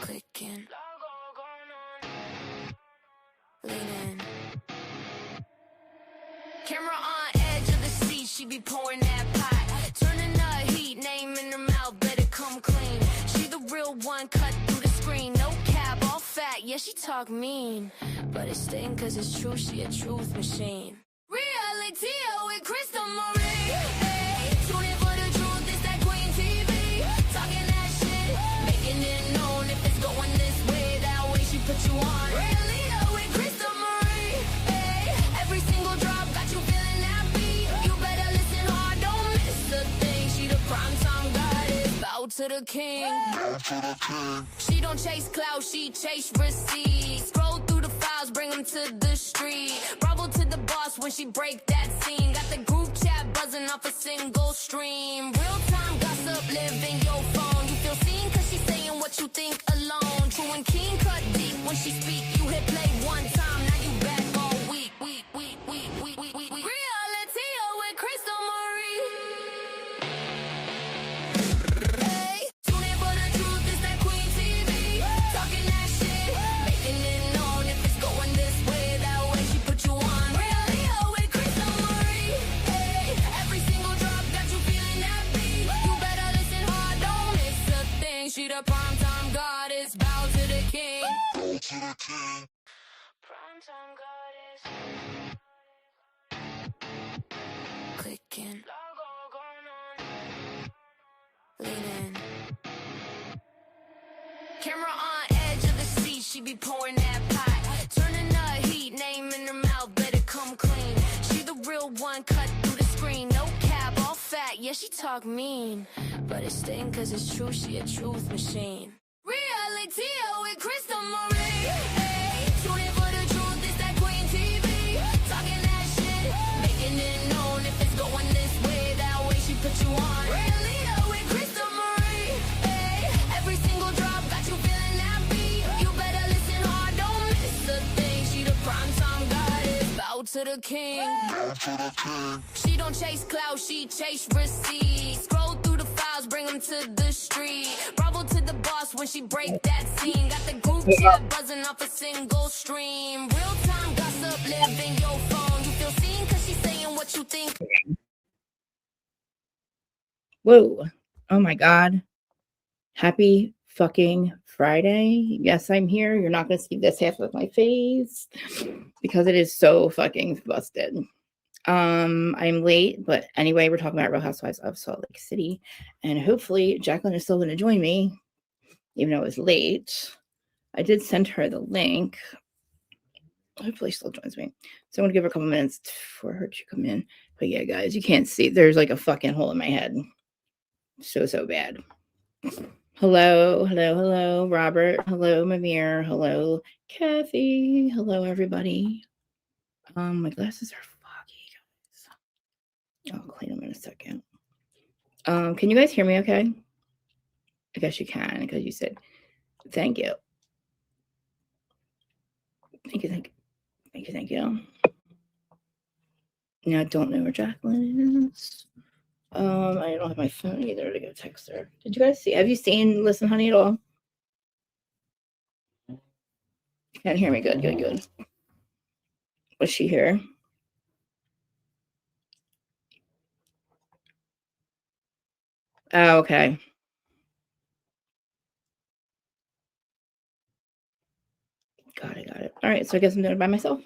Clicking. Leaning. Camera on edge of the seat, she be pouring that pot. Turning the heat, name in her mouth, better come clean. She the real one, cut through the screen. No cap, all fat, yeah, she talk mean. But it's sting cause it's true, she a truth machine. Reality with Crystal Marie. Hey, tune in for the truth, it's that Queen TV. Talking that shit, making it known. If it's going this way, that way she put you on. Reality with Crystal Marie. Hey, every single drop got you feeling that beat. You better listen hard, don't miss a thing. She the primetime goddess, bow to the king. She don't chase clout, she chase receipts. Scroll through the files, bring them to the street. Bravo to the boss when she break that scene. Got the group chat buzzing off a single stream. Real time gossip, live in your phone. You feel seen cause she's saying what you think alone. True and keen, cut deep when she speak. You hit play one time, now you back all week. Reality with Crystal Marie. Hey, tune in for the truth, it's that Queen TV. Talking that shit, making it known. If it's going this way, that way she put you on. Reality with Crystal Marie. Hey, every single drop got you feeling that beat. You better listen hard, don't miss a thing. She the primetime goddess, bow to the king. Primetime goddess. Clicking. Leaning. Camera on edge of the seat, she be pouring that pot. Turning the heat, name in her mouth, better come clean. She the real one, cut through the screen. No cap, all fat, yeah, she talk mean. But it's sting cause it's true, she a truth machine. Reality with Crystal Marie. Hey, tune in for the truth, it's that Queen TV. Talking that shit, making it known. If it's going this way, that way she put you on. Reality with Crystal Marie. Hey, every single drop got you feeling that beat. You better listen hard, don't miss a thing. She the primetime goddess, bow to the king. She don't chase clout, she chase receipts. Scroll through the files, bring them to the street. Bravo to the boss when she break that scene. Got the group chat buzzing off a single stream. Real time gossip, live in your phone. You feel seen cause she's saying what you think. Whoa. Oh my God. Happy fucking Friday. Yes, I'm here. You're not going to see this half of my face because it is so fucking busted. I'm late, but anyway, we're talking about Real Housewives of Salt Lake City, and hopefully Jacqueline is still going to join me, even though it was late. I did send her the link. Hopefully she still joins me. So I'm going to give her a couple minutes for her to come in. But yeah, guys, you can't see. There's like a fucking hole in my head. So bad. Hello, Robert. Hello, Mamir. Hello, Kathy. Hello, everybody. My glasses are foggy, guys. I'll clean them in a second. Can you guys hear me okay? I guess you can because you said thank you. Thank you. Now I don't know where Jacqueline is. I don't have my phone either to go text her. Did you guys see? Have you seen Listen Honey at all? You can't hear me. Good. Was she here? Oh, okay. Got it. All right, so I guess I'm doing it by myself.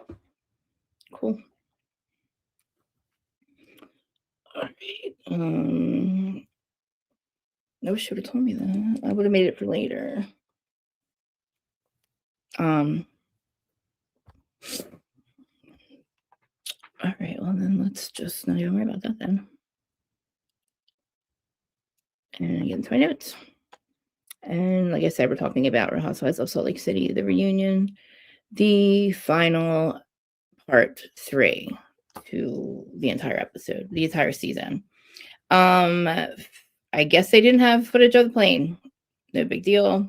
Cool. All right. No, she would have told me that. I would have made it for later. All right, well then let's just not even worry about that then. And get into my notes. And like I said, we're talking about Real Housewives of Salt Lake City, the reunion, the final part 3 to the entire episode, the entire season. I guess they didn't have footage of the plane. No big deal.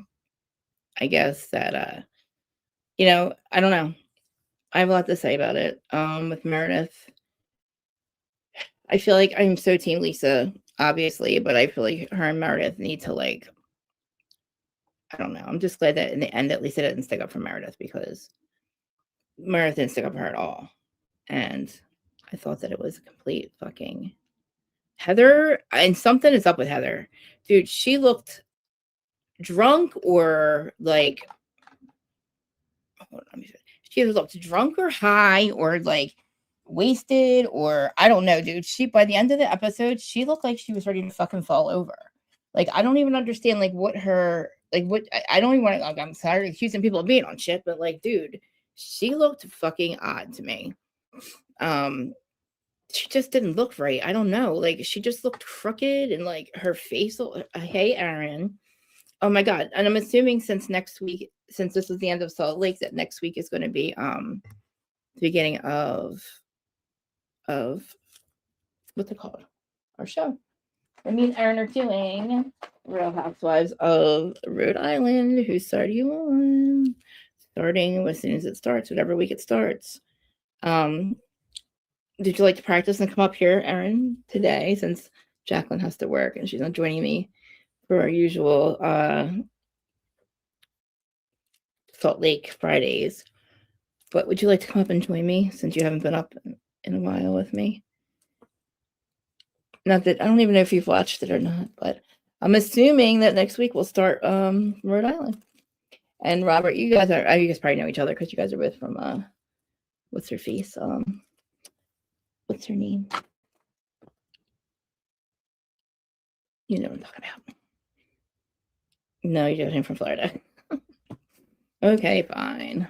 I guess that, I don't know. I have a lot to say about it. With Meredith, I feel like I'm so team Lisa. obviously, but I feel like her and Meredith need to, like, I don't know. I'm just glad that in the end, at least it didn't stick up for Meredith, because Meredith didn't stick up for her at all. And I thought that it was a complete fucking Heather. And something is up with Heather. Dude, she looked drunk or like, hold on, she either looked drunk or high or like wasted, or I don't know, dude. She, by the end of the episode, she looked like she was ready to fucking fall over. Like, I don't even understand, like, what her, like, what, I don't even want to, like, I'm sorry accusing people of being on shit, but, like, dude, she looked fucking odd to me. She just didn't look right. I don't know. Like, she just looked crooked, and, like, her face, hey, Aaron. Oh my God. And I'm assuming since next week, since this is the end of Salt Lake, that next week is going to be, the beginning of what's it called? Our show. Me and Aaron are doing Real Housewives of Rhode Island. Whose side are you on? Starting as soon as it starts, whatever week it starts. Did you like to practice and come up here, Aaron, today, since Jacqueline has to work and she's not joining me for our usual Salt Lake Fridays? But would you like to come up and join me, since you haven't been up in a while with me? Not that I don't even know if you've watched it or not, but I'm assuming that next week we'll start Rhode Island. And Robert, you guys probably know each other because you guys are both from what's her face? What's her name? You know what I'm talking about. No, you're definitely from Florida. Okay, fine.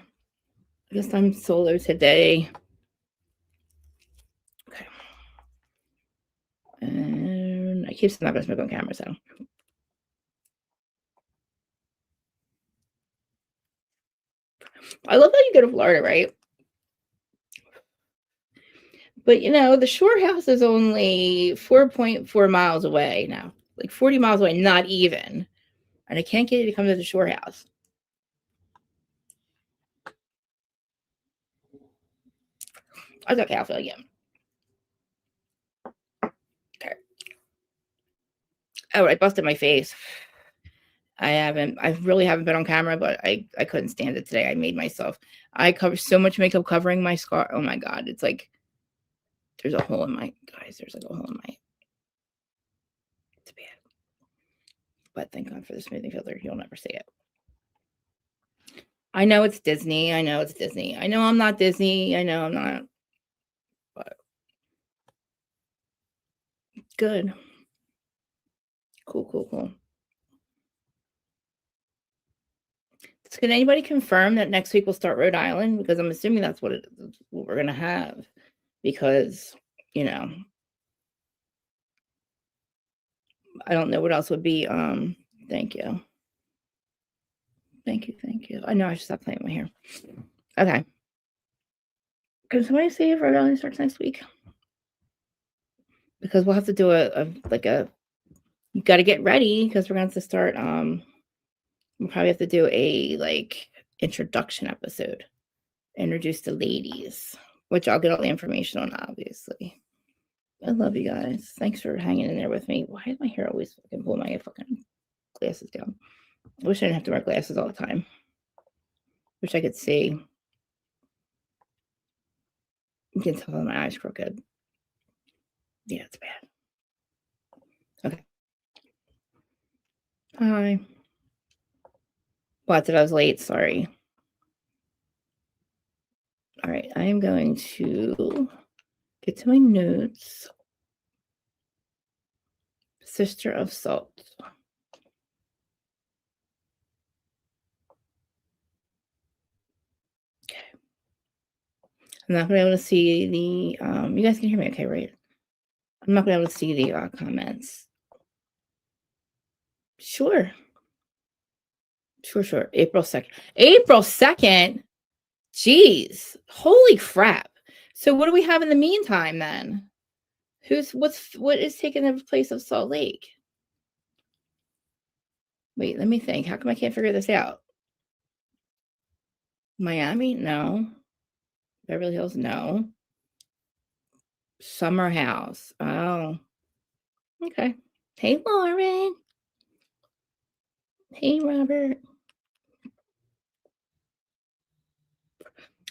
I guess I'm solo today. Okay. And I keep saying I'm not gonna smoke on camera, so. I love that you go to Florida, right? But you know, the shore house is only 4.4 miles away now. Like 40 miles away, not even. And I can't get you to come to the shore house. That's okay, I'll feel again. Okay. Oh, I busted my face. I really haven't been on camera, but I couldn't stand it today. I made myself, I covered so much makeup covering my scar. Oh my God. It's like, there's a hole in my, guys, there's like a hole in my, it's bad. But thank God for the smoothing filter. You'll never see it. I know it's Disney. I know it's Disney. I know I'm not Disney. I know I'm not. But good. Cool. So can anybody confirm that next week we'll start Rhode Island? Because I'm assuming that's what we're gonna have. Because, you know, I don't know what else would be. Thank you. I know I should stop playing with my hair. Okay. Can somebody see if Rhode Island starts next week? Because we'll have to do you got to get ready, because we're going to have to start. We'll probably have to do a like introduction episode, introduce the ladies, which I'll get all the information on, obviously. I love you guys. Thanks for hanging in there with me. Why is my hair always fucking pull my fucking glasses down? I wish I didn't have to wear glasses all the time. Wish I could see. You can tell my eyes crooked. Yeah, it's bad. Okay. Hi. What, that I was late? Sorry. All right, I am going to get to my notes. Sister of Salt. Okay. I'm not going to be able to see the, you guys can hear me okay, right? I'm not going to be able to see the comments. Sure. April 2nd. April 2nd? Jeez. Holy crap. So what do we have in the meantime then? What is taking the place of Salt Lake? Wait, let me think. How come I can't figure this out? Miami? No. Beverly Hills? No. Summer House. Oh. Okay. Hey, Lauren. Hey, Robert.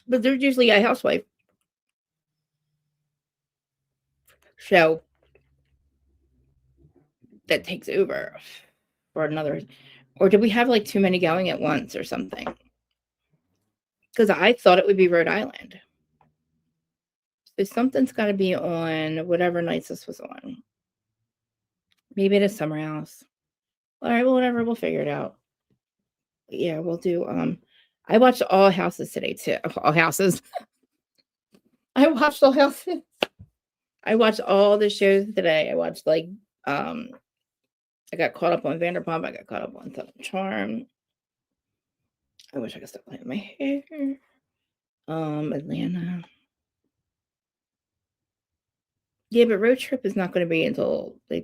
But there's usually a housewife show that takes over for another. Or did we have like too many going at once or something? Because I thought it would be Rhode Island. So something's got to be on whatever nights this was on. Maybe it is Summer House. All right, well, whatever. We'll figure it out. Yeah, we'll do. I watched All Houses today too. All Houses. I watched All Houses. I watched all the shows today. I watched I got caught up on Vanderpump. I got caught up on Southern Charm. I wish I could stop playing my hair. Atlanta. Yeah, but Road Trip is not going to be until they're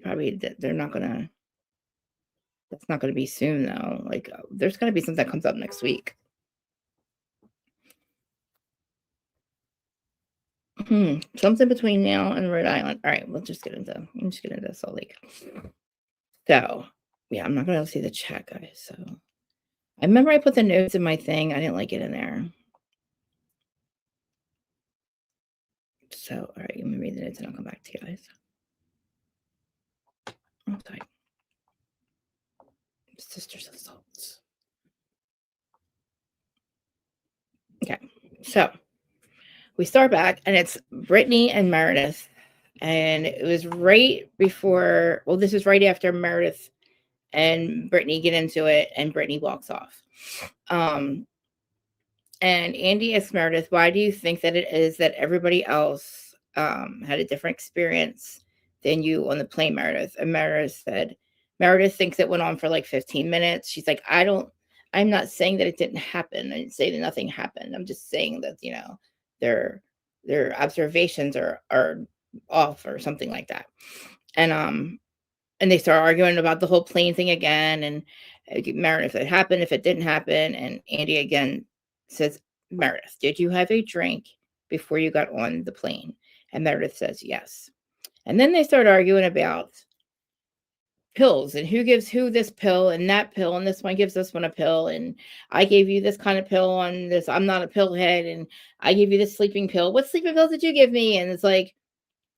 not going to. That's not going to be soon though. Like there's going to be something that comes up next week. Something between now and Rhode Island. All right, we'll just get into Salt Lake. So yeah, I'm not going to see the chat, guys. So I remember I put the notes in my thing. I didn't like it in there. So all right, let me read the notes and I'll come back to you guys. Okay. Sisters of Salt. Okay, so we start back and it's Brittany and Meredith. And it was right before, well, this is right after Meredith and Brittany get into it and Brittany walks off. And Andy asks Meredith, why do you think that it is that everybody else had a different experience than you on the plane, Meredith? And Meredith thinks it went on for like 15 minutes. She's like, I'm not saying that it didn't happen. I didn't say that nothing happened. I'm just saying that, their observations are off or something like that. And they start arguing about the whole plane thing again. And Meredith, if it happened, if it didn't happen. And Andy again says, Meredith, did you have a drink before you got on the plane? And Meredith says, yes. And then they start arguing about pills and who gives who this pill and that pill. And this one gives this one a pill. And I gave you this kind of pill on this. I'm not a pill head. And I gave you this sleeping pill. What sleeping pills did you give me? And it's like,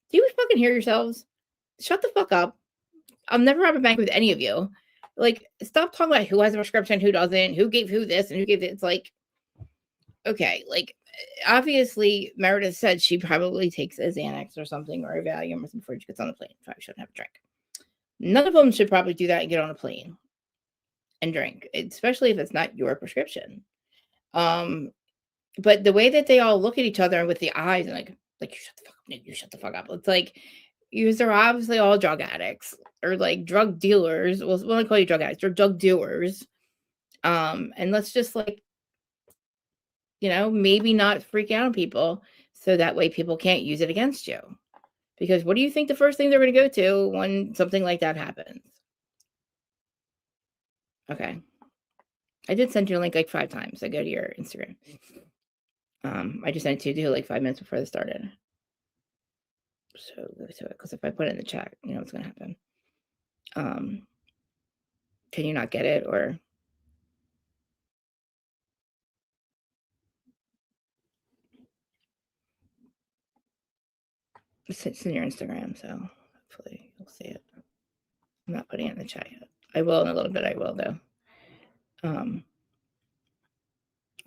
do you fucking hear yourselves? Shut the fuck up. I'll never have a bank with any of you. Like, stop talking about who has a prescription, who doesn't, who gave who this, and who gave it. It's like, okay, like, obviously, Meredith said she probably takes a Xanax or something or a Valium or something before she gets on the plane. Probably shouldn't have a drink. None of them should probably do that and get on a plane and drink, especially if it's not your prescription. But the way that they all look at each other with the eyes and like you shut the fuck up, Nick, you shut the fuck up. It's like, they're obviously all drug addicts or like drug dealers. Well, when I call you drug addicts, they're drug dealers. And let's just maybe not freak out on people so that way people can't use it against you. Because what do you think the first thing they're going to go to when something like that happens? Okay. I did send you a link like 5 times. I go to your Instagram. I just sent it to you like 5 minutes before this started. So go to it, because if I put it in the chat, you know what's going to happen. Can you not get it, or? It's in your Instagram, so hopefully you'll see it. I'm not putting it in the chat yet. I will in a little bit. I will though.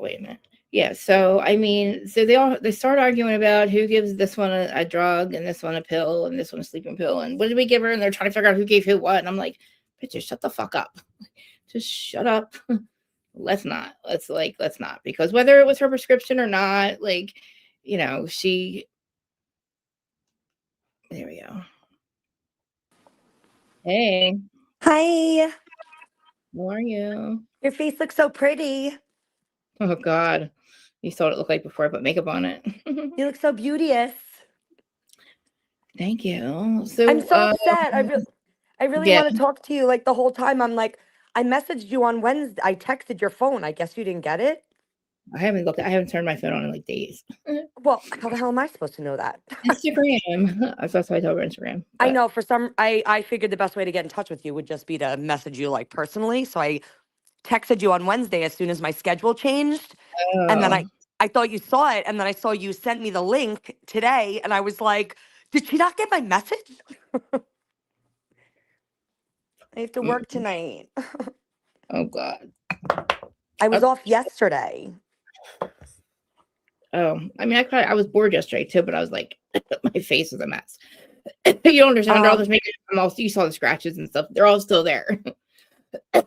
Wait a minute. Yeah, so I mean, so they start arguing about who gives this one a drug and this one a pill and this one a sleeping pill and what did we give her, and they're trying to figure out who gave who what, and I'm like, bitch, shut the fuck up. Just shut up. Let's not, because whether it was her prescription or not, like, she. There we go. Hey. Hi. How are you? Your face looks so pretty. Oh God, you saw what it looked like before I put makeup on it. You look so beauteous. Thank you. So I'm so upset. I really want to talk to you. Like the whole time, I'm like, I messaged you on Wednesday. I texted your phone. I guess you didn't get it. I haven't looked. I haven't turned my phone on in like days. Well, how the hell am I supposed to know that? Instagram. That's why I told her Instagram. I But know I figured the best way to get in touch with you would just be to message you like personally. So I texted you on Wednesday as soon as my schedule changed. And then oh, I thought you saw it. And then I saw you sent me the link today. And I was like, did she not get my message? I have to work tonight. oh God. I was Uh, off yesterday. oh, I mean, I was bored yesterday too, but I was like, my face was a mess. You don't understand. Under all this makeup, you saw the scratches and stuff. They're all still there.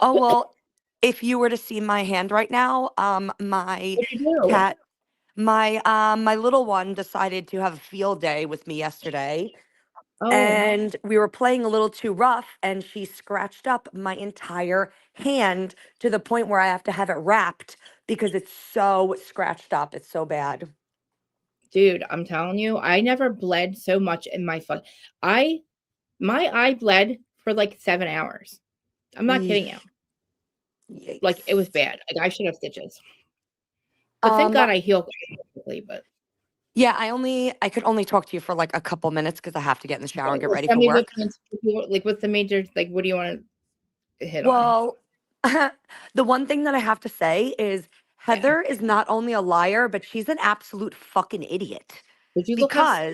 Oh, well, if you were to see my hand right now, my What'd you do? cat, my little one decided to have a field day with me yesterday. Oh, And we were playing a little too rough, and she scratched up my entire hand to the point where I have to have it wrapped because it's so scratched up. It's so bad. dude, I'm telling you, I never bled so much in my foot. My eye bled for like 7 hours. I'm not kidding you. Yikes. Like it was bad. Like I should have stitches. But thank God I healed quickly. But yeah, I could only talk to you for like a couple minutes because I have to get in the shower and get ready tell for me work. what's the major, like, what do you want to hit on? Well, the one thing that I have to say is Yeah. Heather is not only a liar, but she's an absolute fucking idiot. Did you look how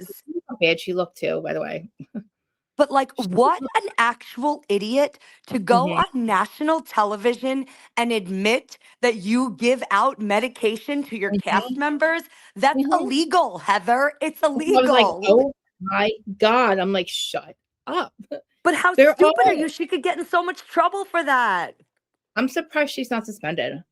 bad she looked too, by the way? But like, what an actual idiot to go on national television and admit that you give out medication to your cast members. That's illegal, Heather. It's I was like, illegal. oh my God. I'm like, shut up. But how They're stupid are all- you? She could get in so much trouble for that. I'm surprised she's not suspended.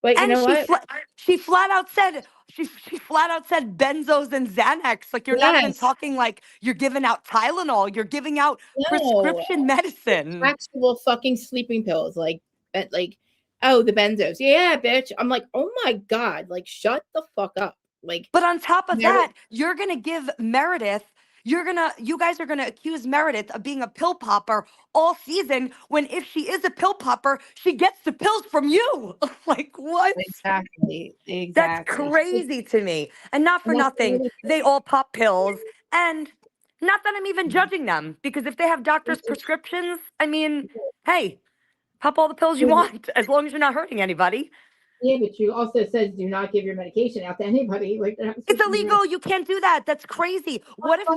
But you And know what? she flat out said she flat out said benzos and Xanax. Like you're not even Yes. talking like you're giving out Tylenol. You're giving out No. prescription medicine. Actual fucking sleeping pills. Like, oh, the benzos. Yeah, bitch. I'm like, oh my God. Like, shut the fuck up. Like, But on top of that, you're gonna give Meredith. You guys are gonna accuse Meredith of being a pill popper all season when if she is a pill popper, she gets the pills from you. Like what? exactly. That's crazy to me. And not for nothing, they all pop pills. And not that I'm even judging them, because if they have doctor's prescriptions, I mean, hey, pop all the pills you want as long as you're not hurting anybody. Yeah, but you also said do not give your medication out to anybody. Like It's illegal. You can't do that. That's crazy. What if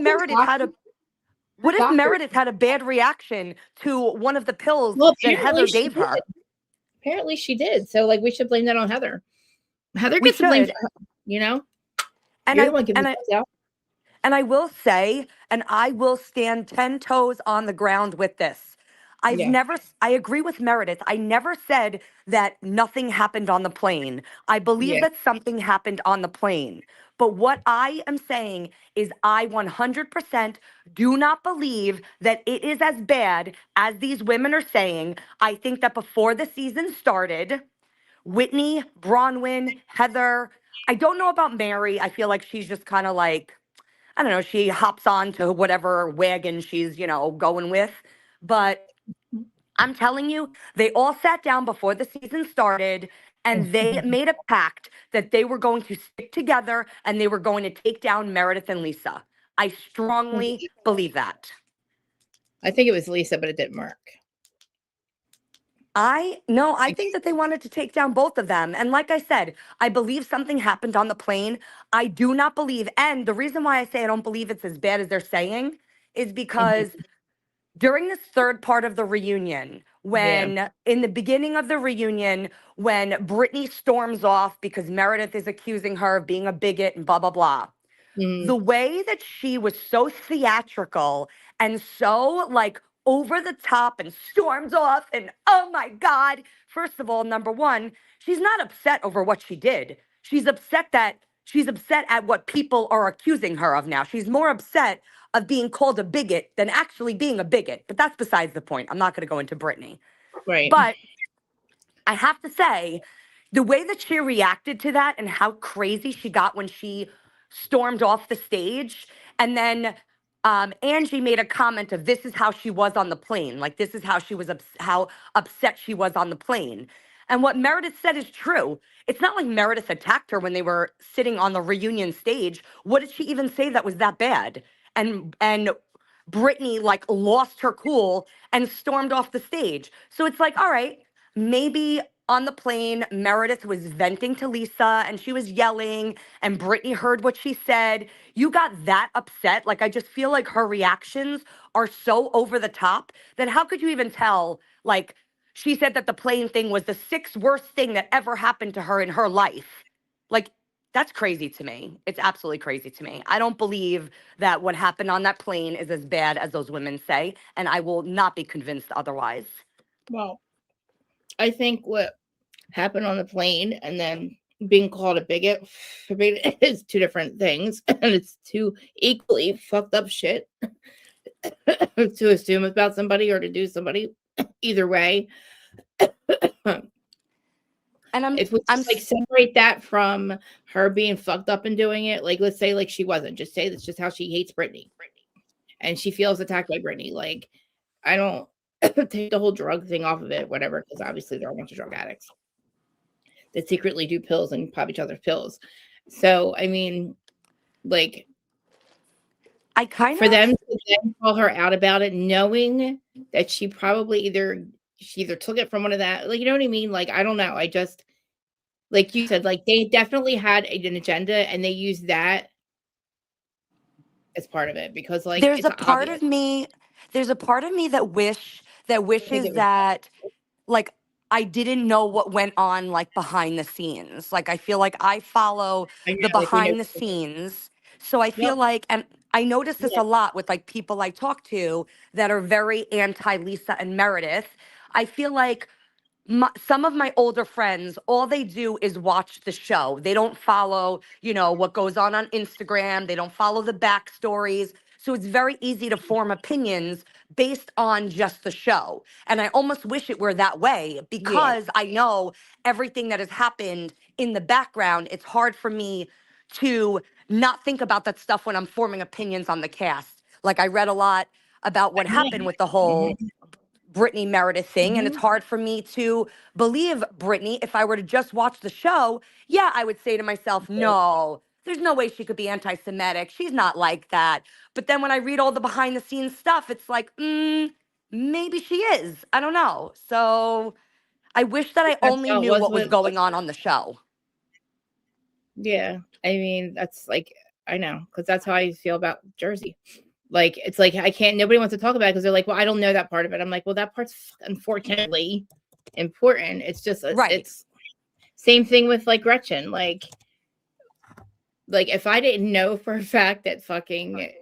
Meredith had a bad reaction to one of the pills that Heather gave her? Apparently she did. So like we should blame that on Heather. Heather gets to blame, you know? And You're the one giving the out. And I will say, and I will stand 10 toes on the ground with this. I agree with Meredith. I never said that nothing happened on the plane. I believe that something happened on the plane. But what I am saying is I 100% do not believe that it is as bad as these women are saying. I think that before the season started, Whitney, Bronwyn, Heather, I don't know about Mary. I feel like she's just kind of like, I don't know, she hops on to whatever wagon she's, going with. But I'm telling you, they all sat down before the season started and they made a pact that they were going to stick together and they were going to take down Meredith and Lisa. I strongly believe that. I think it was Lisa, but it didn't work. I think that they wanted to take down both of them. And like I said, I believe something happened on the plane. I do not believe. And the reason why I say I don't believe it's as bad as they're saying is because during this third part of the reunion, in the beginning of the reunion, when Brittany storms off because Meredith is accusing her of being a bigot and blah, blah, blah. The way that she was so theatrical and so like over the top and storms off and oh my God. First of all, number one, she's not upset over what she did. She's upset at what people are accusing her of now. She's more upset of being called a bigot than actually being a bigot. But that's besides the point. I'm not going to go into Brittany. Right. But I have to say, the way that she reacted to that and how crazy she got when she stormed off the stage. And then Angie made a comment of this is how she was on the plane. Like this is how she was, how upset she was on the plane. And what Meredith said is true. It's not like Meredith attacked her when they were sitting on the reunion stage. What did she even say that was that bad? And Brittany like lost her cool and stormed off the stage. So it's like, all right, maybe on the plane, Meredith was venting to Lisa and she was yelling, and Brittany heard what she said. You got that upset. Like, I just feel like her reactions are so over the top that how could you even tell? Like, she said that the plane thing was the sixth worst thing that ever happened to her in her life. Like, that's crazy to me. It's absolutely crazy to me. I don't believe that what happened on that plane is as bad as those women say, and I will not be convinced otherwise. Well, I think what happened on the plane and then being called a bigot is two different things, and it's two equally fucked up shit to assume about somebody or to do somebody. Either way, And if we just like separate that from her being fucked up and doing it, like let's say like she wasn't, just say that's just how she hates Brittany and she feels attacked by Brittany. Like, I don't take the whole drug thing off of it, whatever, because obviously they're a bunch of drug addicts that secretly do pills and pop each other's pills. So I mean, like, I kind for of them to then call her out about it, knowing that she probably either took it from one of that, like, you know what I mean? Like, I don't know. I just, like you said, like they definitely had an agenda and they used that as part of it because like there's it's a part obvious. of me that I think wishes it was that like I didn't know what went on like behind the scenes. Like I feel like I follow I the know, like we know. behind the scenes. So I feel Yep. like, and I notice this Yeah. a lot with like people I talk to that are very anti Lisa and Meredith. I feel like some of my older friends, all they do is watch the show. They don't follow, what goes on Instagram. They don't follow the backstories. So it's very easy to form opinions based on just the show. And I almost wish it were that way Yeah. because I know everything that has happened in the background. It's hard for me to not think about that stuff when I'm forming opinions on the cast. Like I read a lot about what happened with the Mhm. whole Brittany Meredith thing. And it's Mhm. hard for me to believe Brittany. If I were to just watch the show, yeah, I would say to myself, no, there's no way she could be anti Semitic. She's not like that. But then when I read all the behind the scenes stuff, it's like, maybe she is. I don't know. So I wish that I That's only how it knew was what was with, going on the show. yeah. I mean, that's like, I know, because that's how I feel about Jersey. Like, it's like, I can't, nobody wants to talk about it because they're like, well, I don't know that part of it. I'm like, well, that part's unfortunately important. It's just, Right. it's same thing with like Gretchen. Like if I didn't know for a fact that fucking,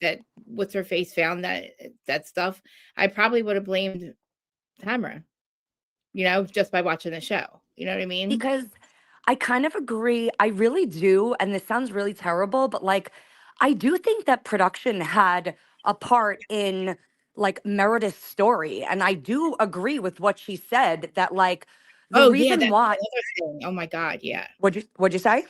that what's her face found that stuff, I probably would have blamed Tamara, just by watching the show. You know what I mean? Because I kind of agree. I really do. And this sounds really terrible, but like, I do think that production had a part in like Meredith's story. And I do agree with what she said that like the Oh yeah, reason that's why, the other thing. Oh my God, yeah. what'd you say?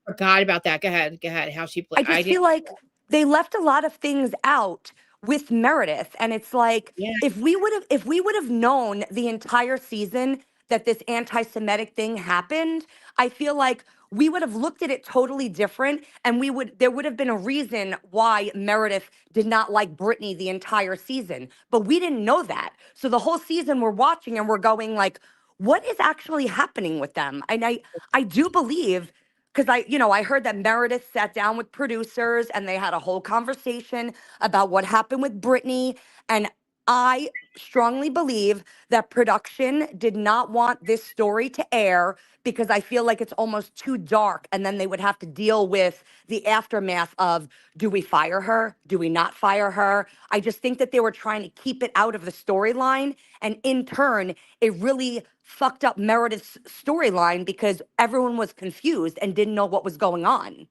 Forgot about that. Go ahead. Go ahead. How she played. I I just didn't. feel like they left a lot of things out with Meredith. And it's like Yeah. if we would have known the entire season that this anti-Semitic thing happened, I feel like we would have looked at it totally different and there would have been a reason why Meredith did not like Brittany the entire season. But we didn't know that. So the whole season we're watching and we're going like, what is actually happening with them? And I do believe because I heard that Meredith sat down with producers and they had a whole conversation about what happened with Britney. And I strongly believe that production did not want this story to air because I feel like it's almost too dark. And then they would have to deal with the aftermath of, do we fire her? Do we not fire her? I just think that they were trying to keep it out of the storyline. And in turn, it really fucked up Meredith's storyline because everyone was confused and didn't know what was going on.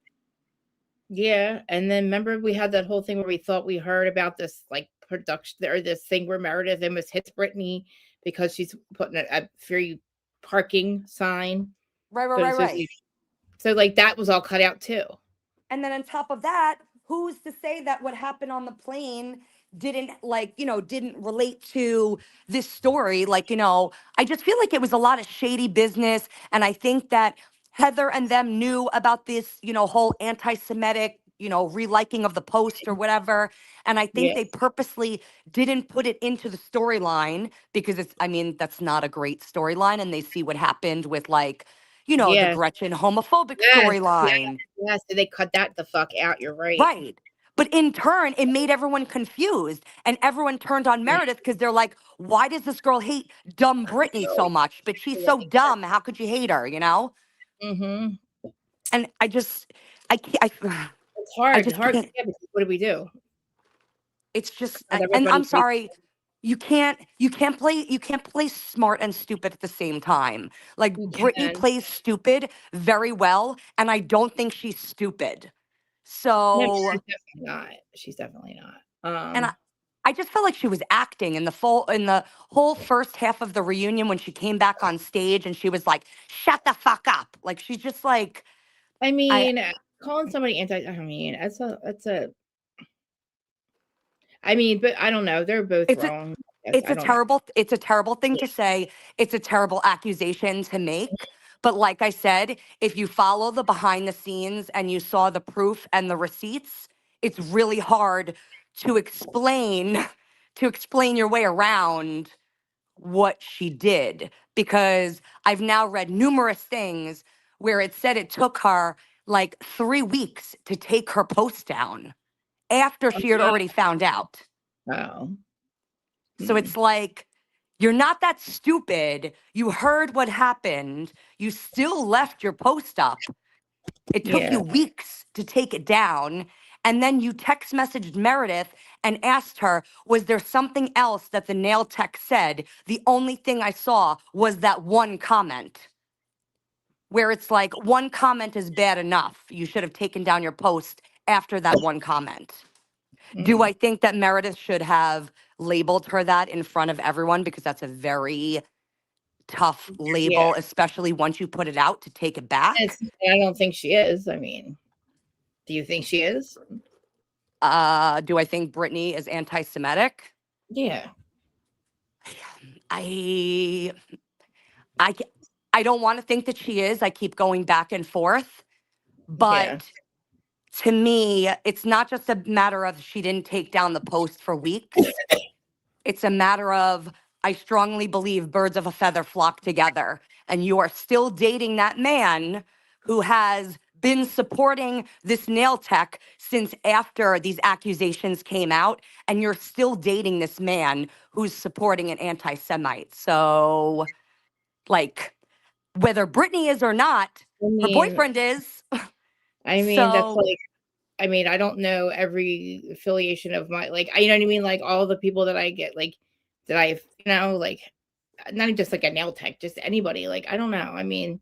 Yeah. And then remember we had that whole thing where we thought we heard about this like production or this thing where Meredith almost hits Brittany because she's putting a free parking sign. Right, right, But right, it's right. so like that was all cut out too. And then on top of that, who's to say that what happened on the plane didn't didn't relate to this story. I just feel like it was a lot of shady business. And I think that Heather and them knew about this, whole anti-Semitic, reliking of the post or whatever. And I think Yeah. they purposely didn't put it into the storyline because that's not a great storyline. And they see what happened with the Yeah. Gretchen homophobic Yes. Yes. storyline. Yes. They cut that the fuck out. You're right. Right. But in turn, it made everyone confused and everyone turned on Yeah. Meredith because they're like, why does this girl hate dumb Brittany so much? But she's so dumb. How could you hate her, Mm-hmm. And I just, I can't, It's hard. I just Hard. can't. Yeah, because what do we do? It's just, Not and I'm everybody takes. sorry, you can't play smart and stupid at the same time. Like You Brittany can. plays stupid very well, and I don't think she's stupid. No, So. she's definitely not. She's definitely not. And I just felt like she was acting in the whole first half of the reunion when she came back on stage and she was like, "Shut the fuck up!" Like she's just like, I I. mean, calling somebody anti. I mean, that's a. I mean, but I don't know. They're both It's a wrong. Yes, it's I a don't know. terrible thing Yeah. to say. It's a terrible accusation to make. But like I said, if you follow the behind the scenes and you saw the proof and the receipts, it's really hard to explain your way around what she did, because I've now read numerous things where it said it took her like 3 weeks to take her post down after she had already found out. Oh. So it's like, you're not that stupid. You heard what happened. You still left your post up. It took Yeah. you weeks to take it down. And then you text messaged Meredith and asked her, was there something else that the nail tech said? The only thing I saw was that one comment, where it's like, one comment is bad enough. You should have taken down your post after that one comment. Do I think that Meredith should have labeled her that in front of everyone? Because that's a very tough Yeah. label, especially once you put it out, to take it back. I don't think she is. I mean, do you think she is? Do I think Brittany is anti-Semitic? Yeah. I I ca- I don't want to think that she is. I keep going back and forth, Yeah. but to me, it's not just a matter of she didn't take down the post for weeks. It's a matter of, I strongly believe birds of a feather flock together, and you are still dating that man who has been supporting this nail tech since after these accusations came out, and you're still dating this man who's supporting an anti-Semite. So, like, whether Brittany is or not, I her mean, boyfriend is. that's So, like, I mean, I don't know every affiliation of my, like, you know what I mean? Like all the people that I get, like, that I've, like, not even just like a nail tech, just anybody. Like, I don't know. I mean,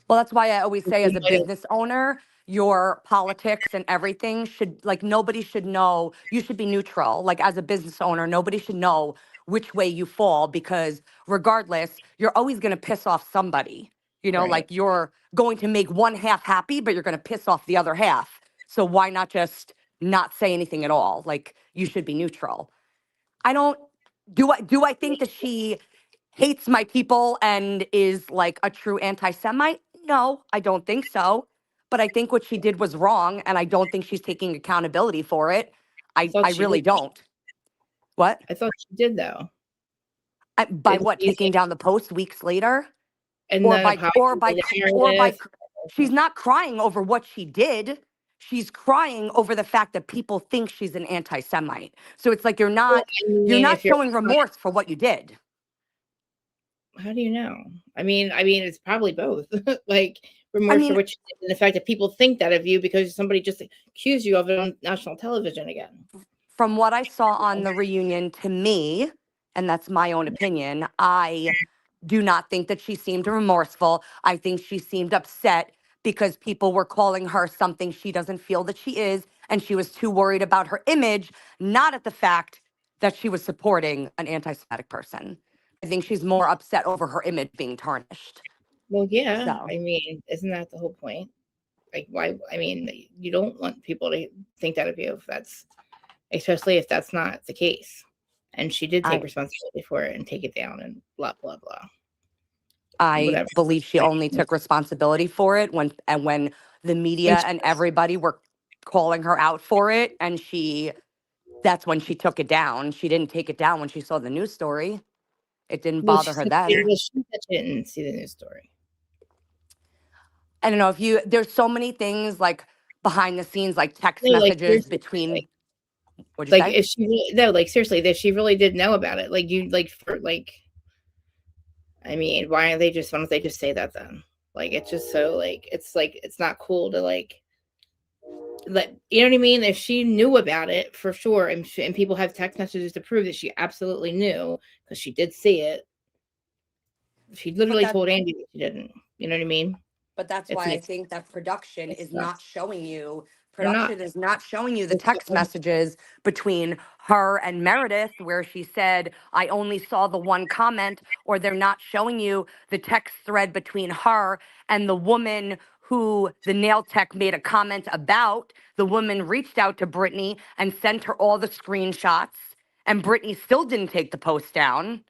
well, that's why I always say, as a I don't- business owner, your politics and everything should, like, nobody should know. You should be neutral. Like, as a business owner, nobody should know which way you fall, because regardless, you're always going to piss off somebody. right. Like, you're going to make one half happy, but you're going to piss off the other half. So why not just not say anything at all? Like, you should be neutral. I don't, do I think that she hates my people and is like a true anti-Semite? No, I don't think so. But I think what she did was wrong, and I don't think she's taking accountability for it. I I thought she did. really don't. What? I thought she did though. By Didn't what? she Taking say, down the post weeks later? and Or then by apologize or to by the or by narrative? she's not crying over what she did. She's crying over the fact that people think she's an anti-Semite. So it's like, you're Well, not I you're mean, not if you're, showing remorse for what you did. how do you know? I mean, it's probably both. Like I remorse for mean, what you did, and the fact that people think that of you because somebody just accused you of it on national television again. from what I saw on the reunion, to me, and that's my own opinion, I do not think that she seemed remorseful. I think she seemed upset because people were calling her something she doesn't feel that she is, and she was too worried about her image, not at the fact that she was supporting an anti-Semitic person. I think she's more upset over her image being tarnished. Well, yeah. So. I mean, isn't that the whole point? Like, why? I mean, you don't want people to think that of you if that's especially if that's not the case. And she did take responsibility for it and take it down and blah, blah, blah. I believe she only took responsibility for it when the media and everybody were calling her out for it. And that's when she took it down. She didn't take it down when she saw the news story. It didn't bother her then. She didn't see the news story. I don't know there's so many things like behind the scenes, like text messages between. What'd you say? If she seriously, if she really did know about it, I mean, why don't they just say that then? Like, it's just so it's not cool to you know what I mean? If she knew about it for sure, and people have text messages to prove that she absolutely knew because she did see it. She literally told Andy that she didn't. You know what I mean? But that's why I think that production is not showing you. Production is not showing you the text messages between her and Meredith where she said, I only saw the one comment, or they're not showing you the text thread between her and the woman who the nail tech made a comment about. The woman reached out to Brittany and sent her all the screenshots, and Brittany still didn't take the post down.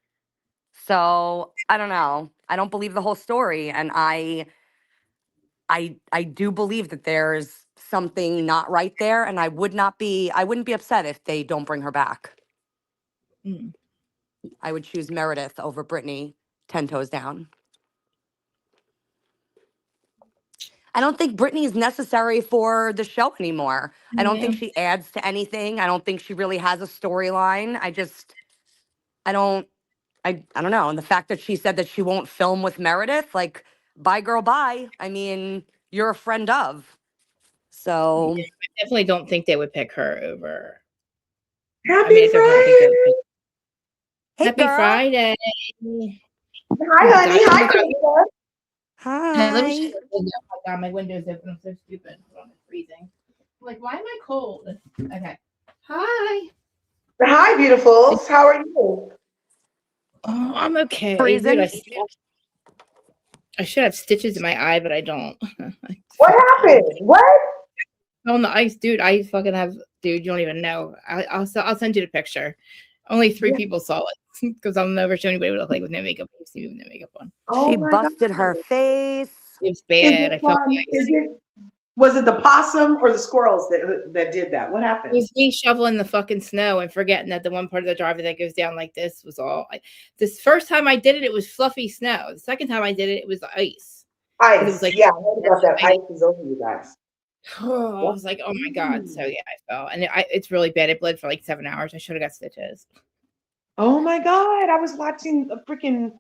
So I don't know. I don't believe the whole story. And I do believe that there's something not right there, and I wouldn't be upset if they don't bring her back. I would choose Meredith over Brittany 10 toes down. I don't think Brittany is necessary for the show anymore. I don't think she adds to anything. I don't think she really has a storyline. I don't know. And the fact that she said that she won't film with Meredith, like, bye girl, bye. I mean, you're a friend of. So I definitely don't think they would pick her over. Happy Friday! Happy Friday! Hi, honey. Hi, Krista. Hi. Oh my God, my window's open. I'm so stupid. I'm freezing. I'm like, why am I cold? Okay. Hi. Hi, beautifuls. How are you? Oh, I'm okay. Freezing. Dude, I should have stitches in my eye, but I don't. What happened? What? On the ice, dude. I fucking have, dude. You don't even know. I'll send you the picture. Only 3 people saw it because I'll never show anybody what it looked like with no makeup. You see with no makeup on. She busted her face. It's bad. I felt was it the possum or the squirrels that did that? What happened? It was me shoveling the fucking snow and forgetting that the one part of the driveway that goes down like this was all. This first time I did it, it was fluffy snow. The second time I did it, it was ice. Ice. It was like, yeah, I heard about that. Ice is over you guys. Oh, I was like, oh my God. So yeah, I fell. And it's really bad. It bled for like 7 hours. I should have got stitches. Oh my God. I was watching a freaking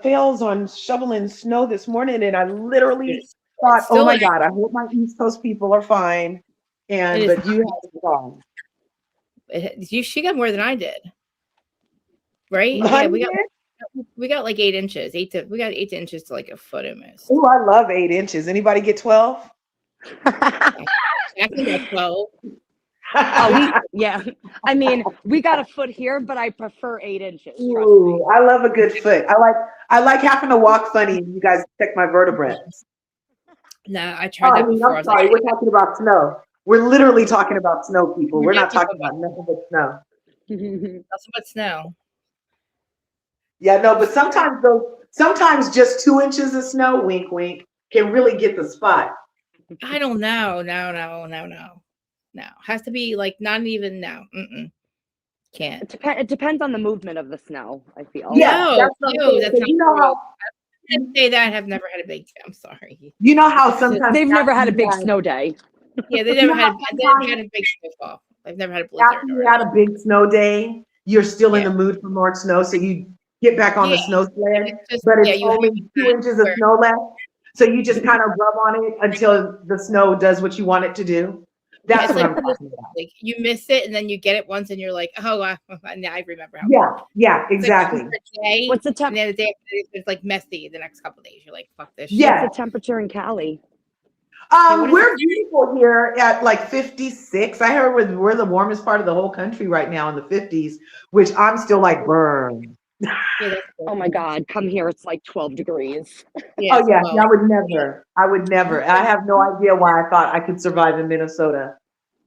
fails on shoveling snow this morning, and I literally thought, oh my God, I hope my East Coast people are fine. But you have it wrong. She got more than I did. Right? Yeah, we got like 8 inches. We got 8 inches to like a foot almost. Oh, I love 8 inches. Anybody get 12? I can get 12. Yeah. I mean, we got a foot here, but I prefer 8 inches. Ooh, I love a good foot. I like having to walk funny. You guys check my vertebrae. No, I tried that before. I'm sorry. We're talking about snow. We're literally talking about snow, people. We're not talking about nothing but snow. Nothing but snow. Yeah, no, but sometimes just 2 inches of snow, wink, wink, can really get the spot. I don't know. No. Has to be like not even now. Can't. It depends on the movement of the snow, I feel. Yeah, that's you know how I didn't say that. I have never had a big. I'm sorry. You know how sometimes they've never had a big snow day. Yeah, they never had a big snowfall. They've never had a blizzard. After you had a big snow day, you're still in the mood for more snow, so you get back on the snow sled. But it's only 2 inches of snow left, so you just kind of rub on it until the snow does what you want it to do. That's what I'm talking about. Like you miss it, and then you get it once, and you're like, "Oh, now I remember how." Yeah, exactly. Like, what's the temperature? And the day it's like messy. The next couple of days, you're like, "Fuck this." Yeah. What's the temperature in Cali? We're beautiful here at like 56. I heard we're the warmest part of the whole country right now in the 50s, which I'm still like burn. Oh my God, come here. It's like 12 degrees. Yeah, I would never. I have no idea why I thought I could survive in Minnesota.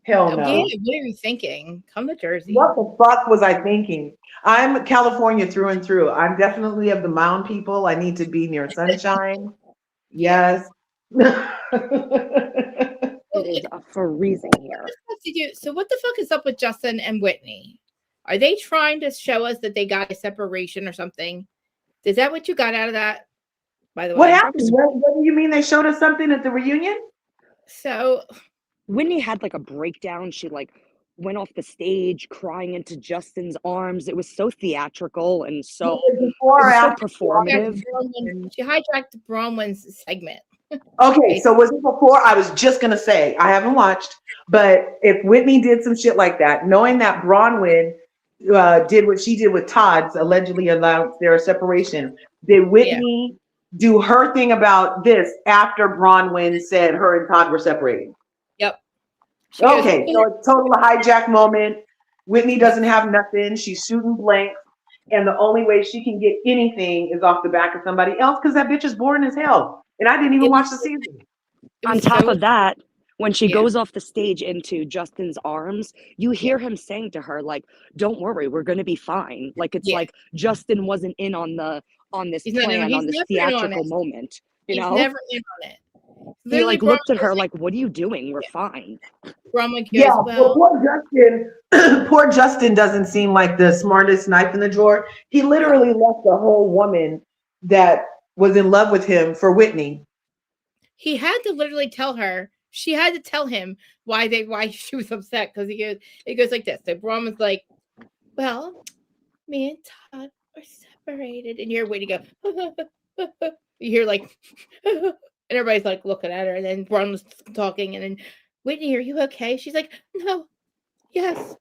Hell no. Yeah, what are you thinking? Come to Jersey. What the fuck was I thinking? I'm California through and through. I'm definitely of the mountain people. I need to be near sunshine. Yes. It is freezing here. So what the fuck is up with Justin and Whitney? Are they trying to show us that they got a separation or something? Is that what you got out of that? By the way, what happened? What do you mean they showed us something at the reunion? So Whitney had like a breakdown. She like went off the stage crying into Justin's arms. It was so theatrical and so, performative. She hijacked Bronwyn's segment. Okay, so was it before? I was just gonna say I haven't watched, but if Whitney did some shit like that, knowing that Bronwyn did what she did with Todd's allegedly announced their separation, did Whitney do her thing about this after Bronwyn said her and Todd were separating? Yep. Okay, so it's total hijack moment. Whitney doesn't have nothing. She's shooting blanks. And the only way she can get anything is off the back of somebody else because that bitch is boring as hell. And I didn't even watch the season. On top of that, when she goes off the stage into Justin's arms, you hear him saying to her, like, don't worry, we're going to be fine. Like, it's like Justin wasn't in on this plan, on this theatrical moment. You know? He's never in on it. He like looked at her like, what are you doing? We're fine. Poor Justin doesn't seem like the smartest knife in the drawer. He literally left the whole woman that was in love with him for Whitney. He had to literally tell her. She had to tell him why she was upset because it goes like this. So Braun was like, well, me and Todd are separated. And you're waiting to go. You hear like, and everybody's like looking at her. And then Braun was talking. And then, Whitney, are you okay? She's like, no, yes.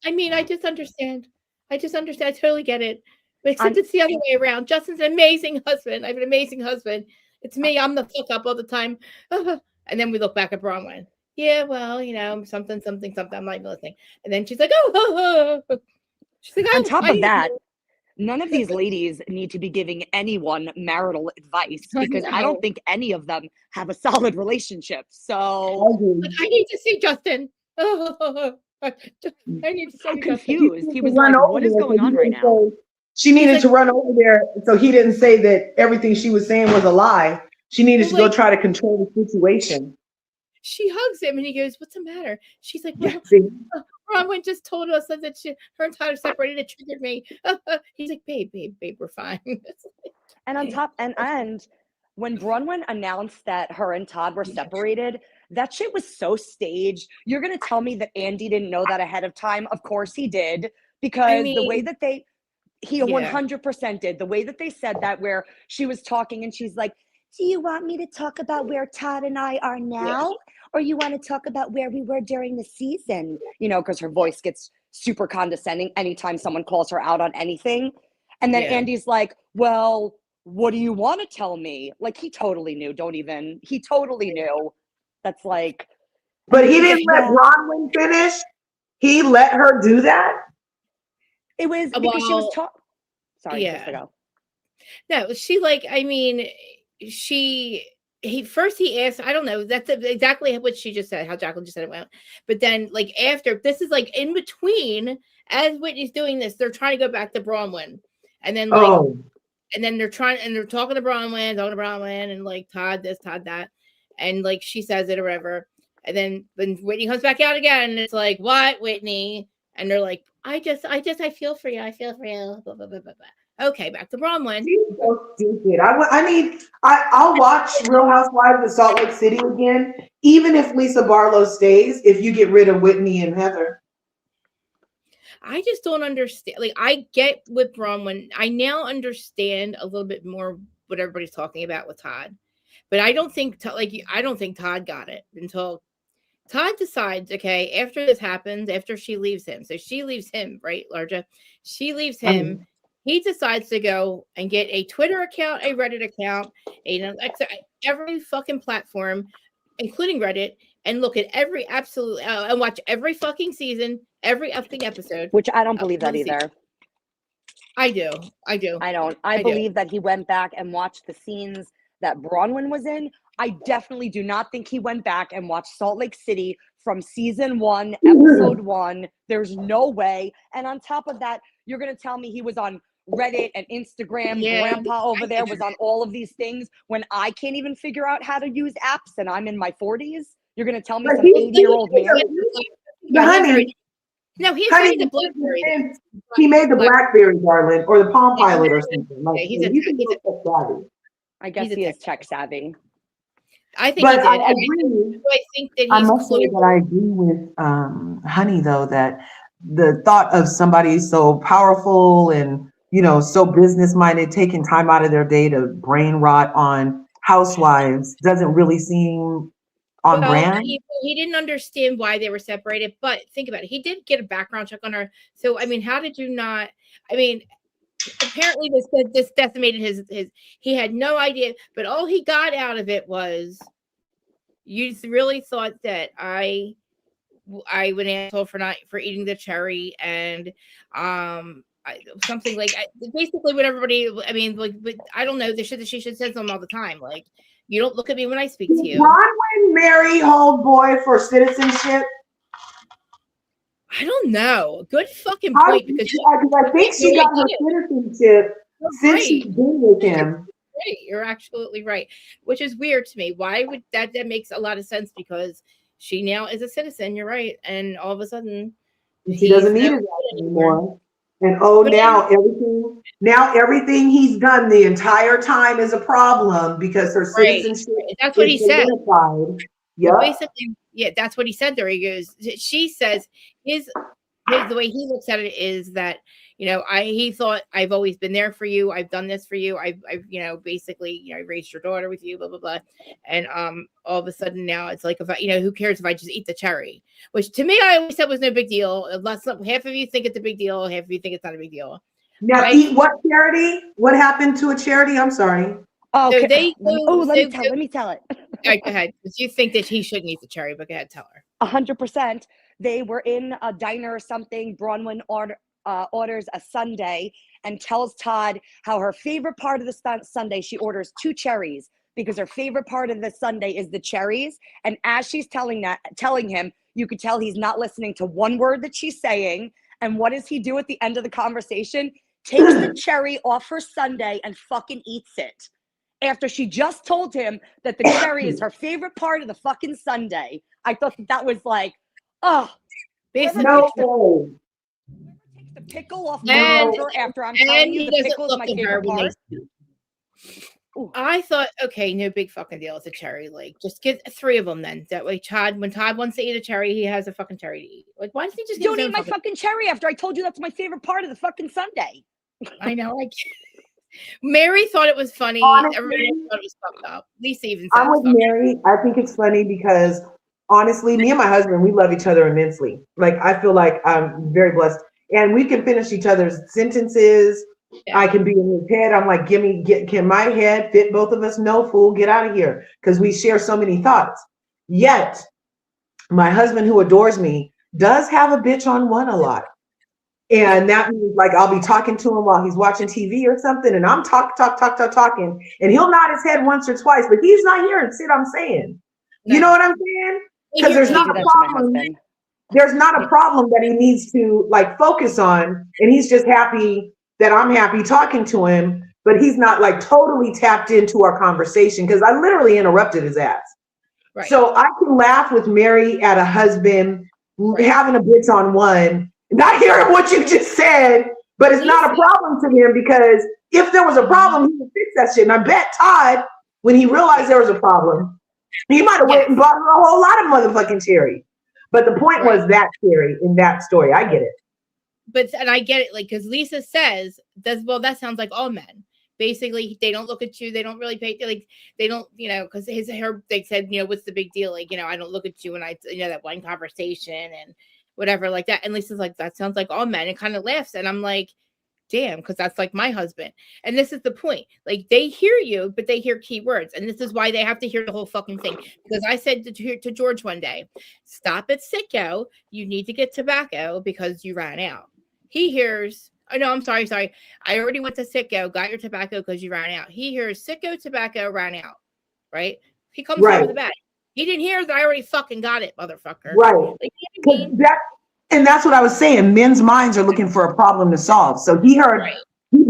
I mean, I just understand. I totally get it. But except it's the other way around. Justin's an amazing husband. I have an amazing husband. It's me. I'm the fuck up all the time. And then we look back at Bronwyn. Yeah, well, something. I'm not even listening. And then she's like, She's like, on top of that, none of these ladies need to be giving anyone marital advice because I don't think any of them have a solid relationship. So I need to see Justin. I need to see I'm confused. He was like, what is going on right now? She needed to run over there so he didn't say that everything she was saying was a lie. She needed to go try to control the situation. She hugs him and he goes, what's the matter? She's like, Bronwyn just told us that her and Todd are separated. It triggered me. He's like, babe, we're fine. And on top, and when Bronwyn announced that her and Todd were separated, that shit was so staged. You're going to tell me that Andy didn't know that ahead of time? Of course he did. Because the way that he 100% did. The way that they said that, where she was talking and she's like, do you want me to talk about where Todd and I are now? Or you want to talk about where we were during the season? Because her voice gets super condescending anytime someone calls her out on anything. And then Andy's like, well, what do you want to tell me? Like, he totally knew. He totally knew. That's like. But he didn't let Bronwyn finish? He let her do that? It was because she was talking. Sorry, Jessica. No, he asked, I don't know, that's exactly what she just said, how Jacqueline just said it went. But then, after, this is in between, as Whitney's doing this, they're trying to go back to Bronwyn. And then, and then they're talking to Bronwyn, and Todd this, Todd that. And she says it or whatever. And then when Whitney comes back out again, and it's like, what, Whitney? And they're like, I feel for you. Blah, blah, blah, blah, blah. Okay, back to Bronwyn. She's so stupid. I'll watch Real Housewives of Salt Lake City again, even if Lisa Barlow stays, if you get rid of Whitney and Heather. I just don't understand. I get with Bronwyn. I now understand a little bit more what everybody's talking about with Todd. But I don't think Todd got it until Todd decides, okay, after this happens, after she leaves him. So she leaves him, right, Larja? She leaves him. He decides to go and get a Twitter account, a Reddit account, every fucking platform, including Reddit, and look at every absolute and watch every fucking season, every fucking episode. Which I don't believe that either. I do. I don't. I believe that he went back and watched the scenes that Bronwyn was in. I definitely do not think he went back and watched Salt Lake City from season 1, episode 1. There's no way. And on top of that, you're going to tell me he was on Reddit and Instagram. Grandpa over there was on all of these things when I can't even figure out how to use apps and I'm in my 40s. You're going to tell me some 80-year-old man. Honey, no, he's made the BlackBerry. He made the BlackBerry, darling, or the Palm Pilot or something. Like, he's a tech savvy. I guess he is tech savvy. I think but he did. I agree. I think that I must say that I agree with Honey, though, that the thought of somebody so powerful and, you know, so business minded, taking time out of their day to brain rot on housewives doesn't really seem on brand. He didn't understand why they were separated, but think about it. He did get a background check on her. So, I mean, how did you not? I mean, apparently this decimated his. He had no idea, but all he got out of it was, you really thought that I would asshole for eating the cherry and something like basically what everybody. I mean, like, but I don't know the shit that she should say to him all the time, like. You don't look at me when I speak to you. Bronwyn marry old boy for citizenship? I don't know. Good fucking point. Because I think she got her citizenship since she's been with him. Right. You're absolutely right. Which is weird to me. Why would that makes a lot of sense because she now is a citizen. You're right. And all of a sudden she doesn't need it anymore. And now everything he's done the entire time is a problem because her citizenship. That's what he said. Yeah, basically, yeah, that's what he said there. He goes, she says his the way he looks at it is that, you know, he thought I've always been there for you. I've done this for you. I've you know, basically, you know, I raised your daughter with you, blah, blah, blah. And all of a sudden now it's like, if I, you know, who cares if I just eat the cherry, which to me, I always said was no big deal. Unless half of you think it's a big deal. Half of you think it's not a big deal. Now, eat what charity? What happened to a charity? I'm sorry. Oh, so let me tell it. Right, go ahead. Because you think that he shouldn't eat the cherry, but go ahead, tell her. 100%. They were in a diner or something. Bronwyn orders a sundae and tells Todd how her favorite part of the sundae, she orders 2 cherries because her favorite part of the sundae is the cherries. And as she's telling him, you could tell he's not listening to one word that she's saying. And what does he do at the end of the conversation? Takes the cherry off her sundae and fucking eats it. After she just told him that the cherry is her favorite part of the fucking sundae. I thought that was like, oh. Basically, no. Take the pickle off my burger after I'm telling you the pickle is my favorite part. I thought, okay, no big fucking deal. It's a cherry. Like, just get 3 of them then. That way, when Todd wants to eat a cherry, he has a fucking cherry to eat. Like, why doesn't he just don't eat my fucking cherry after I told you that's my favorite part of the fucking sundae? I know. Mary thought it was funny. Honestly, everybody thought it was fucked up. Lisa even said I'm with Mary. I think it's funny because honestly, me and my husband, we love each other immensely. Like, I feel like I'm very blessed. And we can finish each other's sentences. Yeah. I can be in his head. I'm like, can my head fit both of us? No, fool, get out of here. Because we share so many thoughts. Yet, my husband, who adores me, does have a bitch on one a lot. And that means, like, I'll be talking to him while he's watching TV or something, and I'm talking, and he'll nod his head once or twice, but he's not hearing shit I'm saying. No. You know what I'm saying? Because there's not a problem. There's not a problem that he needs to, like, focus on, and he's just happy that I'm happy talking to him, but he's not, like, totally tapped into our conversation because I literally interrupted his ass. Right. So I can laugh with Mary at a husband having a bitch on one, not hearing what you just said, but it's not a problem to him because if there was a problem, he would fix that shit. And I bet Todd, when he realized there was a problem, he might have went and bought her a whole lot of motherfucking cherry. But the point was that cherry in that story. I get it. And I get it, like, because Lisa says, that sounds like all men. Basically, they don't look at you. They don't really pay, like, they don't, you know, because they said, you know, what's the big deal? Like, you know, I don't look at you when that one conversation and whatever like that. And Lisa's like, that sounds like all men. It kind of laughs. And I'm like, damn, because that's like my husband. And this is the point. Like, they hear you, but they hear key words. And this is why they have to hear the whole fucking thing. Because I said to George one day, stop at Sicko. You need to get tobacco because you ran out. He hears, oh, no, I'm sorry. I already went to Sicko, got your tobacco because you ran out. He hears Sicko tobacco ran out, right? He comes over the bag. He didn't hear that I already fucking got it, motherfucker. Right. Like, you know what I mean? And that's what I was saying. Men's minds are looking for a problem to solve. So he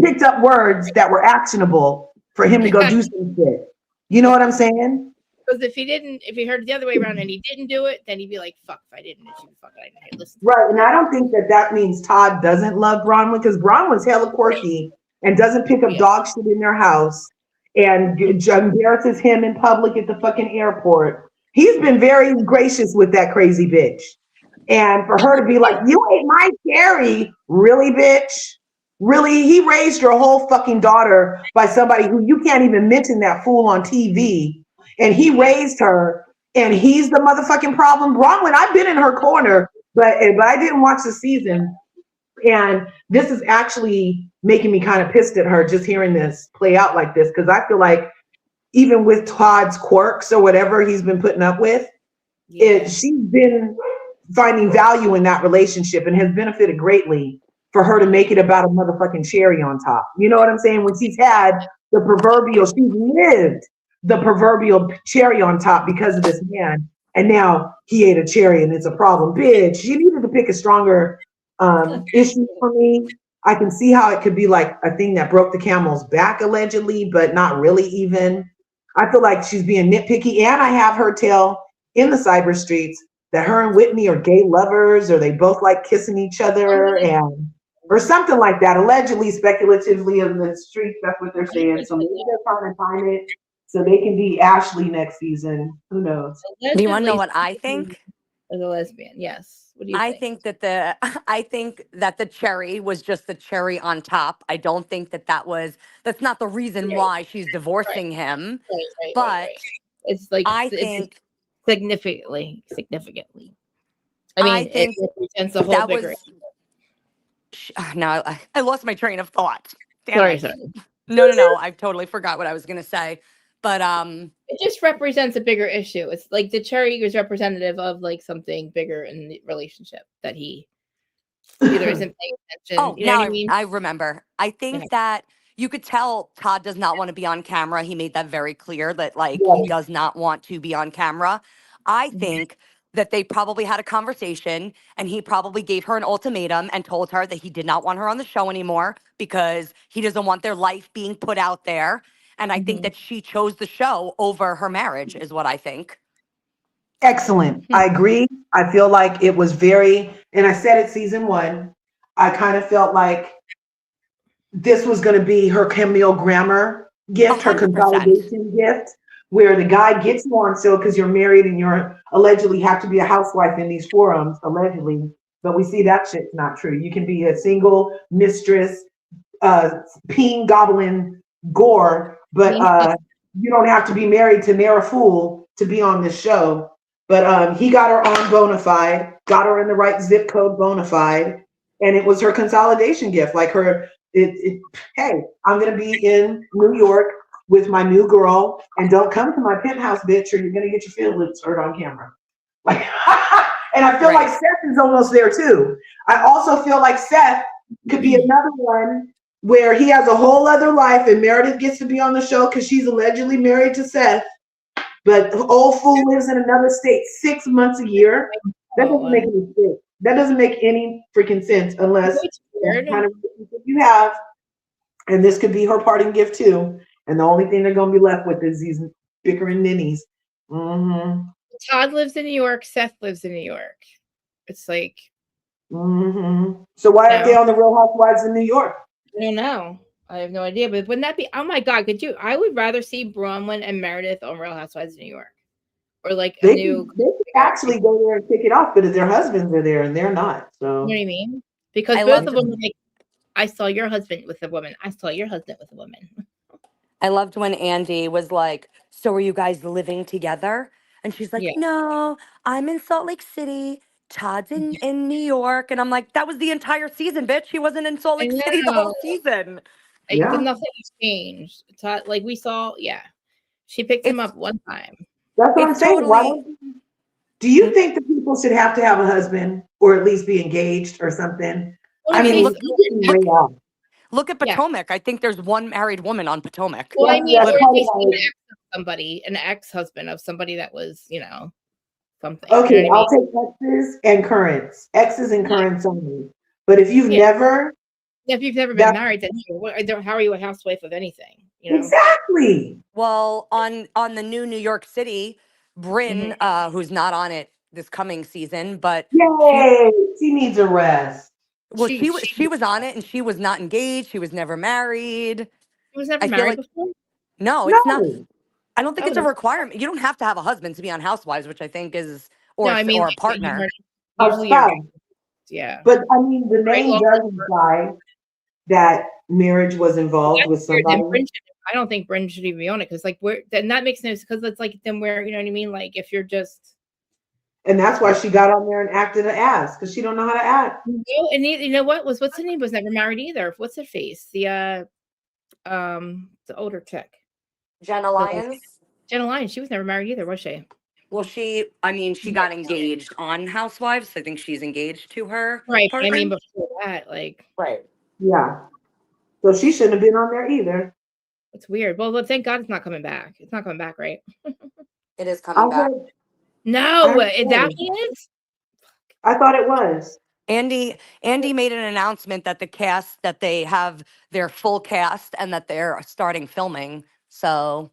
picked up words that were actionable for him to go do some shit. You know what I'm saying? Because if he heard it the other way around and he didn't do it, then he'd be like, fuck, if I didn't, I didn't listen. Right. And I don't think that means Todd doesn't love Bronwyn, because Bronwyn's hella quirky and doesn't pick up dog shit in their house and embarrasses him in public at the fucking airport. He's been very gracious with that crazy bitch. And for her to be like, you ate my cherry. Really, bitch? Really? He raised your whole fucking daughter by somebody who you can't even mention that fool on TV. And he raised her, and he's the motherfucking problem. Bronwyn, I've been in her corner, but I didn't watch the season. And this is actually making me kind of pissed at her just hearing this play out like this, because I feel like even with Todd's quirks or whatever he's been putting up with, she's been finding value in that relationship and has benefited greatly for her to make it about a motherfucking cherry on top. You know what I'm saying? When she's had she's lived the proverbial cherry on top because of this man, and now he ate a cherry and it's a problem. Bitch, you needed to pick a stronger issue for me. I can see how it could be like a thing that broke the camel's back allegedly, but not really even. I feel like she's being nitpicky, and I have her tell in the cyber streets that her and Whitney are gay lovers, or they both like kissing each other, or something like that. Allegedly, speculatively in the streets, that's what they're saying. So maybe they're trying to time it so they can be Ashley next season. Who knows? Do you want to know what I think? As a lesbian, yes. What do you think? I think that the cherry was just the cherry on top. I don't think that's not the reason why she's divorcing him. But it's like it's significantly. I mean, it represents a whole bigger. No, I lost my train of thought. Sorry. No. I totally forgot what I was gonna say. But it just represents a bigger issue. It's like the cherry is representative of like something bigger in the relationship that he either isn't paying attention. Oh, now I remember. I think that you could tell Todd does not want to be on camera. He made that very clear that he does not want to be on camera. I think that they probably had a conversation, and he probably gave her an ultimatum and told her that he did not want her on the show anymore because he doesn't want their life being put out there. And I think that she chose the show over her marriage is what I think. Excellent. I agree. I feel like it was and I said it season 1, I kind of felt like this was going to be her Camille Grammer gift, 100%. Her consolidation gift, where the guy gets you on show because you're married and you're allegedly have to be a housewife in these forums, allegedly. But we see that shit's not true. You can be a single mistress, peen gobbling gore, but you don't have to be married to Nara Fool to be on this show. But he got her on Bonafide, got her in the right zip code Bonafide, and it was her consolidation gift. Like hey, I'm gonna be in New York with my new girl, and don't come to my penthouse, bitch, or you're gonna get your feelings hurt on camera. Like, and I feel like Seth is almost there too. I also feel like Seth could be another one where he has a whole other life and Meredith gets to be on the show because she's allegedly married to Seth, but the old fool lives in another state 6 months a year. That doesn't make any sense. That doesn't make any freaking sense unless the kind of relationship you have, and this could be her parting gift too. And the only thing they're going to be left with is these bickering ninnies. Todd lives in New York. Seth lives in New York. It's like. So why aren't they on the Real Housewives in New York? I don't know. I have no idea. But wouldn't that be? Oh my God! I would rather see Bronwyn and Meredith on Real Housewives of New York, or like they could actually go there and kick it off, but if their husbands are there and they're not, so you know what I mean? Because both of them, like, I saw your husband with a woman. I saw your husband with a woman. I loved when Andy was like, "So are you guys living together?" And she's like, "No, I'm in Salt Lake City. Todd's in New York." And I'm like, that was the entire season, bitch. He wasn't in Salt Lake City the whole season. Nothing changed. Todd, like we saw, she picked him up one time. That's what I'm saying. Do you think that people should have to have a husband or at least be engaged or something? I mean, Look at Potomac. I think there's one married woman on Potomac. Well, I mean, an ex-husband of somebody that was, something. Okay, You know what I mean? I'll take exes and currents. Exes and currents only. But if you've never been married, then how are you a housewife of anything? Exactly. Well, on the new New York City, Brynn, who's not on it this coming season, but she needs a rest. Well, she was on it, and she was not engaged. She was never married. She was never married before? No, it's not. I don't think it's a requirement. You don't have to have a husband to be on Housewives, which I think is, or a partner. Usually, yeah. But I mean, the name does imply that marriage was involved with somebody. I don't think Brynn should even be on it because, then that makes sense because it's like then where you know what I mean. Like if you're just. And that's why she got on there and acted an ass because she don't know how to act. No, and you know what's her name was never married either. What's her face? The older chick. Jenna Lyons. Jenna Lyons. She was never married either, was she? Well, she got engaged on Housewives. I think she's engaged to her. Right. partner. I mean, before that, Right. Yeah. So she shouldn't have been on there either. It's weird. Well, thank God it's not coming back. It's not coming back, right? It is coming back. No, that is. I thought it was. Andy made an announcement that that they have their full cast and that they're starting filming. So,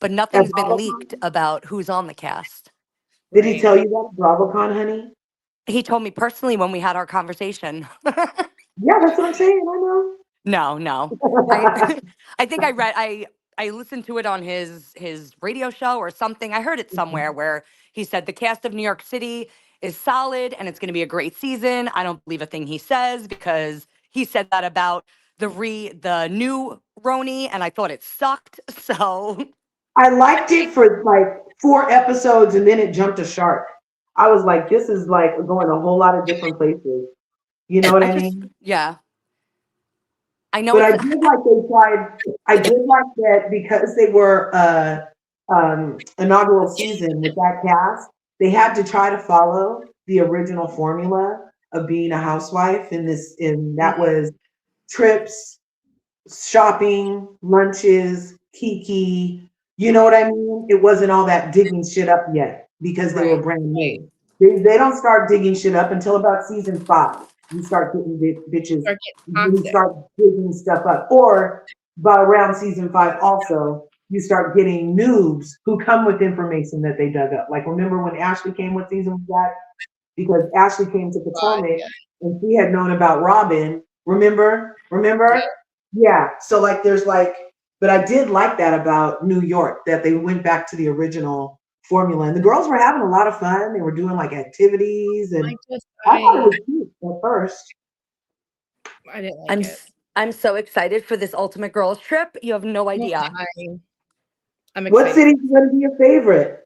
but nothing's been leaked about who's on the cast. Did he tell you that, BravoCon, honey? He told me personally when we had our conversation. Yeah, that's what I'm saying. I know. No. I think I listened to it on his radio show or something. I heard it somewhere where he said the cast of New York City is solid and it's going to be a great season. I don't believe a thing he says because he said that about the new Roni and I thought it sucked. So I liked it for 4 episodes and then it jumped a shark. I was like, this is going a whole lot of different places. You know what I mean? Yeah. I know. But I did like they tried. I did like that because they were inaugural season with that cast. They had to try to follow the original formula of being a housewife, and that was trips, shopping, lunches, kiki. You know what I mean? It wasn't all that digging shit up yet because they were brand new. They don't start digging shit up until about season 5. You start getting bitches, you start digging stuff up. Or by around season 5 also, you start getting noobs who come with information that they dug up. Like, remember when Ashley came with season 5? Because Ashley came to Potomac and she had known about Robin. Remember? Yeah. So but I did like that about New York, that they went back to the original formula. And the girls were having a lot of fun. They were doing activities and I thought it was cute at first. I didn't like it. I'm so excited for this Ultimate Girls trip. You have no idea. I'm excited. What city is going to be your favorite?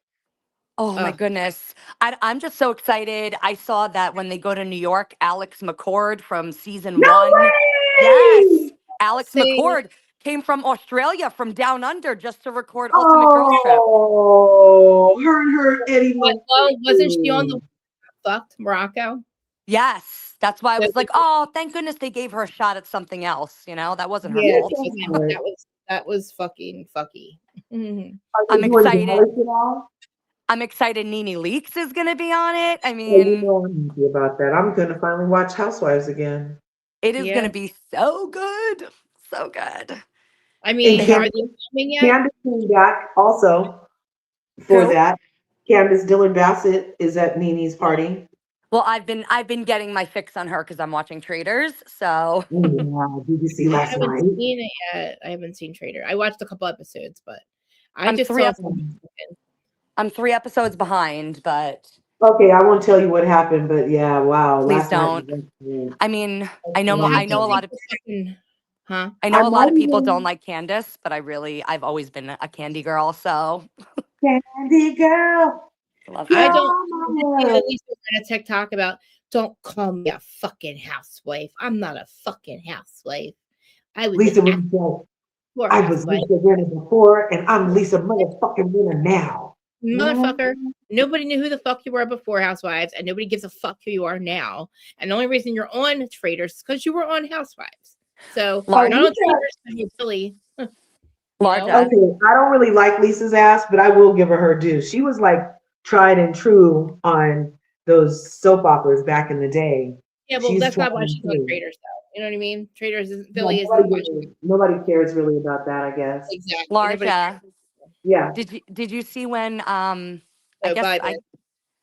Oh my goodness. I'm just so excited. I saw that when they go to New York, Alex McCord from season 1. Way! Yes. Alex McCord came from Australia, from down under, just to record Ultimate Girls trip. Oh, her Eddie. Well, wasn't she on the fucked Morocco? Yes. That's why I was like, oh, thank goodness they gave her a shot at something else. That wasn't her fault. That was fucking fucky. I'm excited. I'm excited Nene Leakes is going to be on it. I mean, I'm happy about that. I'm going to finally watch Housewives again. It is going to be so good. So good. I mean, are they filming yet? Candace came back also for that. Candace Dillon Bassett is at Nene's party. Well, I've been getting my fix on her because I'm watching Traders. So yeah, did you see last night? I haven't seen it yet. I haven't seen Trader. I watched a couple episodes, but I'm 3 episodes behind, but okay, I won't tell you what happened, but yeah, wow. Please don't. I mean, I know a lot of I know a lot of people don't like Candace, but I've always been a Candy girl, so Candy girl. I don't at least we're gonna TikTok about don't call me a fucking housewife. I'm not a fucking housewife. I was Lisa I was Lisa Renner before, and I'm Lisa motherfucking Renner now. Motherfucker, nobody knew who the fuck you were before Housewives, and nobody gives a fuck who you are now. And the only reason you're on Traders is because you were on Housewives. So Large. not only Billy. Large. Okay, I don't really like Lisa's ass, but I will give her due. She was like tried and true on those soap operas back in the day. Yeah, well, She's that's not tried why and she's on true. Traders, though. You know what I mean? Traders is Yeah, Billy isn't nobody cares really about that, I guess. exactly. Larja. Yeah. Did you see when I So guess Biden.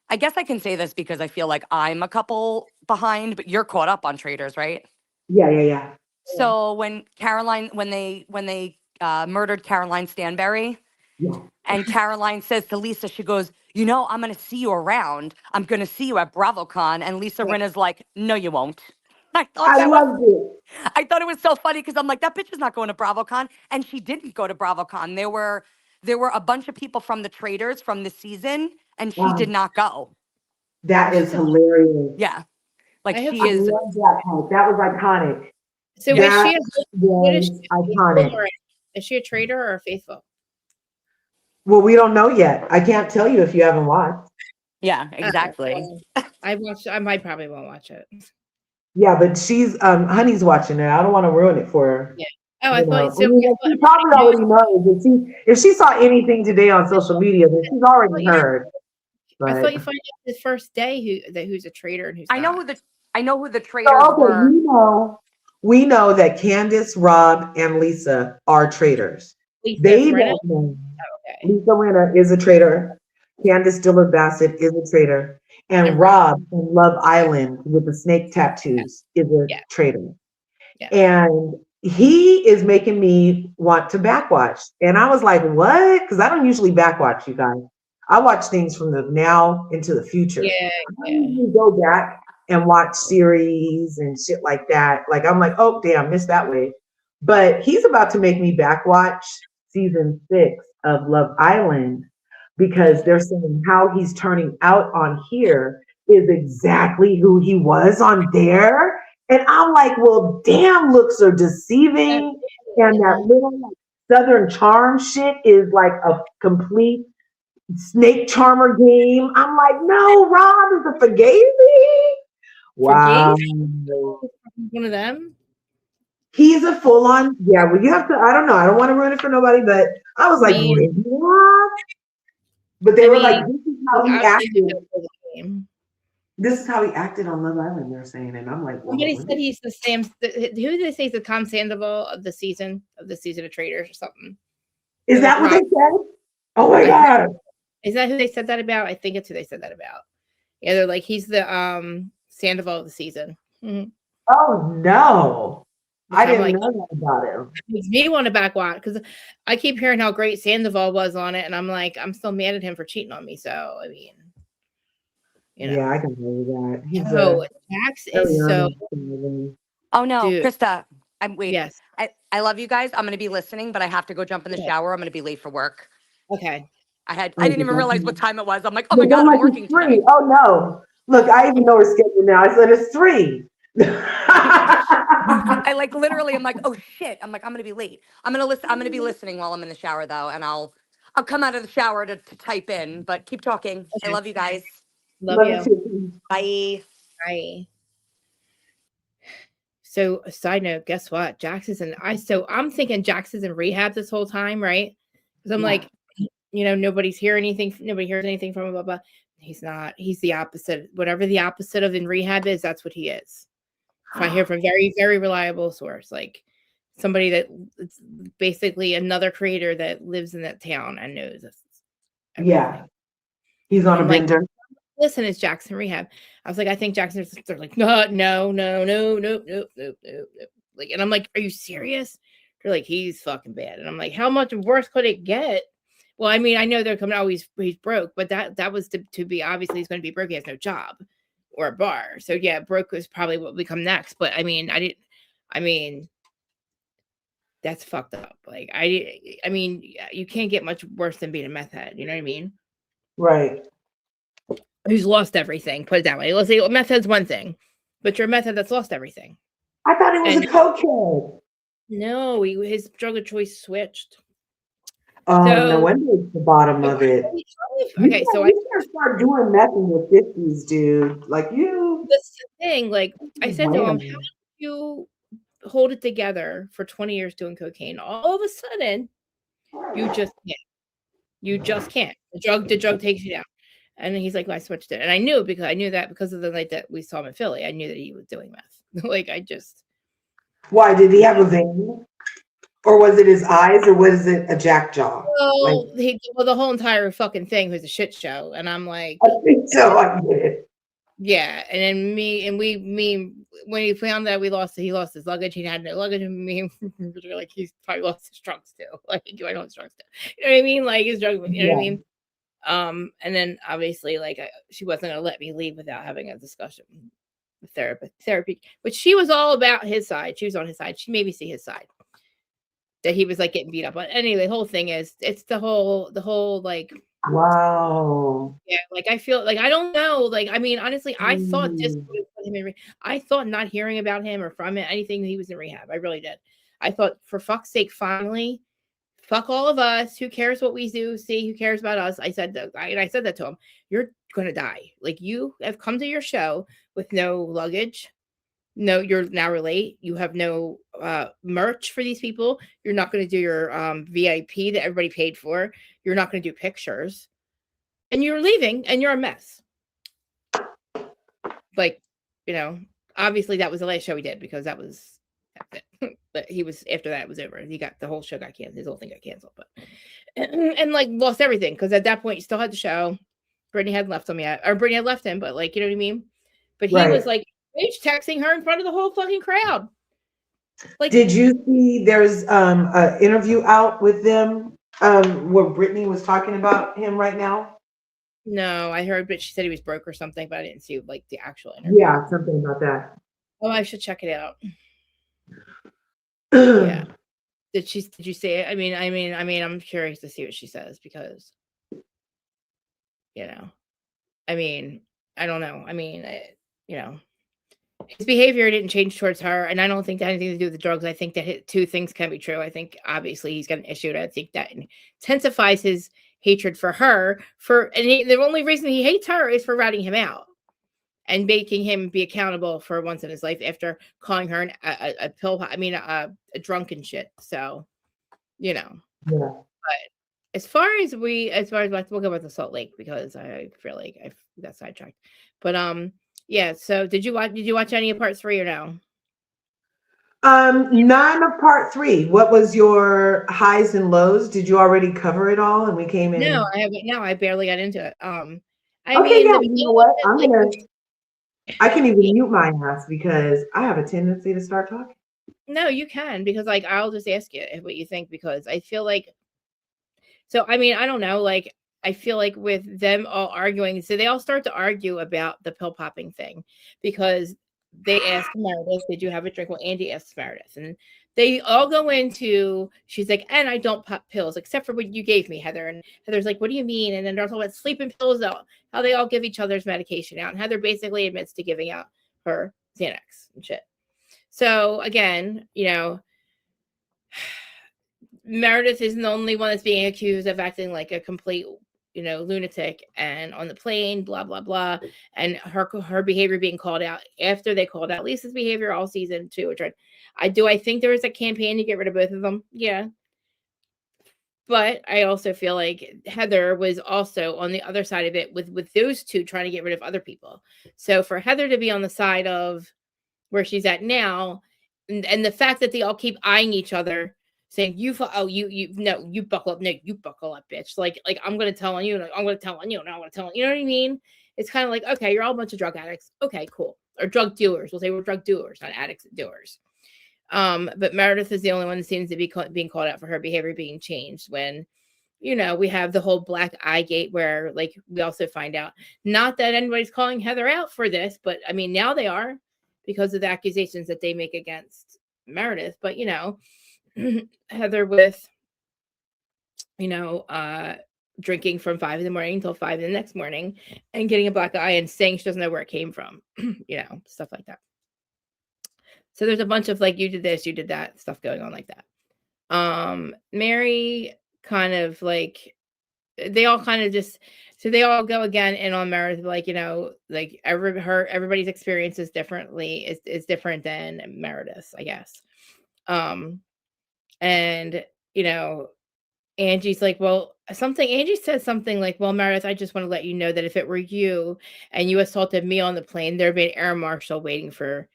I guess I can say this because I feel like I'm a couple behind, but you're caught up on Traders, right? Yeah. So when they murdered Caroline Stanberry, Yeah. and Caroline says to Lisa, she goes, I'm going to see you around. I'm going to see you at BravoCon. And Lisa Rinna's like, no, you won't. I loved it. I thought it was so funny because I'm like, that bitch is not going to BravoCon. And she didn't go to BravoCon. There were a bunch of people from the Traders from the season, and she did not go. That is hilarious. Yeah. Like I she is. love that part. That was iconic. So that what is she? Iconic. Is she a trader or a faithful? Well, we don't know yet. I can't tell you if you haven't watched. Yeah, exactly. I might probably won't watch it. Yeah, but she's Honey's watching it. I don't want to ruin it for her. Yeah. Oh, I thought so. She probably already knows. If she saw anything today on social media, then she's already heard. I thought you find out the first day who's a trader and who's I know who the traders were. We know that Candace, Rob, and Lisa are traders. They don't know. Lisa Rinna is a trader. Candace Dillard Bassett is a trader. And Rob from Love Island with the snake tattoos is a trader. Yeah. And he is making me want to backwatch. And I was like, what? Because I don't usually backwatch, you guys. I watch things from the now into the future. I usually go back and watch series and shit like that. Like, I'm like, oh, damn, missed that way. But he's about to make me backwatch season 6 of Love Island because they're saying how he's turning out on here is exactly who he was on there. And I'm like, well, damn, looks are deceiving. And that little Southern charm shit is like a complete snake charmer game. I'm like, no, Rob is a Fugazi. Wow. One of them? He's a full-on, well, you have to, I don't know. I don't want to ruin it for nobody, but I was like, what? But they were like, this is how he acted. This is how he acted on Love Island, they're saying. And I'm like, somebody said he's the Sam, who did they say is the Tom Sandoval of the season of Traders or something? Is that what they said? Oh my God. Is that who they said that about? I think it's who they said that about. Yeah, they're like, he's the Sandoval of the season. Mm-hmm. Oh no. I didn't know that about him. It makes me want to backwatch because I keep hearing how great Sandoval was on it, and I'm like, I'm still mad at him for cheating on me. So I mean, yeah, I can believe that. Jax is so. Oh no, Dude. Krista, I'm waiting. Yes, I love you guys. I'm going to be listening, but I have to go jump in the shower. I'm going to be late for work. Okay. I didn't even realize what time it was. I'm like, oh my God, I'm working 3. tonight. Oh no. Look, I even know her schedule now. I said it's 3. I like literally, I'm like, oh shit. I'm like, I'm gonna be late. I'm gonna be listening while I'm in the shower though, and I'll come out of the shower to type in, but keep talking. Okay. I love you guys. Love you. Bye. Bye. So a side note, guess what? Jax is I'm thinking Jax is in rehab this whole time, right? Because I'm like, nobody hears anything from him, blah, blah. He's not. He's the opposite. Whatever the opposite of in rehab is, that's what he is. If I hear from very, very reliable source, like somebody that it's basically another creator that lives in that town and knows this. Yeah. He's on a bender. Listen, it's Jackson rehab. I was like, I think Jackson's, they're like, no. Like, and I'm like, are you serious? They're like, he's fucking bad. And I'm like, how much worse could it get? Well, I mean, I know they're coming out, he's broke, but that was to be, obviously he's going to be broke. He has no job or a bar. So yeah, broke is probably what will come next. But I mean, that's fucked up. Like, I mean, you can't get much worse than being a meth head. You know what I mean? Right. Who's lost everything. Put it that way. Let's say meth head's one thing, but you're a meth head that's lost everything. I thought it was a cokehead. No, his drug of choice switched. Oh, no wonder it's the bottom of it. Okay, so I gotta start doing meth in your 50s, dude. Like you. That's the thing. Like I said to him, how do you hold it together for 20 years doing cocaine. All of a sudden, you just can't. You just can't. The drug takes you down. And he's like, well, I switched it. And I knew because of the night that we saw him in Philly. I knew that he was doing meth. Like, I just. Why? Did he have a vein? Or was it his eyes, or was it a jack jaw? Well, the whole entire fucking thing was a shit show. And I'm like. I think so. I get it. Yeah. And then when he found that he lost his luggage, he had no luggage. And me, like, he's probably lost his trunks too. Like, I know his trunks too. You know what I mean? Like, his drugs, you know what I mean? And then obviously, like, she wasn't gonna let me leave without having a discussion with therapy, which she was all about his side. She was on his side. She made me see his side, that he was like getting beat up. But anyway, the whole thing is, it's the whole like, wow. Yeah, like, I feel like, I don't know, like, I mean, honestly, I thought this would put him in. I thought not hearing about him or from anything, he was in rehab. I really did. I thought, for fuck's sake, finally. Fuck all of us. Who cares what we do? See, who cares about us? I said that to him. You're gonna die. Like, you have come to your show with no luggage. No, you're now late. You have no merch for these people. You're not going to do your VIP that everybody paid for. You're not going to do pictures. And you're leaving, and you're a mess. Like, obviously that was the last show we did, because that's it. But he was, after that, it was over. The whole show got canceled. His whole thing got canceled, but and like lost everything, because at that point you still had the show. Brittany hadn't left him yet, or Brittany had left him, but like, you know what I mean. But he was like texting her in front of the whole fucking crowd. Like, did you see? There's an interview out with them where Brittany was talking about him right now. No, I heard, but she said he was broke or something, but I didn't see like the actual interview. Yeah, something about that. Oh, I should check it out. Yeah. Did you see it? I mean, I'm curious to see what she says, because, I mean, I don't know. I mean, his behavior didn't change towards her, and I don't think that had anything to do with the drugs. I think that two things can be true. I think obviously he's got an issue, and I think that intensifies his hatred for her. The only reason he hates her is for ratting him out and making him be accountable for once in his life, after calling her a drunken shit. So, Yeah. But as far as we'll go about the Salt Lake, because I feel like I got sidetracked. But yeah. So did you watch any of part 3 or no? None of part 3. What was your highs and lows? Did you already cover it all? And we came in. No, I haven't. No, I barely got into it. You know what? I can even mute my ass, because I have a tendency to start talking. No, you can, because like, I'll just ask you what you think, because I feel like. So I mean, I don't know. Like, I feel like with them all arguing, so they all start to argue about the pill popping thing, because they asked Meredith, "Did you have a drink?" Well, Andy asked Meredith, and they all go into. She's like, "And I don't pop pills, except for what you gave me, Heather." And Heather's like, "What do you mean?" And then they're talking about sleeping pills, how they all give each other's medication out, and Heather basically admits to giving out her Xanax and shit. So again, Meredith isn't the only one that's being accused of acting like a complete, lunatic, and on the plane, blah, blah, blah. And her behavior being called out after they called out Lisa's behavior all season 2. Which I think there was a campaign to get rid of both of them. Yeah. But I also feel like Heather was also on the other side of it with those two trying to get rid of other people. So for Heather to be on the side of where she's at now, and the fact that they all keep eyeing each other, saying you buckle up, no, you buckle up, bitch. Like I'm gonna tell on you, no, I'm gonna tell on you, no, I'm gonna tell on you. You know what I mean? It's kind of like, okay, you're all a bunch of drug addicts. Okay, cool. Or drug dealers. We'll say we're drug doers, not addicts and doers. But Meredith is the only one that seems to be being called out for her behavior being changed, when, we have the whole black eye gate, where like we also find out, not that anybody's calling Heather out for this, but I mean, now they are, because of the accusations that they make against Meredith. But Heather with drinking from 5 a.m. until 5 a.m. the next morning, and getting a black eye and saying she doesn't know where it came from, stuff like that. So there's a bunch of like, you did this, you did that stuff going on like that. Mary kind of like, they all kind of just, so they all go again in on Meredith, like, like everybody's experience is different than Meredith's, I guess. And, you know, Angie's like, well, Angie said something like, well, Meredith, I just want to let you know that if it were you and you assaulted me on the plane, there'd be an air marshal waiting for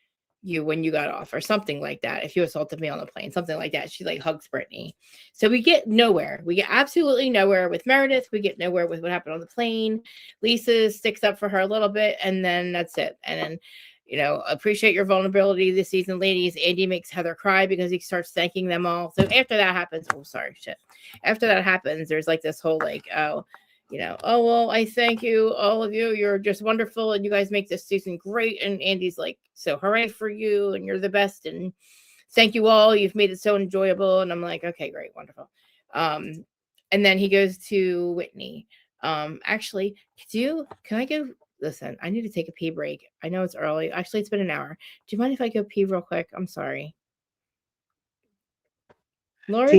you when you got off, or something like that. If you assaulted me on the plane, something like that. She like hugs Brittany. So we get nowhere. We get absolutely nowhere with Meredith. We get nowhere with what happened on the plane. Lisa sticks up for her a little bit, and then that's it. And then, you know, appreciate your vulnerability this season, ladies. Andy makes Heather cry because he starts thanking them all. So after that happens, after that happens, there's like this whole like, oh, you know, oh, well, I thank you, all of you. You're just wonderful, and you guys make this season great. And Andy's like, so hooray for you, and you're the best, and thank you all. You've made it so enjoyable. And I'm like, okay, great, wonderful. And then he goes to Whitney. Actually, can I go? Listen, I need to take a pee break. I know it's early. Actually, it's been an hour. Do you mind if I go pee real quick? I'm sorry. Laura,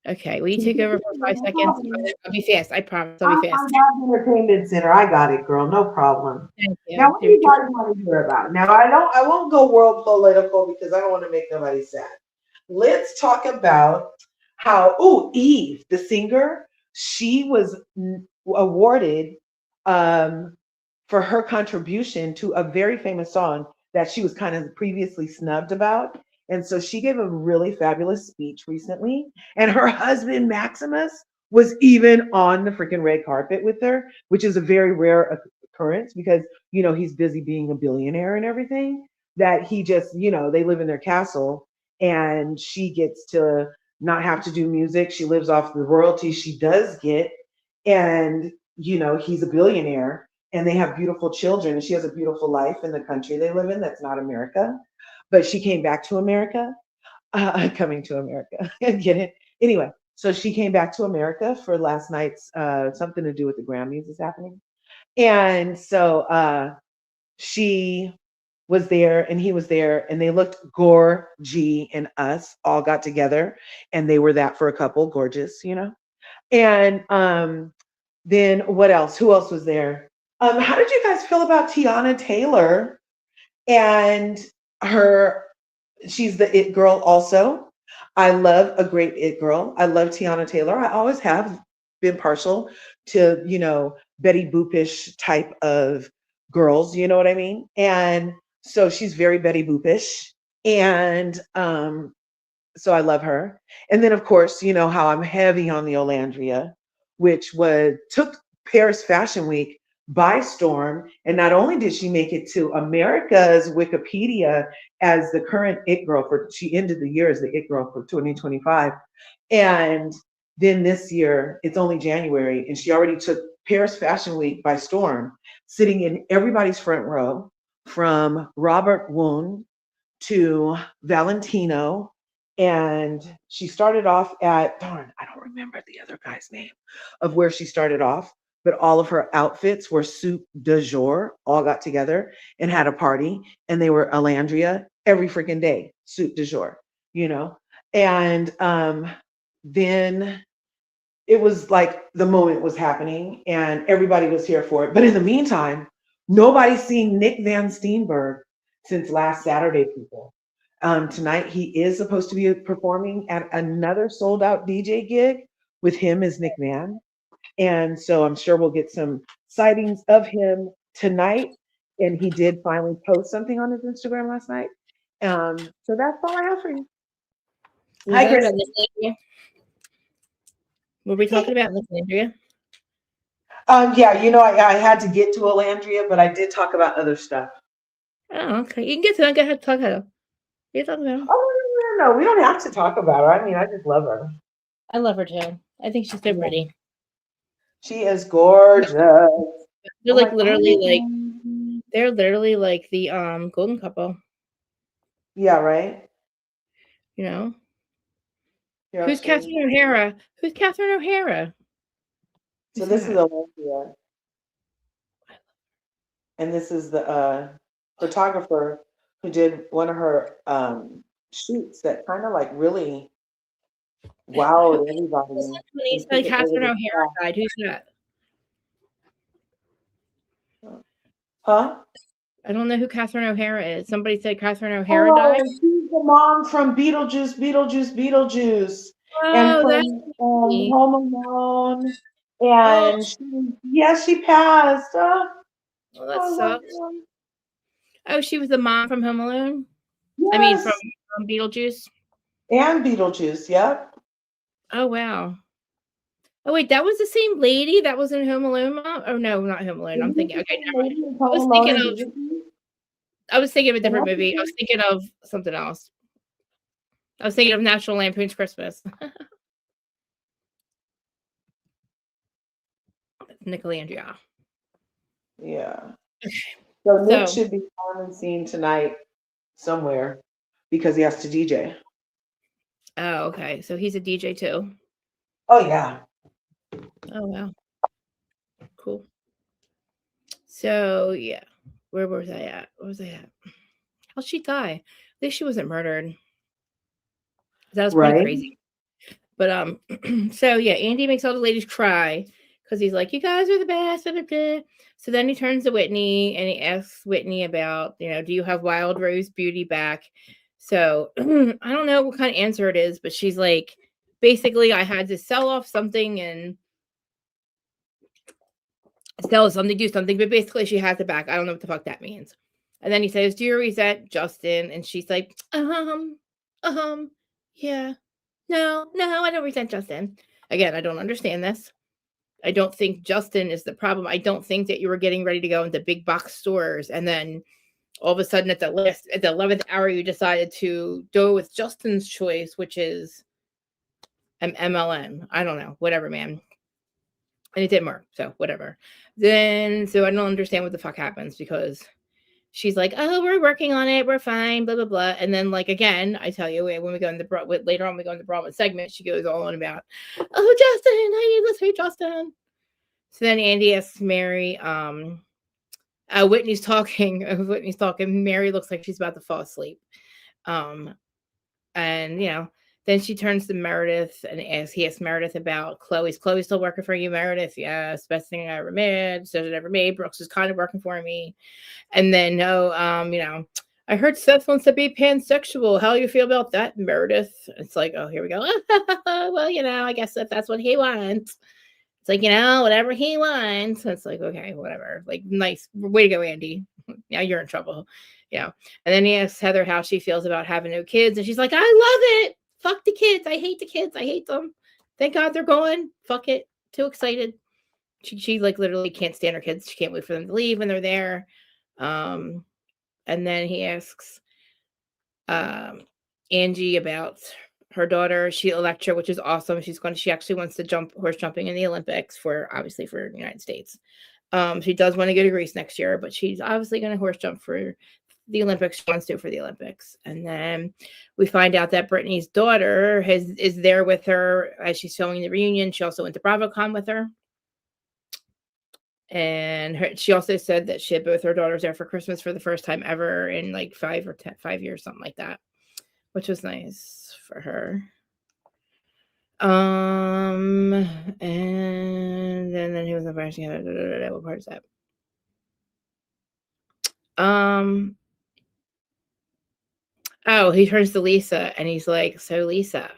okay, will you take over for 5 seconds? I'll be fast. I promise. I'll be fast. I'm Entertainment Center. I got it, girl. No problem. Thank you. Now, what do you guys want to hear about? Now, I won't go world political because I don't want to make nobody sad. Let's talk about how, Eve, the singer, she was awarded for her contribution to a very famous song that she was kind of previously snubbed about. And so she gave a really fabulous speech recently. And her husband, Maximus, was even on the freaking red carpet with her, which is a very rare occurrence because, you know, he's busy being a billionaire and everything, that he just, you know, they live in their castle and she gets to not have to do music. She lives off the royalties she does get. And, you know, he's a billionaire and they have beautiful children. And she has a beautiful life in the country they live in. That's not America. But she came back to America, coming to America. Get it? Anyway, so she came back to America for last night's something to do with the Grammys is happening. And so she was there and he was there and they looked G and us all got together and they were that for a couple, gorgeous, you know. And then what else? Who else was there? How did you guys feel about Tiana Taylor? And she's the it girl also. I love a great it girl. I love Tiana Taylor. I always have been partial to, you know, Betty Boopish type of girls, you know what I mean? And so she's very Betty Boopish. And so I love her. And then of course, you know how I'm heavy on the Olandria, which took Paris Fashion Week by storm. And not only did she make it to America's Wikipedia as the current it girl she ended the year as the it girl for 2025. And then this year, it's only January, and she already took Paris Fashion Week by storm, sitting in everybody's front row from Robert Woon to Valentino. And she started off at, I don't remember the other guy's name of where she started off, but all of her outfits were suit de jour, all got together and had a party, and they were Olandria every freaking day, suit de jour, you know? And then it was like the moment was happening and everybody was here for it. But in the meantime, nobody's seen Nick Van Steenberg since last Saturday, people. Tonight, he is supposed to be performing at another sold out DJ gig with him as Nick Van. And so I'm sure we'll get some sightings of him tonight. And he did finally post something on his Instagram last night. So that's all I have for you. Hi, Chris. Were we talking about Alexandria? Yeah, you know, I had to get to Olandria, but I did talk about other stuff. Oh, okay. You can get to it. Go ahead, talk about it. You talk about it. Oh, no, we don't have to talk about her. I mean, I just love her. I love her too. I think she's so pretty. She is gorgeous. They're like they're literally like the golden couple. Yeah, right. You know. Who's Catherine O'Hara? Who's Catherine O'Hara? So this is Olympia. And this is the photographer who did one of her shoots that kind of like really wowed everybody. He's like Catherine O'Hara died. Who's that? Huh? I don't know who Catherine O'Hara is. Somebody said Catherine O'Hara died. She's the mom from Beetlejuice, and Oh, from that's me. Home Alone. Oh, And she passed. well, that sucks. Oh, she was the mom from Home Alone? Yes. I mean, from Beetlejuice? And Beetlejuice, yep. Oh, wow. Oh, wait, that was the same lady that was in Home Alone? Oh, no, not Home Alone. I'm thinking, okay, never mind. I was thinking of a different movie. I was thinking of something else. I was thinking of National Lampoon's Christmas. Nickelandria. Yeah. So Nick should be on the scene tonight somewhere because he has to DJ. Oh, okay. So he's a DJ too. Oh, yeah. Oh, wow. Cool. So, yeah. Where was I at? Where was I at? How'd she die? At least she wasn't murdered. That was pretty crazy. But, so, yeah, Andy makes all the ladies cry because he's like, you guys are the best. Blah, blah, blah. So then he turns to Whitney and he asks Whitney about, do you have Wild Rose Beauty back? So I don't know what kind of answer it is, but she's like, basically, I had to sell off something and sell something, do something, but basically she has it back. I don't know what the fuck that means. And then he says, do you resent Justin? And she's like, yeah. No, I don't resent Justin. Again, I don't understand this. I don't think Justin is the problem. I don't think that you were getting ready to go into big box stores and then all of a sudden at the 11th hour, you decided to go with Justin's choice, which is an MLM. I don't know, whatever, man. And it didn't work, so whatever. So I don't understand what the fuck happens because she's like, oh, we're working on it. We're fine, blah, blah, blah. And then, like, again, I tell you, when we go in later on, we go in the Brahma segment, she goes all on about, oh, Justin, I need to say Justin. So then Andy asks Mary, Whitney's talking. Mary looks like she's about to fall asleep. And, then she turns to Meredith and he asks Meredith about Chloe's still working for you, Meredith? Yes, best thing I ever made. Decision I ever made. Brooks is kind of working for me. And then, I heard Seth wants to be pansexual. How do you feel about that, Meredith? It's like, oh, here we go. Well, I guess if that's what he wants. It's like, whatever he wants. It's like, okay, whatever. Like, nice. Way to go, Andy. Now you're in trouble. And then he asks Heather how she feels about having no kids. And she's like, I love it. Fuck the kids. I hate the kids. I hate them. Thank God they're gone. Fuck it. Too excited. She like literally can't stand her kids. She can't wait for them to leave when they're there. And then he asks Angie about her daughter, Electra, which is awesome. She actually wants to horse jumping in the Olympics obviously for the United States. She does want to go to Greece next year, but she's obviously going to horse jump for the Olympics. She wants to for the Olympics. And then we find out that Brittany's daughter is there with her as she's filming the reunion. She also went to BravoCon with her. And she also said that she had both her daughters there for Christmas for the first time ever in like 5 years, something like that, which was nice for her. And then he was embarrassing. What part is that? Oh, he turns to Lisa and he's like, so Lisa,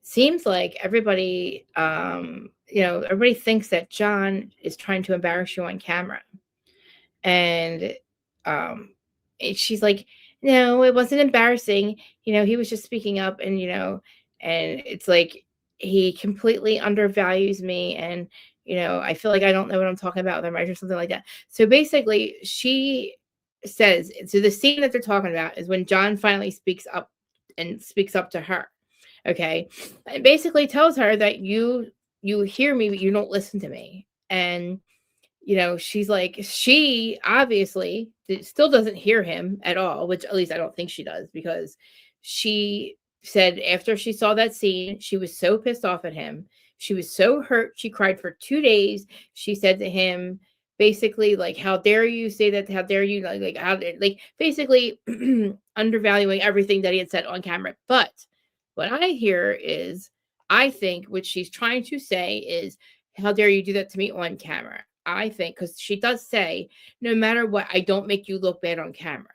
seems like everybody, everybody thinks that John is trying to embarrass you on camera. And she's like, no, it wasn't embarrassing. He was just speaking up and, and it's like, he completely undervalues me. And, I feel like I don't know what I'm talking about with him or something like that. So basically she says, so the scene that they're talking about is when John finally speaks up to her. Okay. And basically tells her that you hear me, but you don't listen to me. And, she's like, she obviously still doesn't hear him at all, which at least I don't think she does, because she said after she saw that scene, she was so pissed off at him. She was so hurt. She cried for 2 days. She said to him, basically, like, how dare you say that? How dare you? Like basically undervaluing everything that he had said on camera. But what I hear is, I think what she's trying to say is, how dare you do that to me on camera? I think, because she does say, no matter what, I don't make you look bad on camera.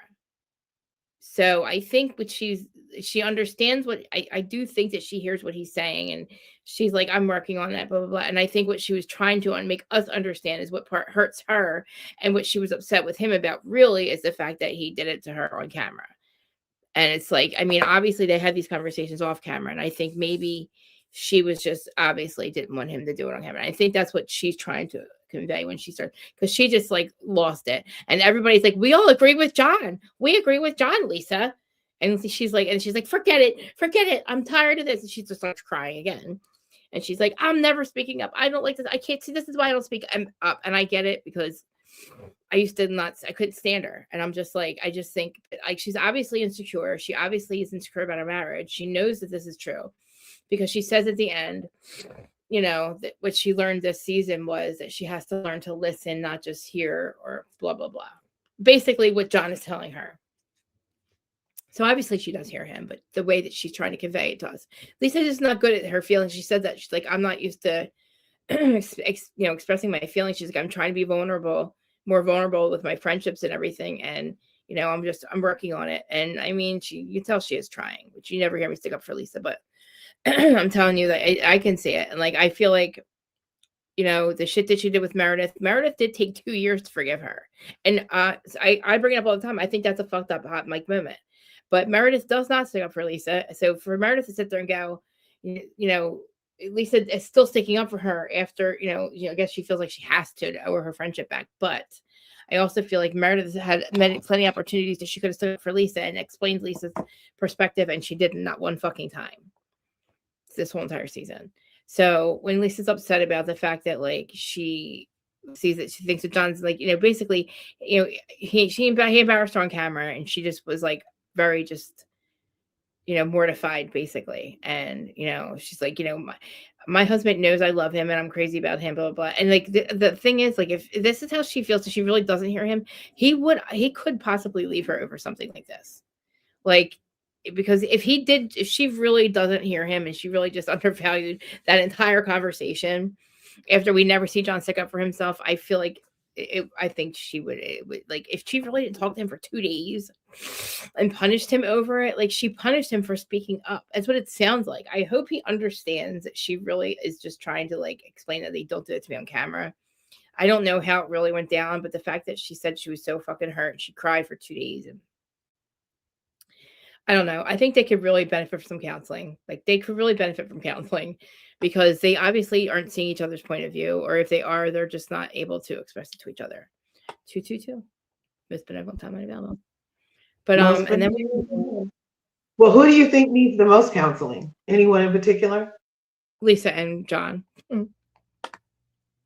So I think what she understands what I do think that she hears what he's saying, and she's like, I'm working on that, blah, blah, blah. And I think what she was trying to make us understand is what part hurts her, and what she was upset with him about really is the fact that he did it to her on camera. And it's like, I mean, obviously they had these conversations off camera, and I think maybe she was just obviously didn't want him to do it on camera. I think that's what she's trying to convey when she started, because she just like lost it. And everybody's like, we all agree with John. We agree with John, Lisa. And she's like, forget it. I'm tired of this. And she just starts crying again. And she's like, I'm never speaking up. I don't like this. I can't see. This is why I don't speak up. And I get it, because I couldn't stand her. And I'm just like, I just think like she's obviously insecure. She obviously is insecure about her marriage. She knows that this is true, because she says at the end, you know, that what she learned this season was that she has to learn to listen, not just hear, or blah, blah, blah. Basically what John is telling her. So obviously she does hear him, but the way that she's trying to convey it to us, Lisa's just not good at her feelings. She said that she's like, I'm not used to, expressing my feelings. She's like, I'm trying to be more vulnerable with my friendships and everything. And, you know, I'm working on it. And I mean, you can tell she is trying, which you never hear me stick up for Lisa, but I'm telling you that I can see it. And like, I feel like, you know, the shit that she did with Meredith did take 2 years to forgive her. And I bring it up all the time. I think that's a fucked up hot mic moment. But Meredith does not stick up for Lisa. So for Meredith to sit there and go, you know, Lisa is still sticking up for her after, you know, I guess she feels like she has to owe her friendship back. But I also feel like Meredith had plenty of opportunities that she could have stood up for Lisa and explained Lisa's perspective, and she didn't, not one fucking time this whole entire season. So when Lisa's upset about the fact that like she sees that, she thinks that John's like, you know, basically, you know, he embarrassed her on camera, and she just was like very just, you know, mortified basically. And, you know, she's like, you know, my husband knows I love him and I'm crazy about him, blah, blah, blah. And like, the thing is, like, if this is how she feels, so she really doesn't hear him, he could possibly leave her over something like this. Like, because if she really doesn't hear him, and she really just undervalued that entire conversation after we never see John stick up for himself, I feel like I think she would like, if she really didn't talk to him for 2 days and punished him over it, like she punished him for speaking up. That's what it sounds like. I hope he understands that she really is just trying to like explain that they don't do it to me on camera. I don't know how it really went down, but the fact that she said she was so fucking hurt and she cried for 2 days, and I don't know. I think they could really benefit from some counseling. Like, they could really benefit from counseling, because they obviously aren't seeing each other's point of view, or if they are, they're just not able to express it to each other. 222. It's been a long time unavailable. But and then well, who do you think needs the most counseling? Anyone in particular? Lisa and John.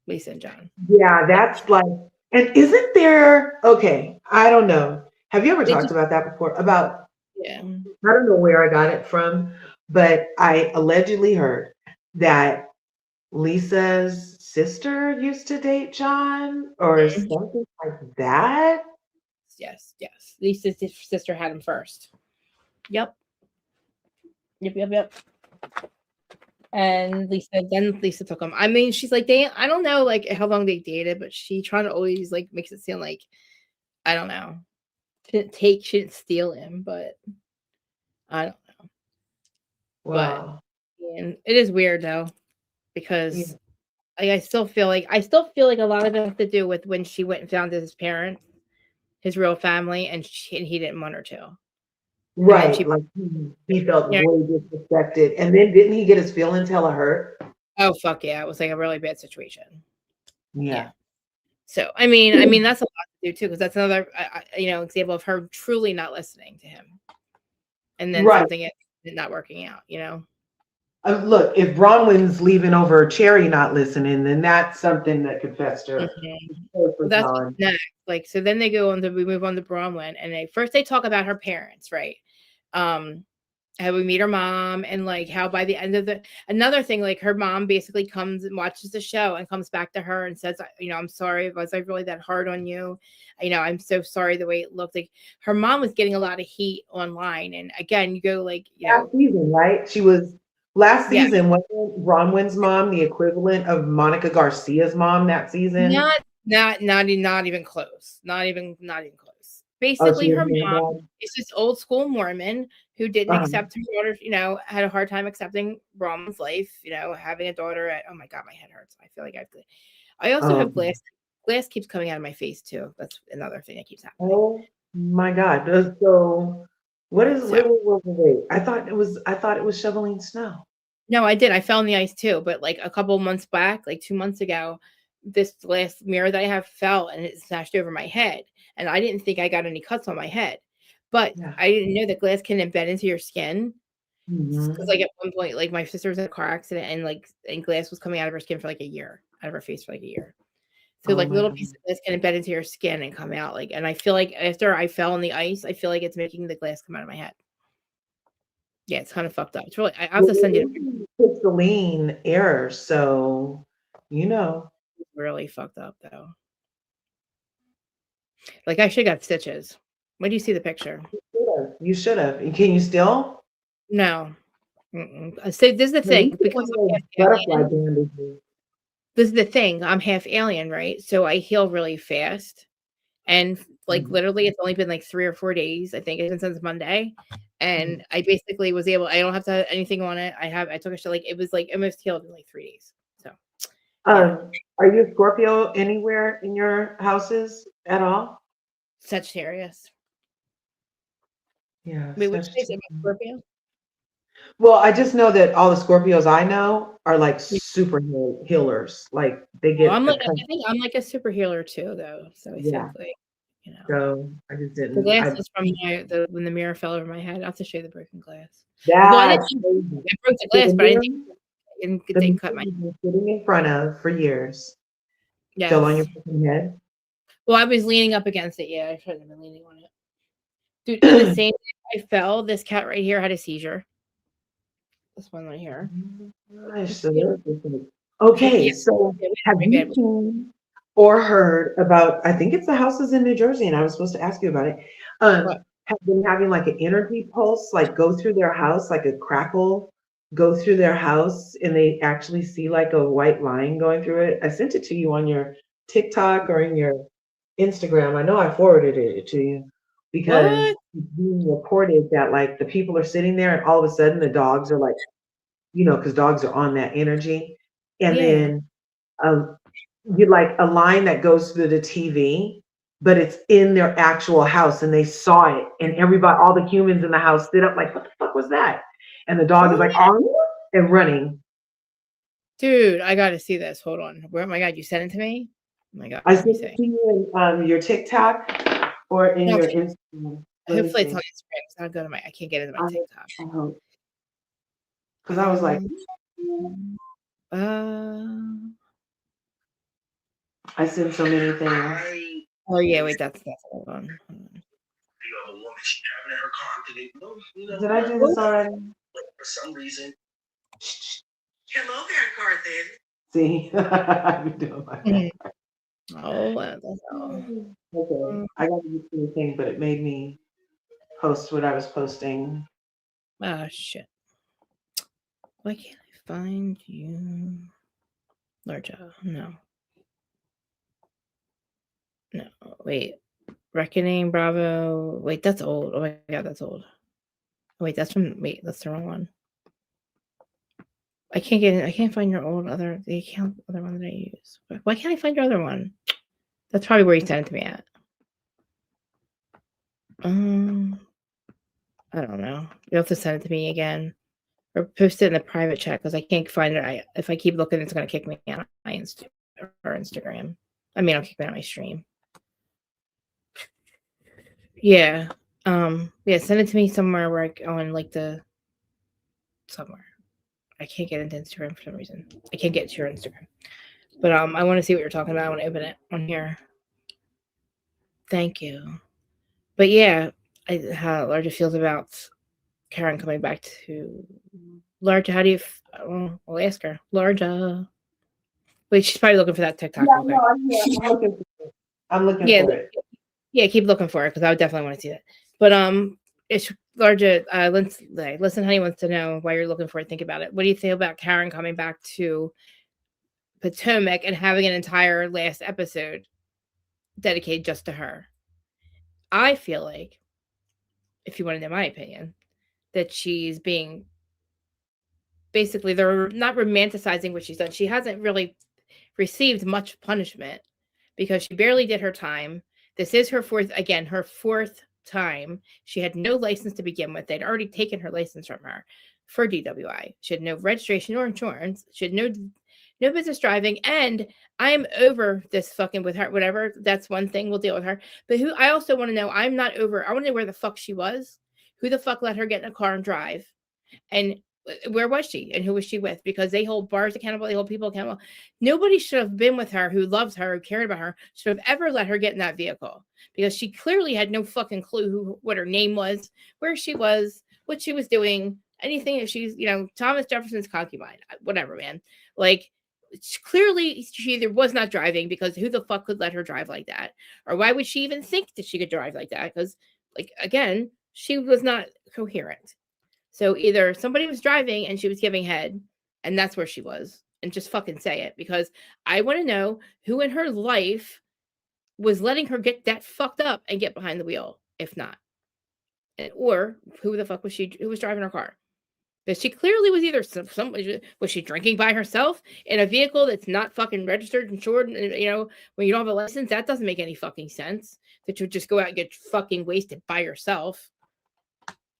Lisa and John. Yeah, that's like, and isn't there, okay, I don't know. Have you ever talked about that before? About, yeah, I don't know where I got it from, but I allegedly heard that Lisa's sister used to date John, or something like that. Yes. Lisa's sister had him first. Yep. And Lisa took him. I mean, she's like, I don't know like how long they dated, but she trying to always like makes it sound like, I don't know. She didn't steal him, but I don't know. Wow. But and it is weird though, because I still feel like a lot of it has to do with when she went and found his parents, his real family, and he didn't want her to. Right, like he felt way disrespected, and then didn't he get his feelings hella hurt? Oh fuck yeah, it was like a really bad situation. Yeah. So I mean that's a lot to do too, because that's another example of her truly not listening to him, and then something not working out. You know. Look, if Bronwyn's leaving over Cherry not listening, then that's something that could fester. That's next. Like, so then we move on to Bronwyn, and they talk about her parents, right? How we meet her mom, and like how by the end of another thing, like her mom basically comes and watches the show and comes back to her and says, I'm sorry, was I really that hard on you? I'm so sorry the way it looked. Like her mom was getting a lot of heat online, and again, you go like, last season, right? She was last season. Wasn't Bronwyn's mom the equivalent of Monica Garcia's mom that season? Not even close. Not even close. Basically, her mom is this old school Mormon who didn't accept her daughter, had a hard time accepting Brahman's life, having a daughter at, oh my God, my head hurts. I feel like I also have glass. Glass keeps coming out of my face too. That's another thing that keeps happening. Oh my God. So wait, I thought it was shoveling snow. No, I did. I fell in the ice too, but like a couple months back, like 2 months ago, this glass mirror that I have fell and it smashed over my head. And I didn't think I got any cuts on my head, but I didn't know that glass can embed into your skin. Because like at one point, like my sister was in a car accident and glass was coming out of her skin for like a year, out of her face for like a year. So like little pieces of glass can embed into your skin and come out and I feel like after I fell in the ice, I feel like it's making the glass come out of my head. Yeah, it's kind of fucked up. It's really, I have to send you crystalline air, so it's really fucked up though. Like I should have got stitches. When do you see the picture? You should have. Can you still? No. So this is the thing because this is the thing. I'm half alien, right? So I heal really fast, and like literally, it's only been like 3 or 4 days. I think it's been since Monday, and I basically was able. I don't have to have anything on it. I took a shit. Like it was like almost healed in like 3 days. So, are you a Scorpio anywhere in your houses at all? Sagittarius. Yeah. Wait, what did you say about Scorpio? Well, I just know that all the Scorpios I know are like super healers. Like they get. I think I'm like a super healer too, though. So I think like, So I just didn't. The glass is from when the mirror fell over my head. I'll have to show you the broken glass. I broke the glass, but I didn't cut my head. Sitting in front of for years. Yes. Still on your head. Well, I was leaning up against it. Yeah, I shouldn't have been leaning on it. Dude, on the same day I fell, this cat right here had a seizure. This one right here. Okay, so have you seen or heard about, I think it's the houses in New Jersey, and I was supposed to ask you about it, have been having like an energy pulse, like go through their house, like a crackle, go through their house, and they actually see like a white line going through it. I sent it to you on your TikTok or in your Instagram. I know I forwarded it to you because it's being reported that like the people are sitting there and all of a sudden the dogs are like, because dogs are on that energy. And then you like a line that goes through the TV, but it's in their actual house and they saw it. And everybody, all the humans in the house stood up like, what the fuck was that? And the dog is like, oh, and running. Dude, I got to see this. Hold on. Oh my God, you sent it to me? Oh my God. I sent it to you in your TikTok or in your Instagram. Hopefully it's on Instagram. It's not good. I can't get into my TikTok. I hope. Because I was like, I sent so many things. Oh yeah, wait, that's hold on. Did I do this already? For some reason. Hello there, Carthen. See, I've been doing my Okay. I got to get to the thing, but it made me post what I was posting. Oh shit. Why can't I find you? Larja, no. No, wait. Reckoning, Bravo. Wait, that's old. Oh my God, that's old. Wait, that's the wrong one. I can't get in. I can't find your old other one that I use. Why can't I find your other one? That's probably where you sent it to me at. I don't know. You'll have to send it to me again. Or post it in the private chat because I can't find it. If I keep looking, it's gonna kick me out of my Instagram. I mean, I'll kick me out of my stream. Yeah. Send it to me somewhere where somewhere. I can't get into Instagram for some reason. I can't get to your Instagram. But I want to see what you're talking about. I want to open it on here. Thank you. But yeah, how Larja feels about Karen coming back to Larja. How do you? I'll ask her. Larja. Wait, she's probably looking for that TikTok. Yeah, no, I'm looking for it. Yeah, keep looking for it because I would definitely want to see that. But it's Larja. Listen, honey wants to know why you're looking for it. Think about it. What do you think about Karen coming back to Potomac and having an entire last episode dedicated just to her. I feel like, if you want to know my opinion, that she's being basically, they're not romanticizing what she's done. She hasn't really received much punishment because she barely did her time. This is her fourth time. She had no license to begin with. They'd already taken her license from her for DWI. She had no registration or insurance. She had no business driving. And I'm over this fucking with her. Whatever. That's one thing. We'll deal with her. But I also want to know, I'm not over. I want to know where the fuck she was. Who the fuck let her get in a car and drive? And where was she? And who was she with? Because they hold bars accountable. They hold people accountable. Nobody should have been with her who loves her, who cared about her, should have ever let her get in that vehicle. Because she clearly had no fucking clue what her name was, where she was, what she was doing, anything. If she's, Thomas Jefferson's concubine, whatever, man. Like, clearly she either was not driving, because who the fuck could let her drive like that? Or why would she even think that she could drive like that? Because, like, again, she was not coherent. So either somebody was driving and she was giving head, and that's where she was, and just fucking say it, because I want to know who in her life was letting her get that fucked up and get behind the wheel, if not. Or who the fuck was who was driving her car? Because she clearly was either was she drinking by herself in a vehicle that's not fucking registered, insured, when you don't have a license? That doesn't make any fucking sense, that you would just go out and get fucking wasted by yourself.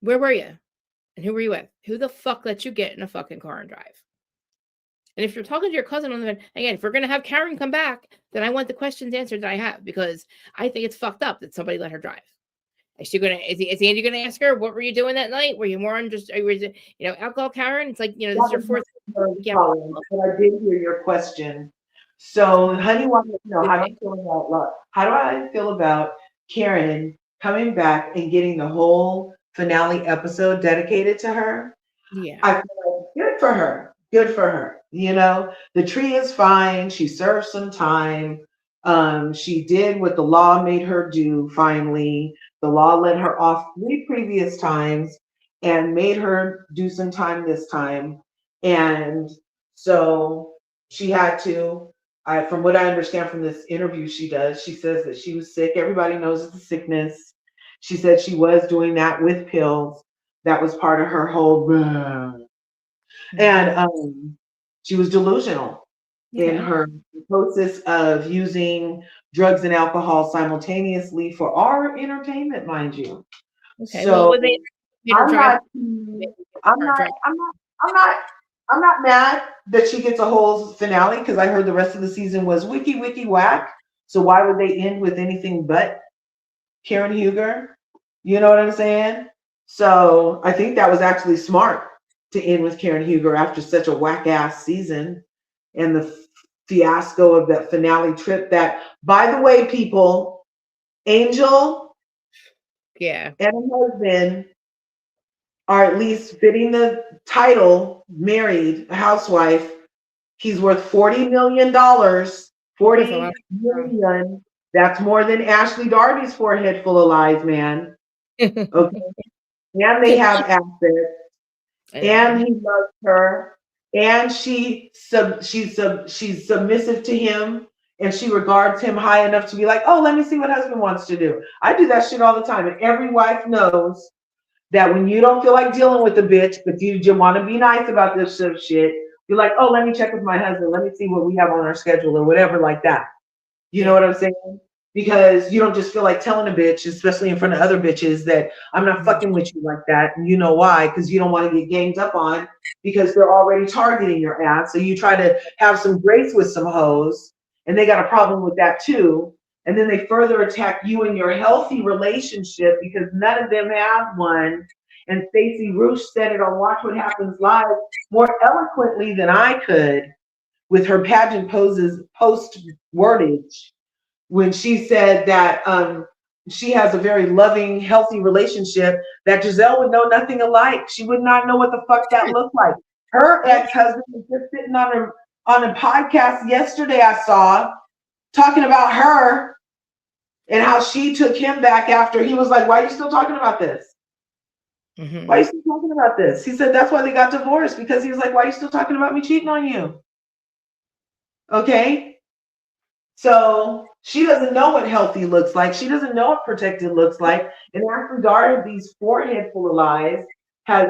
Where were you? And who were you with? Who the fuck let you get in a fucking car and drive? And if you're talking to your cousin on the phone, again, if we're going to have Karen come back, then I want the questions answered that I have, because I think it's fucked up that somebody let her drive. Is Andy going to ask her, what were you doing that night? Were you more on just, alcohol, Karen? It's like, this is your fourth. Yeah. But I did hear your question. So, honey, wanted to know, how do I feel about Karen coming back and getting the whole finale episode dedicated to her? Yeah. I feel like good for her. Good for her. The tree is fine. She served some time. She did what the law made her do finally. The law let her off 3 previous times and made her do some time this time. And so she had to, from what I understand from this interview she does, she says that she was sick. Everybody knows it's a sickness. She said she was doing that with pills. That was part of her whole, and she was delusional in her process of using drugs and alcohol simultaneously for our entertainment, mind you. Okay. So well, I'm not mad that she gets a whole finale, because I heard the rest of the season was wiki whack. So why would they end with anything but Karen Huger? You know what I'm saying? So I think that was actually smart to end with Karen Huger after such a whack ass season, and the fiasco of that finale trip. That, by the way, people, Angel, and her husband are at least fitting the title, married, a housewife. He's worth $40 million. $40 million. That's more than Ashley Darby's forehead full of lies, man. Okay. And they have assets. And he loves her. And she's submissive to him. And she regards him high enough to be like, oh, let me see what husband wants to do. I do that shit all the time. And every wife knows that when you don't feel like dealing with the bitch, but you just want to be nice about this sort of shit, you're like, oh, let me check with my husband. Let me see what we have on our schedule or whatever like that. You know what I'm saying? Because you don't just feel like telling a bitch, especially in front of other bitches, that I'm not fucking with you like that. And you know why? Because you don't want to get ganged up on, because they're already targeting your ass. So you try to have some grace with some hoes, and they got a problem with that too. And then they further attack you in your healthy relationship, because none of them have one. And Stacey Roosh said it on Watch What Happens Live more eloquently than I could, with her pageant post wordage, when she said that she has a very loving, healthy relationship that Giselle would know nothing alike. She would not know what the fuck that looked like. Her ex-husband was just sitting on a podcast yesterday, I saw, talking about her and how she took him back after he was like, why are you still talking about this? Why are you still talking about this? He said that's why they got divorced, because he was like, why are you still talking about me cheating on you? Okay. So she doesn't know what healthy looks like. She doesn't know what protected looks like. And after Dara, these forehead full of lies, has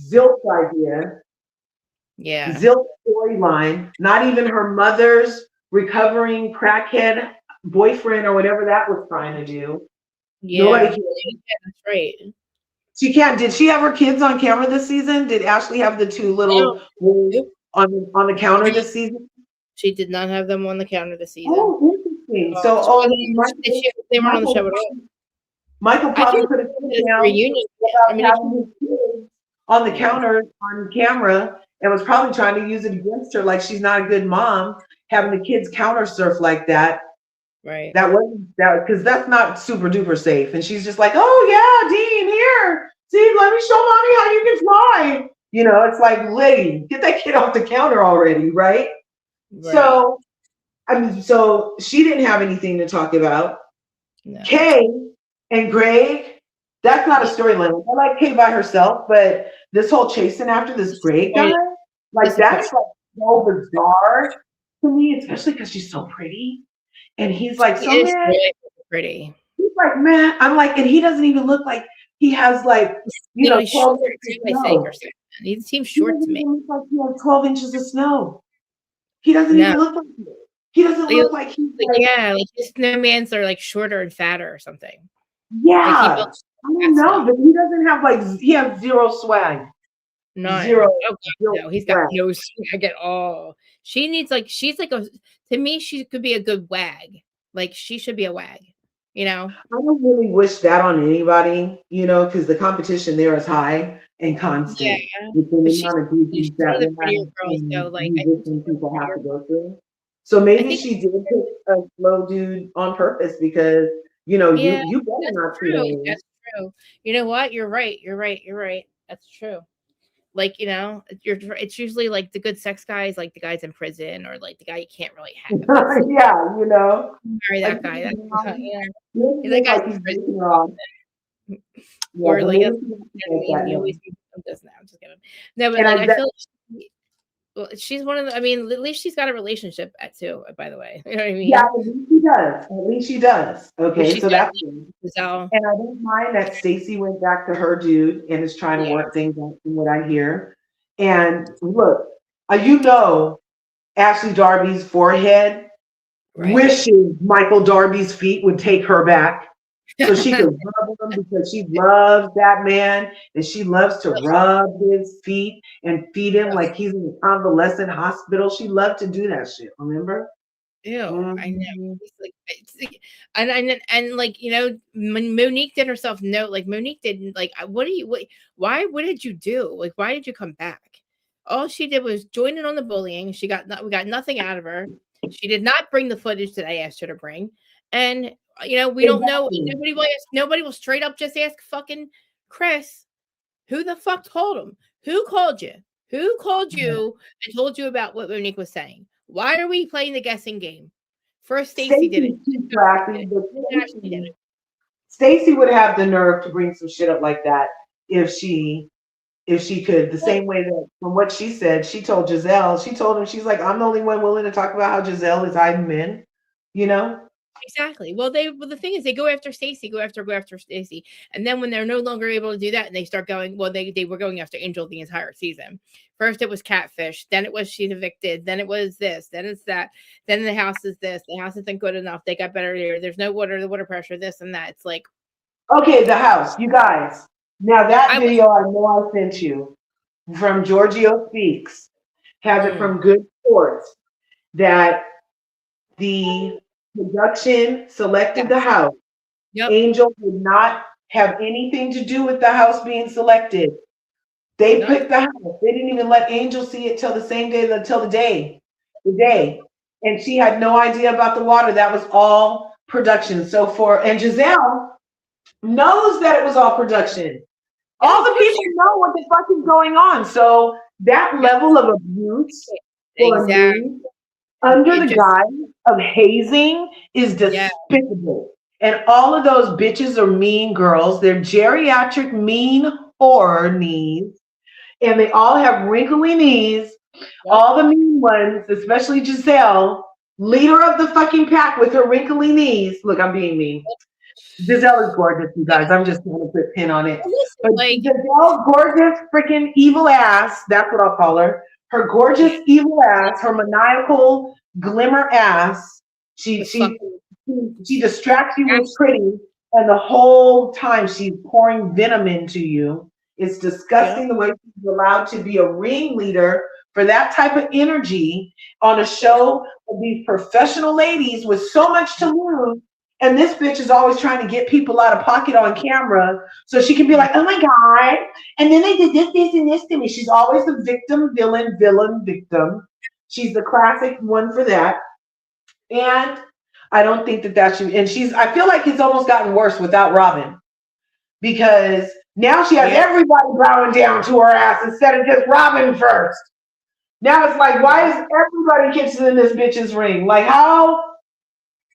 zilch idea, zilch storyline, not even her mother's recovering crackhead boyfriend or whatever that was trying to do. Nobody cares. That's right. She can't. Did she have her kids on camera this season? Did Ashley have the two little on the counter this season? She did not have them on the counter this season. Oh, interesting. So, they weren't on the show at all. Michael probably could have put down reunion. having his kids on the counter on camera and was probably trying to use it against her, like she's not a good mom, having the kids counter surf like that. Right. That wasn't that because that's not super duper safe. And she's just like, oh yeah, Dean, here. See, let me show mommy how you can fly. You know, it's like, lady, get that kid off the counter already, right? So, I mean, so she didn't have anything to talk about. No. Kay and Greg, that's not a storyline. I like Kay by herself, but this whole chasing after this Greg guy, like that's like so bizarre to me, especially because she's so pretty. And he's like, so man, really pretty. He's like, man, I'm like, and he doesn't even look like he has like, you know, 12 inches of snow. He seems short to me. Look like he has 12 inches of snow. He doesn't even look like it. He doesn't look like he's like his snowmans are like shorter and fatter or something. Yeah, like I don't know, but he doesn't have like he has zero swag. No, zero. No, he's got no swag at all. She needs like she's like a to me she could be a good wag. Like she should be a wag. You know, I don't really wish that on anybody. You know, because the competition there is high and constant. Yeah, she's one of the prettier girls, so like people have to go through. So maybe she did pick a slow dude on purpose because you know you better not treat him. That's true. You know what? You're right. That's true. Like, you know, it's usually like the good sex guys, like the guys in prison or like the guy you can't really have. Yeah, you know. Marry that guy. That guy's in prison. Or like, I'm just kidding. No, but like, I feel like she's one of the, I mean, at least she's got a relationship too, by the way. You know what I mean? Yeah, at least she does. Okay, so that's good. And I don't mind that Stacey went back to her dude and is trying to work things out from what I hear. And look, you know, Ashley Darby's forehead wishes Michael Darby's feet would take her back. So she could rub him because she loves that man and she loves to rub his feet and feed him like he's in a convalescent hospital. She loved to do that shit, remember? Ew, I know. And like, you know, Monique did herself note, like Monique didn't like, what did you do? Like, why did you come back? All she did was join in on the bullying. We got nothing out of her. She did not bring the footage that I asked her to bring. And you know, we don't know. Nobody will straight up just ask fucking Chris, who the fuck told him? Who called you? Who called you and told you about what Monique was saying? Why are we playing the guessing game? First, Stacey did it. Stacey would have the nerve to bring some shit up like that if she could. The same way that from what she said, she told Giselle. She told him, she's like, I'm the only one willing to talk about how Giselle is hiding men. You know. Exactly. Well, the thing is, they go after Stacey, go after Stacey, and then when they're no longer able to do that, and they start going, well, they were going after Angel the entire season. First, it was Catfish, then it was she's evicted, then it was this, then it's that, then the house is this, the house isn't good enough, they got better here, there's no water, the water pressure, this and that. It's like, okay, the house, you guys. Now that video I know I sent you from Giorgio Speaks has it from Good Sports that the production selected the house. Angel did not have anything to do with the house being selected. They picked the house. They didn't even let Angel see it till the same day, the day. And she had no idea about the water. That was all production. And Giselle knows that it was all production. All the people know what the fuck is going on. So that level of abuse under the guise of hazing is despicable. And all of those bitches are mean girls. They're geriatric mean whore knees. And they all have wrinkly knees. All the mean ones, especially Giselle, leader of the fucking pack with her wrinkly knees. Look, I'm being mean. Giselle is gorgeous, you guys. I'm just going to put a pin on it. But Giselle's gorgeous, freaking evil ass. That's what I'll call her. Her gorgeous, evil ass. Her maniacal glimmer ass. She distracts you with pretty, and the whole time she's pouring venom into you. It's disgusting the way she's allowed to be a ringleader for that type of energy on a show of these professional ladies with so much to lose. And this bitch is always trying to get people out of pocket on camera so she can be like, oh my God. And then they did this, and this to me. She's always the victim, villain, victim. She's the classic one for that. And I don't think that should, and I feel like it's almost gotten worse without Robin, because now she has everybody bowing down to her ass instead of just Robin first. Now it's like, why is everybody kissing in this bitch's ring? Like, how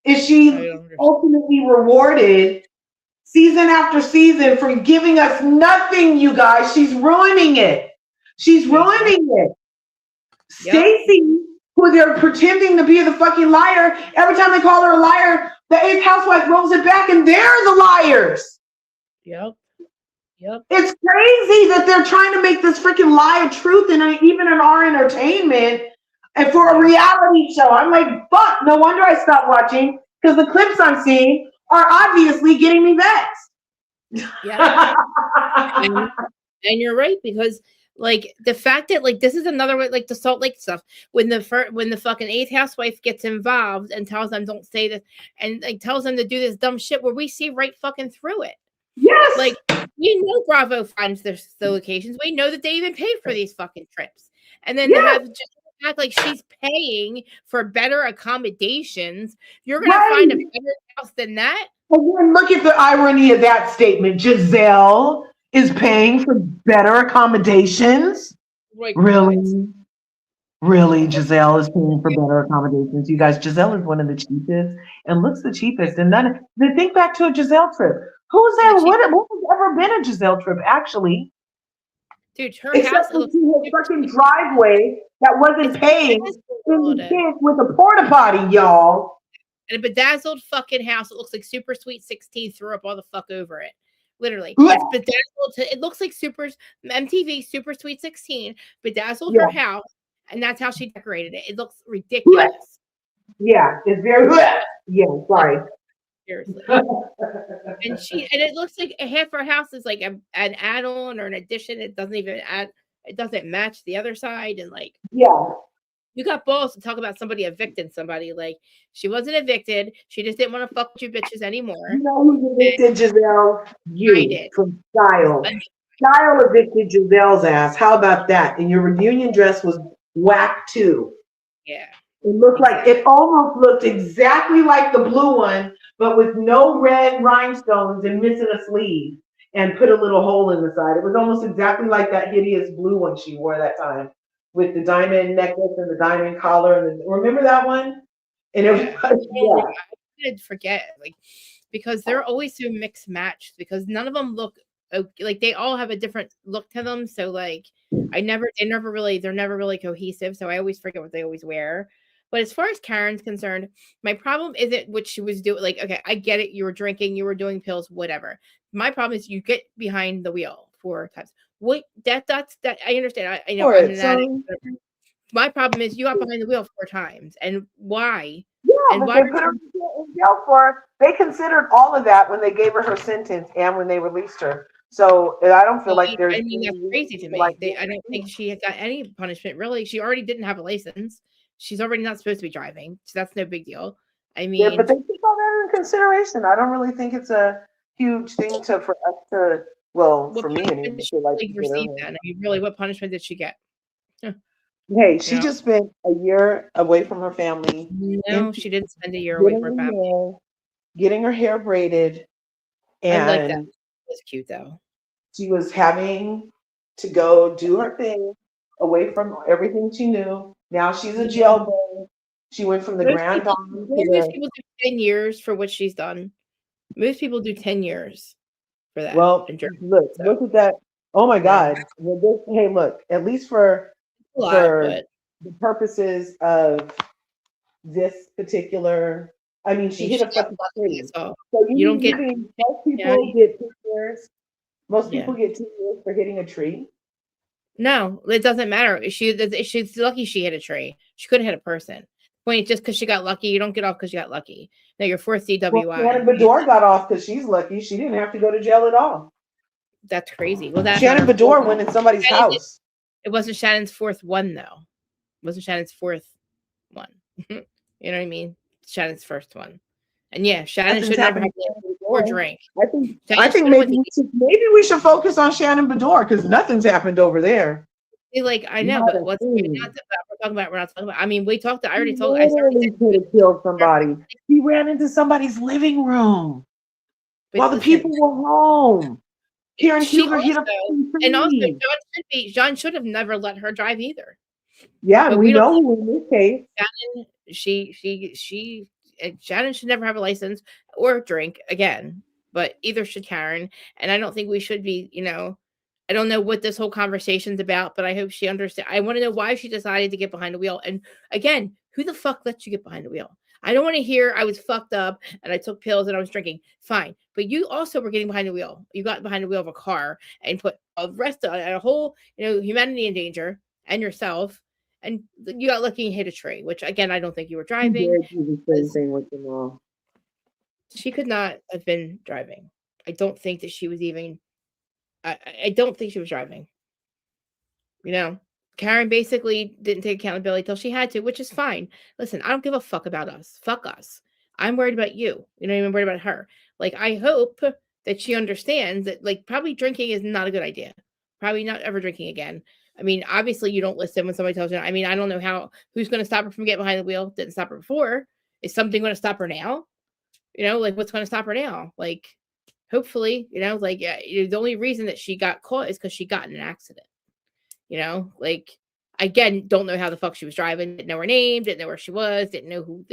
is she ultimately rewarded season after season for giving us nothing, you guys? She's ruining it. She's ruining it. Stacy, who they're pretending to be the fucking liar, every time they call her a liar, the 8th housewife rolls it back and they're the liars. Yep. It's crazy that they're trying to make this freaking lie a truth, and even in our entertainment and for a reality show. I'm like, fuck, no wonder I stopped watching, because the clips I'm seeing are obviously getting me vexed. Yeah. And you're right, because like the fact that like this is another way, like the Salt Lake stuff, when the fucking 8th housewife gets involved and tells them don't say this, and like tells them to do this dumb shit, where we see right fucking through it. Yes. Like, we know Bravo finds the locations. We know that they even pay for these fucking trips. And then they have just act like she's paying for better accommodations. You're going to find a better house than that? And then look at the irony of that statement. Giselle is paying for better accommodations? Like, really? Really, Giselle is paying for better accommodations. You guys, Giselle is one of the cheapest and looks the cheapest. And then think back to a Giselle trip. Who's there? What has ever been a Giselle trip, actually? Dude, her except house for her fucking driveway that wasn't paid with a porta potty, y'all. And a bedazzled fucking house. It looks like Super Sweet 16 threw up all the fuck over it. Literally. It's bedazzled. It looks like MTV Super Sweet 16 bedazzled her house, and that's how she decorated it. It looks ridiculous. Yeah, it's very sorry. Seriously. and it looks like half her house is like an add-on or an addition. It doesn't match the other side. And like, you got balls to talk about somebody evicting somebody. Like, she wasn't evicted. She just didn't want to fuck with you bitches anymore. You know who evicted Giselle? You did. From Style. Style evicted Giselle's ass. How about that? And your reunion dress was whack too. Yeah. It almost looked exactly like the blue one, but with no red rhinestones and missing a sleeve and put a little hole in the side. It was almost exactly like that hideous blue one she wore that time with the diamond necklace and the diamond collar. Remember that one? And it was, I did forget, like, because they're always so mixed matched, because none of them look like, they all have a different look to them. So like, they're never really cohesive. So I always forget what they always wear. But as far as Karen's concerned, my problem isn't what she was doing. Like, okay, I get it. You were drinking, you were doing pills, whatever. My problem is you get behind the wheel 4 times. What that's that I understand. I know. My problem is you got behind the wheel 4 times, and why? Yeah, and why they put her in jail for. They considered all of that when they gave her sentence and when they released her. So I don't feel like there's. I mean, that's crazy to me. I don't think she got any punishment. Really, she already didn't have a license. She's already not supposed to be driving, so that's no big deal. I mean, but they took all that in consideration. I don't really think it's a huge thing for us to. Well, for me, anyway, receive that. I mean, really, what punishment did she get? Hey, she just spent a year away from her family. No, she didn't spend a year away from her family. Getting her hair braided, and I like that. It was cute though. She was having to go do her thing away from everything she knew. Now she's a jailbird. She went from the grand dame. Most people do 10 years for what she's done. Most people do 10 years for that. Well, look at that. Oh my God. Hey, look, at least for the purposes of this particular. I mean, she hit a fucking tree. So you don't get. most people get 2 years. Most people get 2 years for hitting a tree. No, it doesn't matter. She's lucky she hit a tree. She couldn't hit a person. Point, just because she got lucky, you don't get off because you got lucky. No, your 4th DWI. Well, Shannon Bedore got off because she's lucky. She didn't have to go to jail at all. That's crazy. Well, that's Shannon Bedore went in somebody's house. It wasn't Shannon's 4th one, though. It wasn't Shannon's 4th one. You know what I mean? Shannon's 1st one. And yeah, Shannon should never have or drink. I think maybe we should focus on Shannon Bedore because nothing's happened over there. Like, I know, but we're not talking about. I mean, we talked. I already told. I could have killed somebody. He ran into somebody's living room while the people were home. Karen Huger hit up, and also John should have never let her drive either. Yeah, but we know who in this case. Shannon should never have a license or drink again, but either should Karen. And I don't think we should be, I don't know what this whole conversation's about, but I hope she understands. I want to know why she decided to get behind the wheel. And again, who the fuck lets you get behind the wheel? I don't want to hear I was fucked up and I took pills and I was drinking. Fine. But you also were getting behind the wheel. You got behind the wheel of a car and put a rest of a whole, humanity in danger and yourself. And you got lucky and hit a tree, which again, I don't think you were driving. She could not have been driving. I don't think that she was even. I don't think she was driving. Karen basically didn't take accountability till she had to, which is fine. Listen, I don't give a fuck about us. Fuck us. I'm worried about you. I'm worried about her. Like, I hope that she understands that, like, probably drinking is not a good idea. Probably not ever drinking again. I mean, obviously you don't listen when somebody tells you. I mean, I don't know who's going to stop her from getting behind the wheel. Didn't stop her before. Is something going to stop her now? Like, what's going to stop her now? Like, hopefully, the only reason that she got caught is because she got in an accident. Like, again, don't know how the fuck she was driving, didn't know her name, didn't know where she was, didn't know who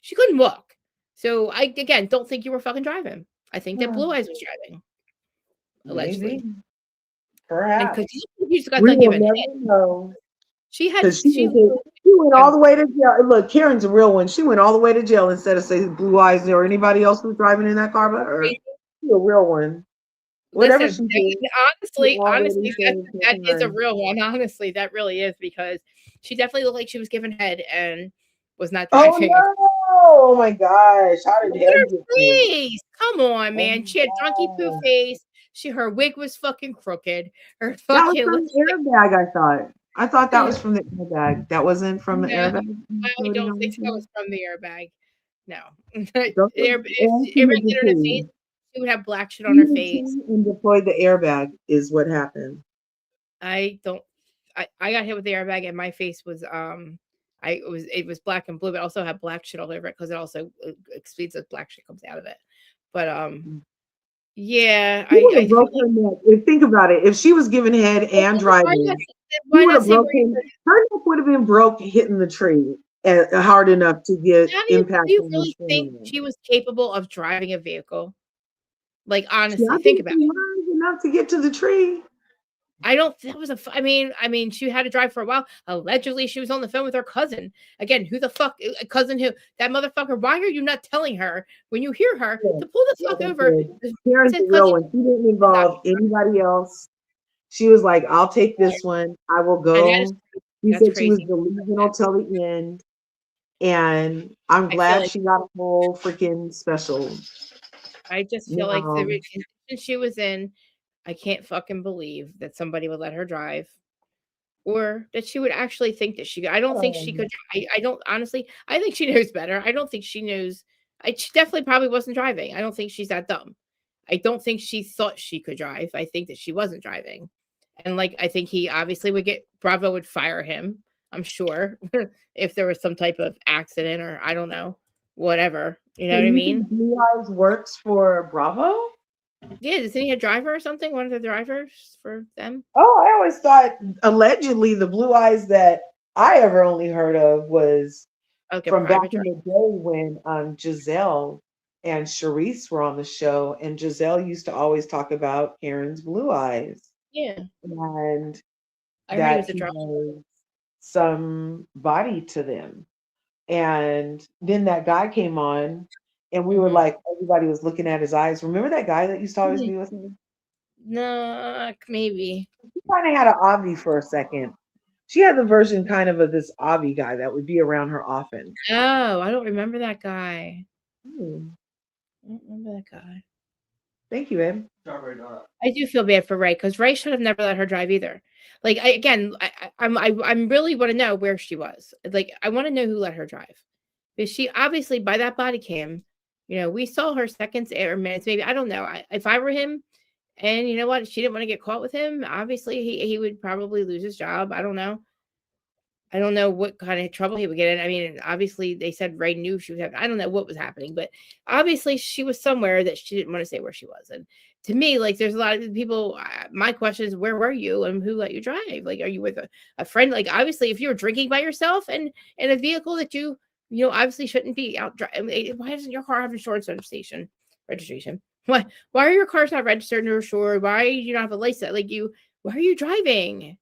she couldn't walk. So I, again, don't think you were fucking driving. I think that Blue Eyes was driving. Allegedly. Maybe. Perhaps. And you just got done giving know. She went all the way to jail. Look, Karen's a real one. She went all the way to jail instead of saying Blue Eyes or anybody else who's driving in that car but her. She's a real one. Whatever she did. Honestly, that is a real one. Honestly, that really is, because she definitely looked like she was giving head and was not driving. Oh no! Oh my gosh! How did you? Please, come on, man. She had drunky poo face. Her wig was fucking crooked. Her fucking that was from the airbag. I thought that was from the airbag. That wasn't from the airbag. I don't think that was from the airbag. No. Airbag hit her in the face. She would have black shit on her face. And deployed the airbag is what happened. I got hit with the airbag and my face was it was black and blue, but also had black shit all over it because it also exceeds as black shit comes out of it. But yeah, I broke her neck. Think about it. If she was giving head and driving, her neck would have been broke hitting the tree hard enough to get impact. Do you really think she was capable of driving a vehicle? Like, honestly, think about it. Enough to get to the tree. I don't. That was I mean, she had to drive for a while. Allegedly, she was on the phone with her cousin. Again, who the fuck? Cousin who? That motherfucker. Why are you not telling her when you hear her to pull the fuck over? Karen's a real one. She didn't involve anybody else. She was like, "I'll take this one. I will go." She said she was delusional till the end, and I'm glad she got a whole freaking special. I just feel like the reason she was in. I can't fucking believe that somebody would let her drive, or that she would actually think that she. I don't think she could. I don't honestly. I think she knows better. I don't think she knows. She definitely probably wasn't driving. I don't think she's that dumb. I don't think she thought she could drive. I think that she wasn't driving, and I think he obviously would Bravo would fire him. I'm sure if there was some type of accident or I don't know, whatever. You know what I mean? Blue Eyes works for Bravo. Yeah, isn't he a driver or something? One of the drivers for them? Oh, I always thought allegedly the Blue Eyes that I ever only heard of was from back in the day when Giselle and Charisse were on the show, and Giselle used to always talk about Karen's Blue Eyes. Yeah, and I heard it was a some body to them, And then that guy came on, and we were like, everybody was looking at his eyes. Remember that guy that used to always be with me? No, maybe. She kind of had an Avi for a second. She had the version kind of this Avi guy that would be around her often. Oh, I don't remember that guy. I don't remember that guy. Thank you, babe. I do feel bad for Ray because Ray should have never let her drive either. Like I really want to know where she was. Like I want to know who let her drive, because she obviously by that body cam, we saw her seconds or minutes, maybe. I don't know. If I were him, and you know what, she didn't want to get caught with him. Obviously, he would probably lose his job. I don't know. I don't know what kind of trouble he would get in. I mean, obviously they said Ray knew she was having, I don't know what was happening, but obviously she was somewhere that she didn't want to say where she was. And to me, like, there's a lot of people, my question is, where were you and who let you drive? Like, are you with a friend? Like, obviously, if you're drinking by yourself and in a vehicle that you obviously shouldn't be out driving. Why doesn't your car have insurance registration? Why are your cars not registered or insured? Why do you not have a license? Like, why are you driving?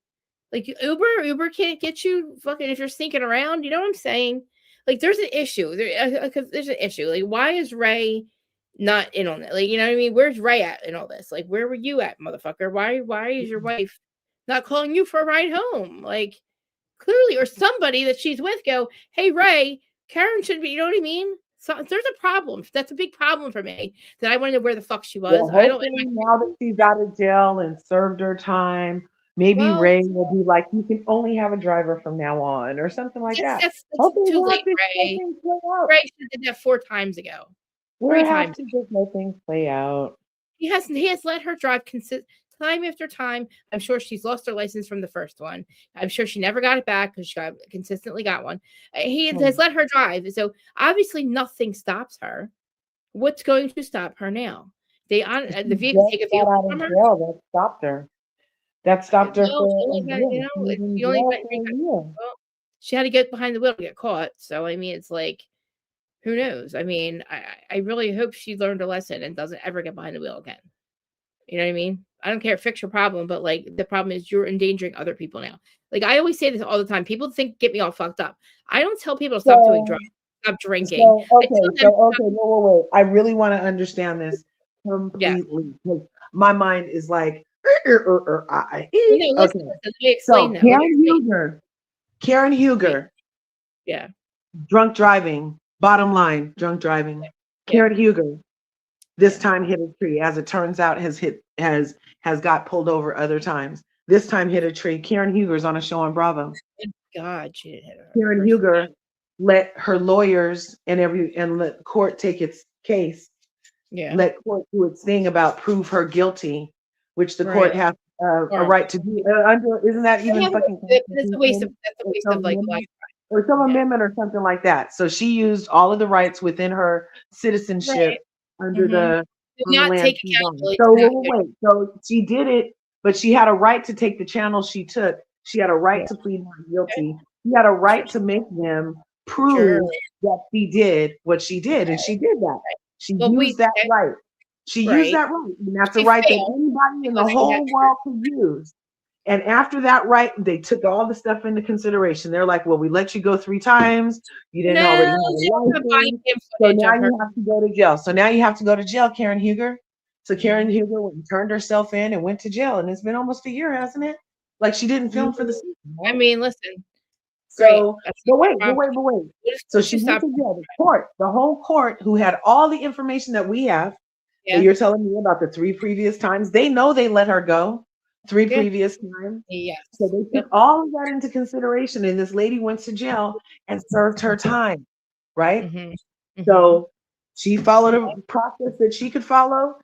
Like Uber can't get you fucking if you're sneaking around. You know what I'm saying? Like there's an issue. There's an issue. Like why is Ray not in on it? Like, you know what I mean? Where's Ray at in all this? Like where were you at, motherfucker? Why is your wife not calling you for a ride home? Like clearly, or somebody that she's with go, hey Ray, Karen should be. You know what I mean? So there's a problem. That's a big problem for me. That I want to know where the fuck she was. Well, I don't. Now that she's out of jail and served her time. Maybe Ray will be like, you can only have a driver from now on, or something like that. That's too late, Ray. Ray did that 4 times ago. We'll have to just let things play out. He has let her drive time after time. I'm sure she's lost her license from the first one. I'm sure she never got it back because she consistently got one. He has let her drive. So obviously nothing stops her. What's going to stop her now? The vehicle take a vehicle from her. That stopped her. That stopped her she had to get behind the wheel to get caught. So, I mean, it's like, who knows? I mean, I really hope she learned a lesson and doesn't ever get behind the wheel again. You know what I mean? I don't care. Fix your problem. But, like, the problem is you're endangering other people now. Like, I always say this all the time. People get me all fucked up. I don't tell people to stop doing drugs, stop drinking. Wait. I really want to understand this completely. Yeah. My mind is like, Karen Huger. Yeah. Drunk driving. Bottom line, drunk driving. Yeah. Karen Huger. This time hit a tree. As it turns out, has got pulled over other times. This time hit a tree. Karen Huger's on a show on Bravo. God, she didn't hit her. Karen Huger let her lawyers and let court take its case. Yeah. Let court do its thing about prove her guilty, which the court has a right to do. Isn't that even fucking? That's a waste of like life. Or some amendment or something like that. So she used all of the rights within her citizenship under the not take accountability. So she did it, but she had a right to take the channel she took. She had a right to plead not guilty. She had a right to make them prove that she did what she did, and she did that. She used that right. She used that right, and that's a right that anybody in the whole world could use. And after that right, they took all the stuff into consideration. They're like, well, we let you go 3 times. You didn't already have a license. So now you have to go to jail. So now you have to go to jail, Karen Huger. So Karen Huger turned herself in and went to jail. And it's been almost a year, hasn't it? Like she didn't film for the season. I mean, listen. So, but wait. So she went to jail. The whole court, who had all the information that we have, that you're telling me about the 3 previous times, they know they let her go 3 previous times. Yes. So they took all of that into consideration, and this lady went to jail and served her time, right? Mm-hmm. So she followed a process that she could follow,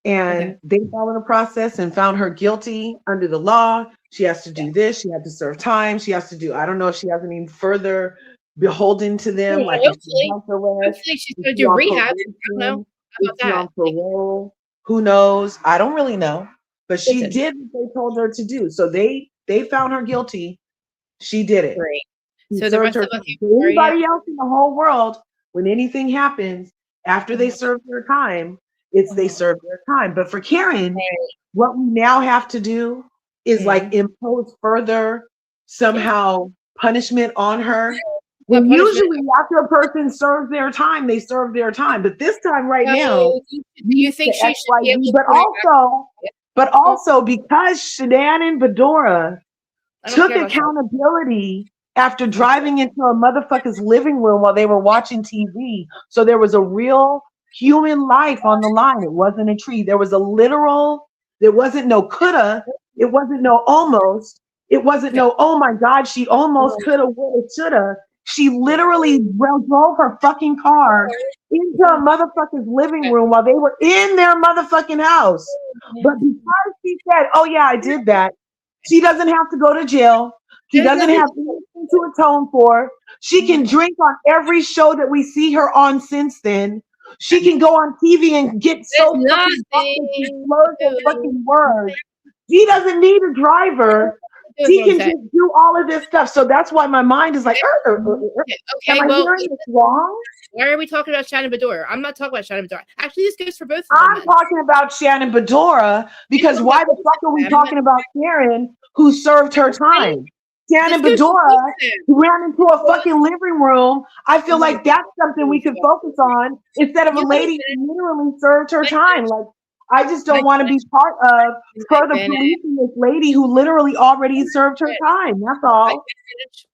and they followed a process and found her guilty under the law. She has to do this. She had to serve time. She has to do, I don't know if she has any further beholden to them. Like hopefully she's going to do rehab. I don't know about that. Who knows? I don't really know. But she did what they told her to do. So they found her guilty. She did it. Great. So the rest of us, anybody else in the whole world, when anything happens after they serve their time, they serve their time. But for Karen, what we now have to do is like impose further somehow punishment on her Well, usually after a person serves their time, they serve their time. But this time right now, you think she should be able but also because Shanann Bedora took accountability after driving into a motherfucker's living room while they were watching TV. So there was a real human life on the line. It wasn't a tree. There was a literal, there wasn't no coulda, it wasn't no almost, it wasn't no, oh my God, she almost coulda, woulda, shoulda. She literally drove her fucking car into a motherfucker's living room while they were in their motherfucking house. But because she said, oh yeah, I did that, she doesn't have to go to jail. She doesn't have anything to atone for. She can drink on every show that we see her on since then. She can go on TV and get so fucking slurs and fucking words. She doesn't need a driver. She can just do all of this stuff. So that's why my mind is like, am I hearing this wrong? Why are we talking about Shanann Bedora? I'm not talking about Shanann Bedora. Actually, this goes for both of them. I'm talking about Shanann Bedora because why the fuck are we talking about Karen who served her time? Shanann Bedora ran into a fucking living room. I feel like that's something we could focus on instead of a lady who literally served her time. Like, I just don't want to be part of further policing this lady who literally already served her time. That's all.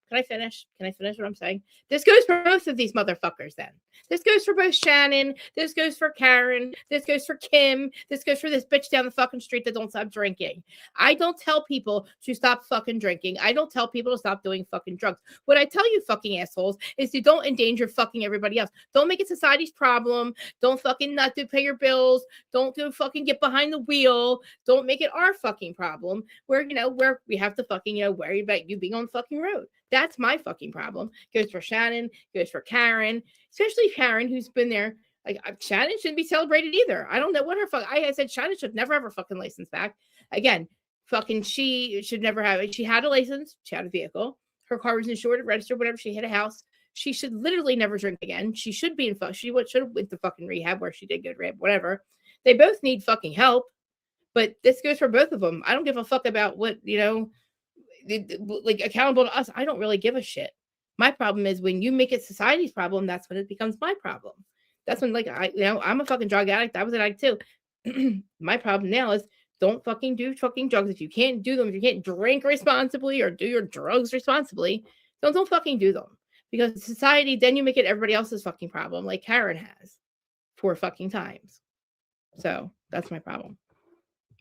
Can I finish? Can I finish what I'm saying? This goes for both of these motherfuckers then. This goes for both Shanann. This goes for Karen. This goes for Kim. This goes for this bitch down the fucking street that don't stop drinking. I don't tell people to stop fucking drinking. I don't tell people to stop doing fucking drugs. What I tell you fucking assholes is you don't endanger fucking everybody else. Don't make it society's problem. Don't fucking not do pay your bills. Don't do fucking get behind the wheel. Don't make it our fucking problem where, where we have to fucking, worry about you being on the fucking road. That's my fucking problem. Goes for Shanann, goes for Karen, especially Karen, who's been there. Like, Shanann shouldn't be celebrated either. I don't know what her fuck. I said Shanann should never have her fucking license back. Again, fucking she should never have it. She had a license. She had a vehicle. Her car was insured, registered, whatever. She hit a house. She should literally never drink again. She should be in fuck. She should have went to fucking rehab where she did good rehab, whatever. They both need fucking help. But this goes for both of them. I don't give a fuck about what, like accountable to us. I don't really give a shit. My problem is when you make it society's problem, that's when it becomes my problem. That's when, like, I'm a fucking drug addict. I was an addict too. My problem now is don't fucking do fucking drugs. If you can't do them, if you can't drink responsibly or do your drugs responsibly, don't fucking do them. Because society, then you make it everybody else's fucking problem, like Karen has 4 fucking times. So that's my problem.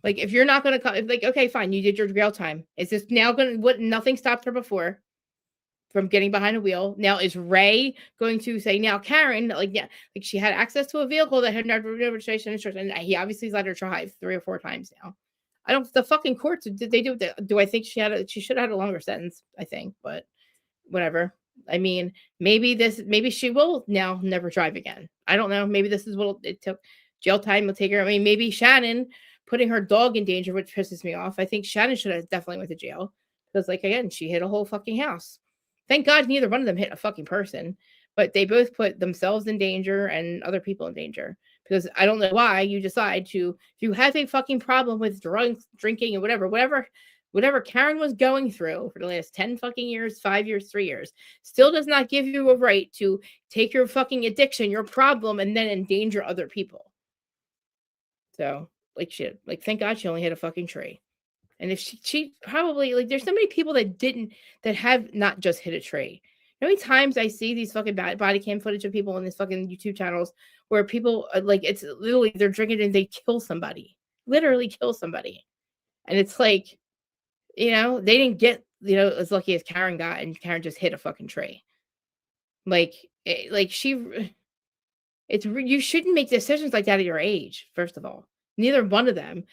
Like, if you're not going to, like, okay, fine, you did your jail time. Is this now going to, nothing stopped her before from getting behind a wheel. Now, is Ray going to say, now, Karen, like, yeah, like she had access to a vehicle that had no registration insurance, and he obviously let her drive 3 or 4 times now. The fucking courts, did they do that? Do I think she should have had a longer sentence, I think, but whatever. I mean, maybe she will now never drive again. I don't know. Maybe this is what it took. Jail time will take her. I mean, maybe Shanann putting her dog in danger, which pisses me off. I think Shanann should have definitely went to jail because, like, again, she hit a whole fucking house. Thank God neither one of them hit a fucking person, but they both put themselves in danger and other people in danger because I don't know why you decide to, if you have a fucking problem with drugs, drinking, and whatever Karen was going through for the last 10 fucking years, 5 years, 3 years, still does not give you a right to take your fucking addiction, your problem, and then endanger other people. So, like, shit. Like, thank God she only hit a fucking tree. And if she probably, like, there's so many people that have not just hit a tree. You know how many times I see these fucking body cam footage of people on these fucking YouTube channels where people, like, it's literally, they're drinking and they kill somebody. Literally kill somebody. And it's like, they didn't get, as lucky as Karen got, and Karen just hit a fucking tree. You shouldn't make decisions like that at your age, first of all. Neither one of them.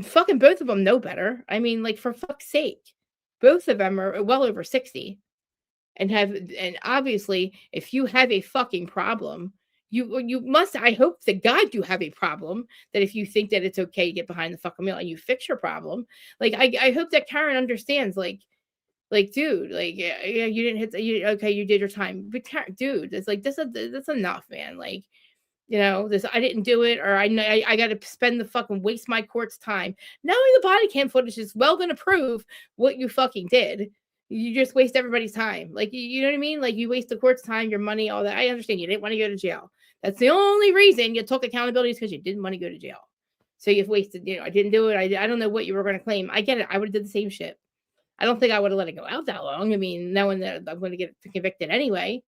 Fucking both of them know better. I mean, like, for fuck's sake. Both of them are well over 60. And obviously, if you have a fucking problem, you must, I hope to God you have a problem, that if you think that it's okay to get behind the fucking wheel and you fix your problem. Like, I hope that Karen understands, like, dude, like, yeah, you didn't hit, you did your time. But dude, it's like, that's enough, man. Like, this, I didn't do it, or I got to spend the fucking waste my court's time. Knowing the body cam footage is well going to prove what you fucking did. You just waste everybody's time. Like, you know what I mean? Like, you waste the court's time, your money, all that. I understand you didn't want to go to jail. That's the only reason you took accountability, is because you didn't want to go to jail. So you've wasted, I didn't do it. I don't know what you were going to claim. I get it. I would have did the same shit. I don't think I would have let it go out that long. I mean, knowing that I'm going to get convicted anyway,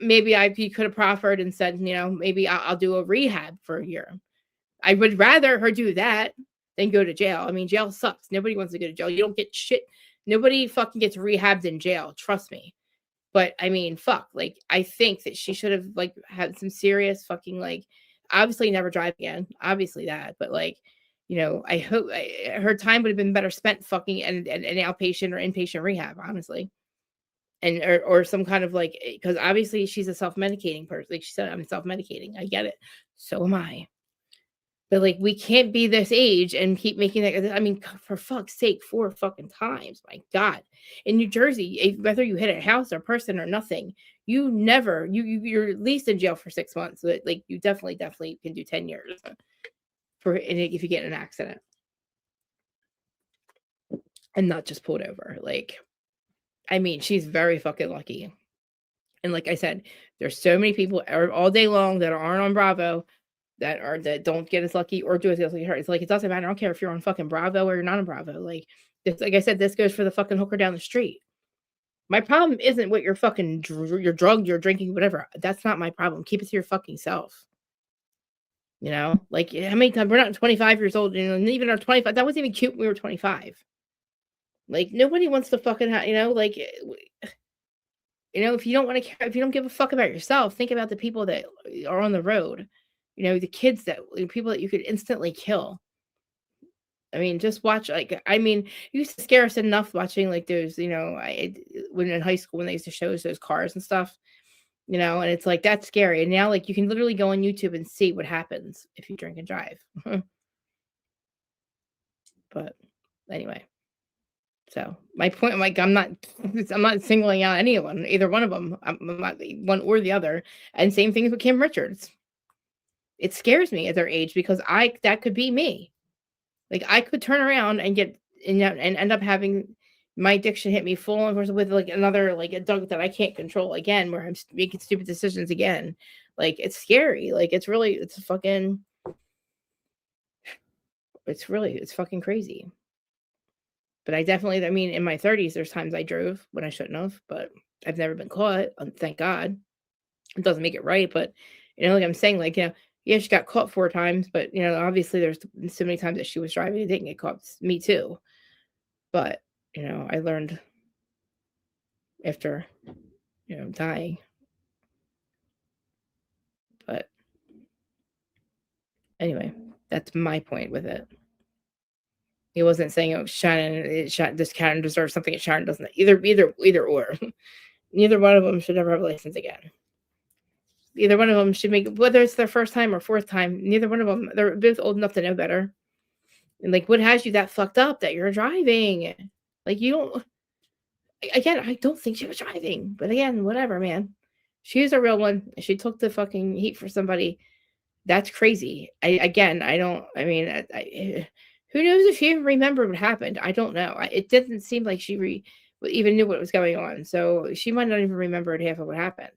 maybe you could have proffered and said, maybe I'll do a rehab for a year. I would rather her do that than go to jail. I mean, jail sucks. Nobody wants to go to jail. You don't get shit. Nobody fucking gets rehabbed in jail. Trust me. But I mean, fuck. Like, I think that she should have had some serious fucking obviously never drive again. Obviously that. But I hope her time would have been better spent fucking an outpatient or inpatient rehab, honestly. And or some kind of because obviously she's a self-medicating person. Like she said, I'm self-medicating. I get it. So am I. But we can't be this age and keep making that. I mean, for fuck's sake, 4 fucking times. My God. In New Jersey, whether you hit a house or person or nothing, you're at least in jail for 6 months. So you definitely can do 10 years if you get in an accident. And not just pulled over. I mean, she's very fucking lucky. And like I said, there's so many people all day long that aren't on Bravo that don't get as lucky or do as lucky. It's it doesn't matter. I don't care if you're on fucking Bravo or you're not on Bravo. Like I said, this goes for the fucking hooker down the street. My problem isn't what you're fucking your drug, you're drinking, whatever. That's not my problem. Keep it to your fucking self. How many times we're not 25 years old, and even our 25, that wasn't even cute when we were 25. Nobody wants to fucking if you don't want to care, if you don't give a fuck about yourself, think about the people that are on the road. The kids people that you could instantly kill. I mean, just watch, it used to scare us enough watching those, when in high school, when they used to show us those cars and stuff, and it's that's scary. And now, you can literally go on YouTube and see what happens if you drink and drive. But anyway, so my point, I'm not singling out anyone, either one of them. I'm not one or the other. And same thing with Kim Richards. It scares me at their age because that could be me. I could turn around and and end up having my addiction hit me full on with another a dog that I can't control again, where I'm making stupid decisions again. It's scary. It's fucking crazy. But I definitely, in my 30s, there's times I drove when I shouldn't have, but I've never been caught. Thank God. It doesn't make it right, but I'm saying, yeah, she got caught 4 times, but obviously there's so many times that she was driving and didn't get caught. Me too. But I learned after dying. But anyway, that's my point with it. He wasn't saying, "Oh, Shannon, this Karen deserves something," and Sharon doesn't. Either or. Neither one of them should ever have a license again. Either one of them should make, whether it's their first time or 4th time, neither one of them, they're both old enough to know better. And what has you that fucked up that you're driving? You don't, again, I don't think she was driving, but again, whatever, man. She's a real one. She took the fucking heat for somebody. That's crazy. Who knows if she even remembered what happened? I don't know. It didn't seem like she even knew what was going on. So she might not even remember half of what happened.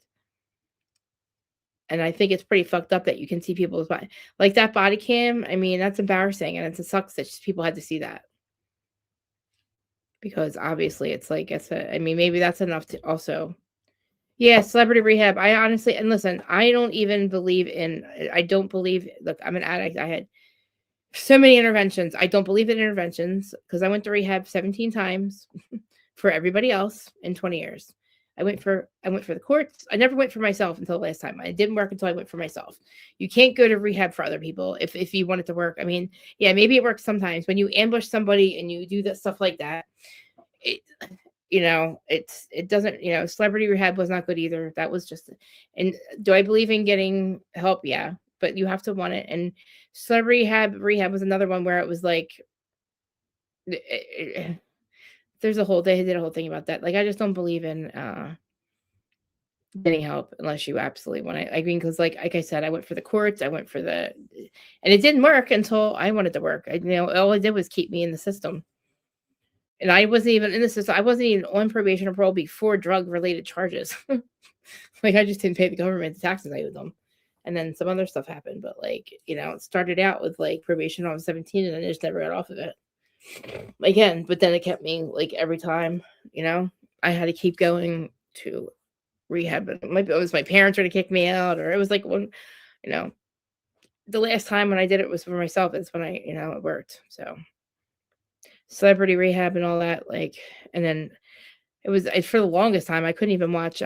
And I think it's pretty fucked up that you can see people's body. That body cam, that's embarrassing. And it sucks that people had to see that. Because obviously maybe that's enough to also. Yeah, celebrity rehab. I honestly, and listen, I don't believe, look, I'm an addict. I had so many interventions. I don't believe in interventions because I went to rehab 17 times for everybody else in 20 years. I went for the courts. I never went for myself until the last time. It didn't work until I went for myself. You can't go to rehab for other people if you want it to work. Yeah, maybe it works sometimes when you ambush somebody and you do that stuff like that. It doesn't, celebrity rehab was not good either. That was just, and do I believe in getting help? Yeah, but you have to want it. And celebrity rehab was another one where it was they did a whole thing about that. I just don't believe in getting help unless you absolutely want it. Because like I said, I went for the courts, and it didn't work until I wanted to work. All it did was keep me in the system. And I wasn't even in the system. I wasn't even on probation or parole before drug-related charges. Like, I just didn't pay the government the taxes I owed them. And then some other stuff happened. But, like, you know, it started out with, like, probation when I was 17, and I just never got off of it. Again, but then it kept me, like, every time, you know, I had to keep going to rehab. It was my parents were to kick me out, or it was like one, you know, the last time when I did it was for myself. It's when I, you know, it worked. So celebrity rehab and all that, like, and then it was for the longest time I couldn't even watch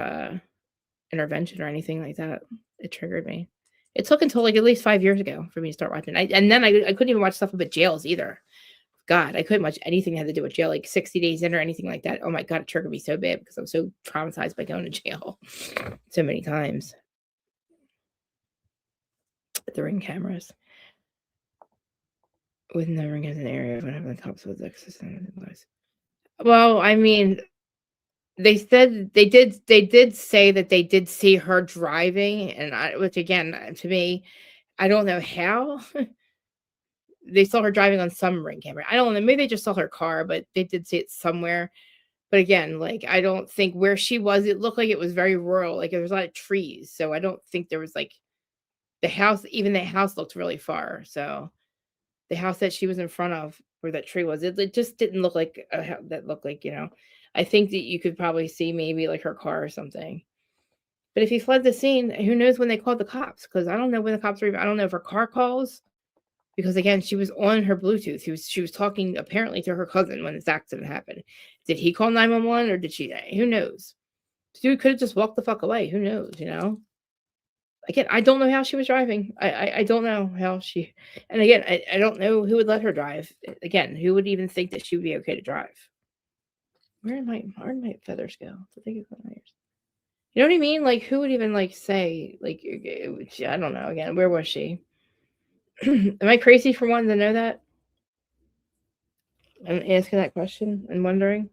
Intervention or anything like that. It triggered me. It took until like at least 5 years ago for me to start watching. And then I couldn't even watch stuff about jails either. God, I couldn't watch anything that had to do with jail, like 60 Days In or anything like that. Oh my God, it triggered me so bad because I was so traumatized by going to jail so many times. The Ring cameras. With no ring as an area of whatever the cops was existing. Well, I mean, they said they did say that they did see her driving, and which again, to me, I don't know how. They saw her driving on some ring camera. I don't know, maybe they just saw her car, but they did see it somewhere. But again, like, I don't think where she was, it looked like it was very rural. Like, there was a lot of trees, so I don't think there was like the house. Even the house looked really far. So the house that she was in front of, where that tree was, it just didn't look like that looked like, you know. I think that you could probably see maybe like her car or something. But if he fled the scene, who knows when they called the cops? Because I don't know when the cops were. I don't know if her car calls. Because again, she was on her Bluetooth. She was talking apparently to her cousin when this accident happened. Did he call 911 or did she? Who knows? Dude could have just walked the fuck away. Who knows? You know. Again, I don't know how she was driving. I don't know how she. And again, I don't know who would let her drive. Again, who would even think that she would be okay to drive? Where did my feathers go? You know what I mean? Like, who would even like say like? I don't know. Again, where was she? Am I crazy for wanting to know that? I'm asking that question and wondering.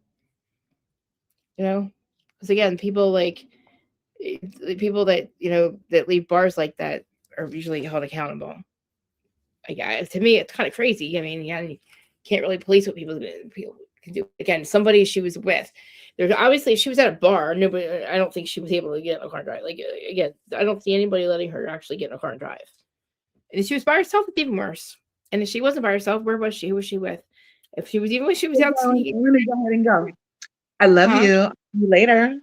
You know, because again, people that you know that leave bars like that are usually held accountable. Like, to me, it's kind of crazy. I mean, yeah, you can't really police what people can do. Again, somebody she was with. There's obviously, if she was at a bar, nobody. I don't think she was able to get in a car and drive. Like, again, I don't see anybody letting her actually get in a car and drive. And if she was by herself, it's even worse. And if she wasn't by herself, where was she? Who was she with? If she was even when she was out, I'm gonna go ahead and go. I love you. See you later.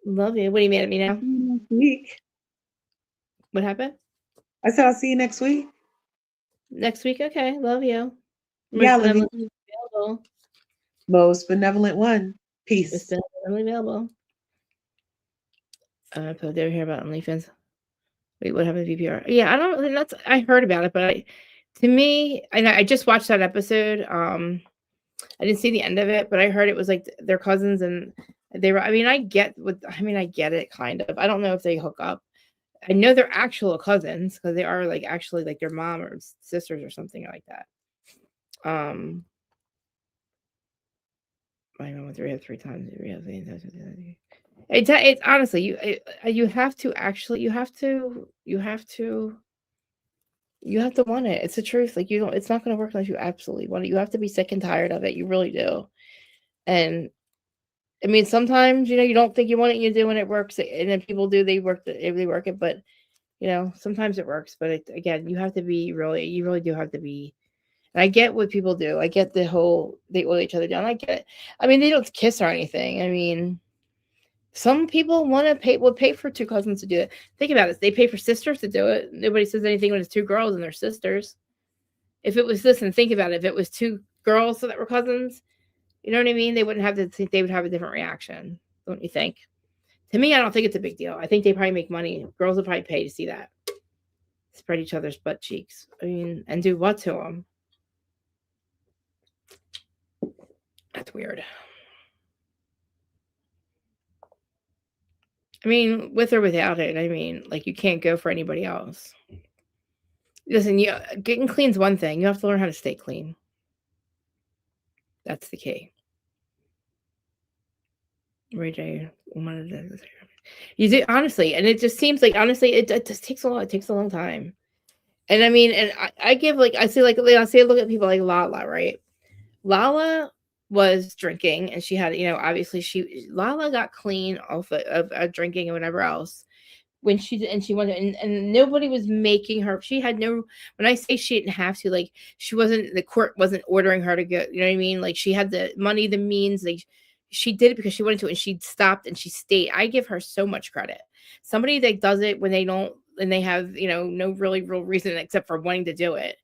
Love you. What are you mad at me now? Next week. What happened? I said I'll see you next week. Next week, okay. Love you. Yeah, available. Most benevolent one. Peace. It's benevolently available. I put over here about OnlyFans. Wait, what happened to VPR? Yeah, I don't. I heard about it, but to me, I just watched that episode. I didn't see the end of it, but I heard it was like their cousins, and they were. I mean, I get it kind of. I don't know if they hook up. I know they're actual cousins because they are like actually like their mom or sisters or something like that. My mom went through rehab 3 times. It's honestly you have to want it. It's the truth. Like, it's not going to work unless you absolutely want it. You have to be sick and tired of it. You really do. And I mean, sometimes, you know, you don't think you want it, you do, and it works. And then people do, they work it, but you know, sometimes it works. But again, you have to be you really do have to be. And I get what people do. I get the whole, they oil each other down. I get it. I mean, they don't kiss or anything. I mean, some people would pay for 2 cousins to do it. Think about it. They pay for sisters to do it. Nobody says anything when it's 2 girls and they're sisters. If it was this, and think about it, if it was 2 girls that were cousins, you know what I mean? They wouldn't have to think, they would have a different reaction. Don't you think? To me, I don't think it's a big deal. I think they probably make money. Girls would probably pay to see that. Spread each other's butt cheeks. I mean, and do what to them? That's weird. I mean, with or without it, I mean, like, you can't go for anybody else. Listen, getting clean is one thing. You have to learn how to stay clean. That's the key. Ray J wanted to. You do, honestly, and it just seems like, honestly, it just takes a lot. It takes a long time. And I mean, and I give, like, I say, look at people like Lala, right? Lala, was drinking, and she had, obviously Lala got clean off of drinking and whatever else when she wanted, and nobody was making her. She had no, when I say she didn't have to, like, she wasn't, the court wasn't ordering her to go, you know what I mean? Like, she had the money, the means, like, she did it because she wanted to, and she stopped and she stayed. I give her so much credit. Somebody that does it when they don't, and they have, no really real reason except for wanting to do it.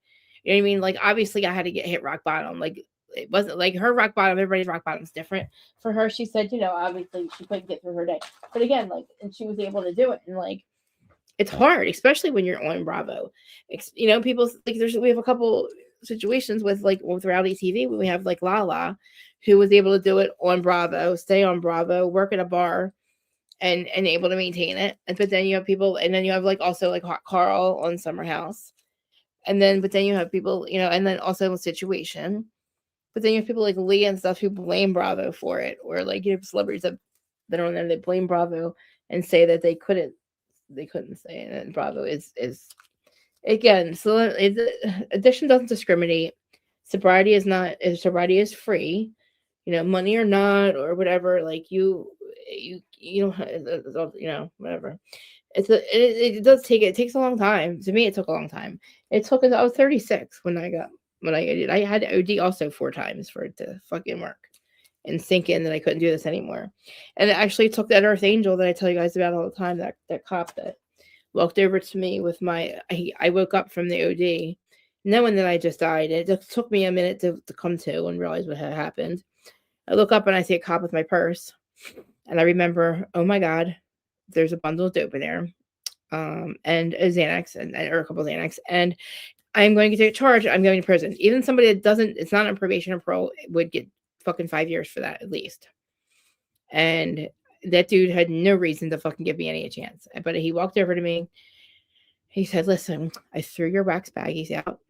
You know what I mean? Like, obviously I had to hit rock bottom. Like, it wasn't like her rock bottom. Everybody's rock bottom is different. For her, she said, obviously she couldn't get through her day. But again, like, and she was able to do it. And like, it's hard, especially when you're on Bravo. People like, we have a couple situations with reality TV. We have like Lala, who was able to do it on Bravo, stay on Bravo, work at a bar, and able to maintain it. But then you have people, and then you have like also like Hot Carl on Summer House, but then you have people, and then also a situation. But then you have people like Leah and stuff who blame Bravo for it, or like celebrities that are on there, they blame Bravo and say that they couldn't say it. And Bravo is again, so addiction doesn't discriminate. Sobriety is free, money or not, or whatever. Like you don't, whatever. It does take, it takes a long time. To me, it took a long time. It took, I was 36 when I did. I had OD also 4 times for it to fucking work and sink in that I couldn't do this anymore. And it actually took that Earth Angel that I tell you guys about all the time, that cop that walked over to me with I woke up from the OD knowing that I just died. It just took me a minute to come to and realize what had happened. I look up and I see a cop with my purse. And I remember, oh my God, there's a bundle of dope in there. And a Xanax, or a couple of Xanax. And I'm going to take a charge. I'm going to prison. Even somebody that it's not on probation or parole would get fucking 5 years for that at least. And that dude had no reason to fucking give me any chance. But he walked over to me. He said, listen, I threw your wax baggies out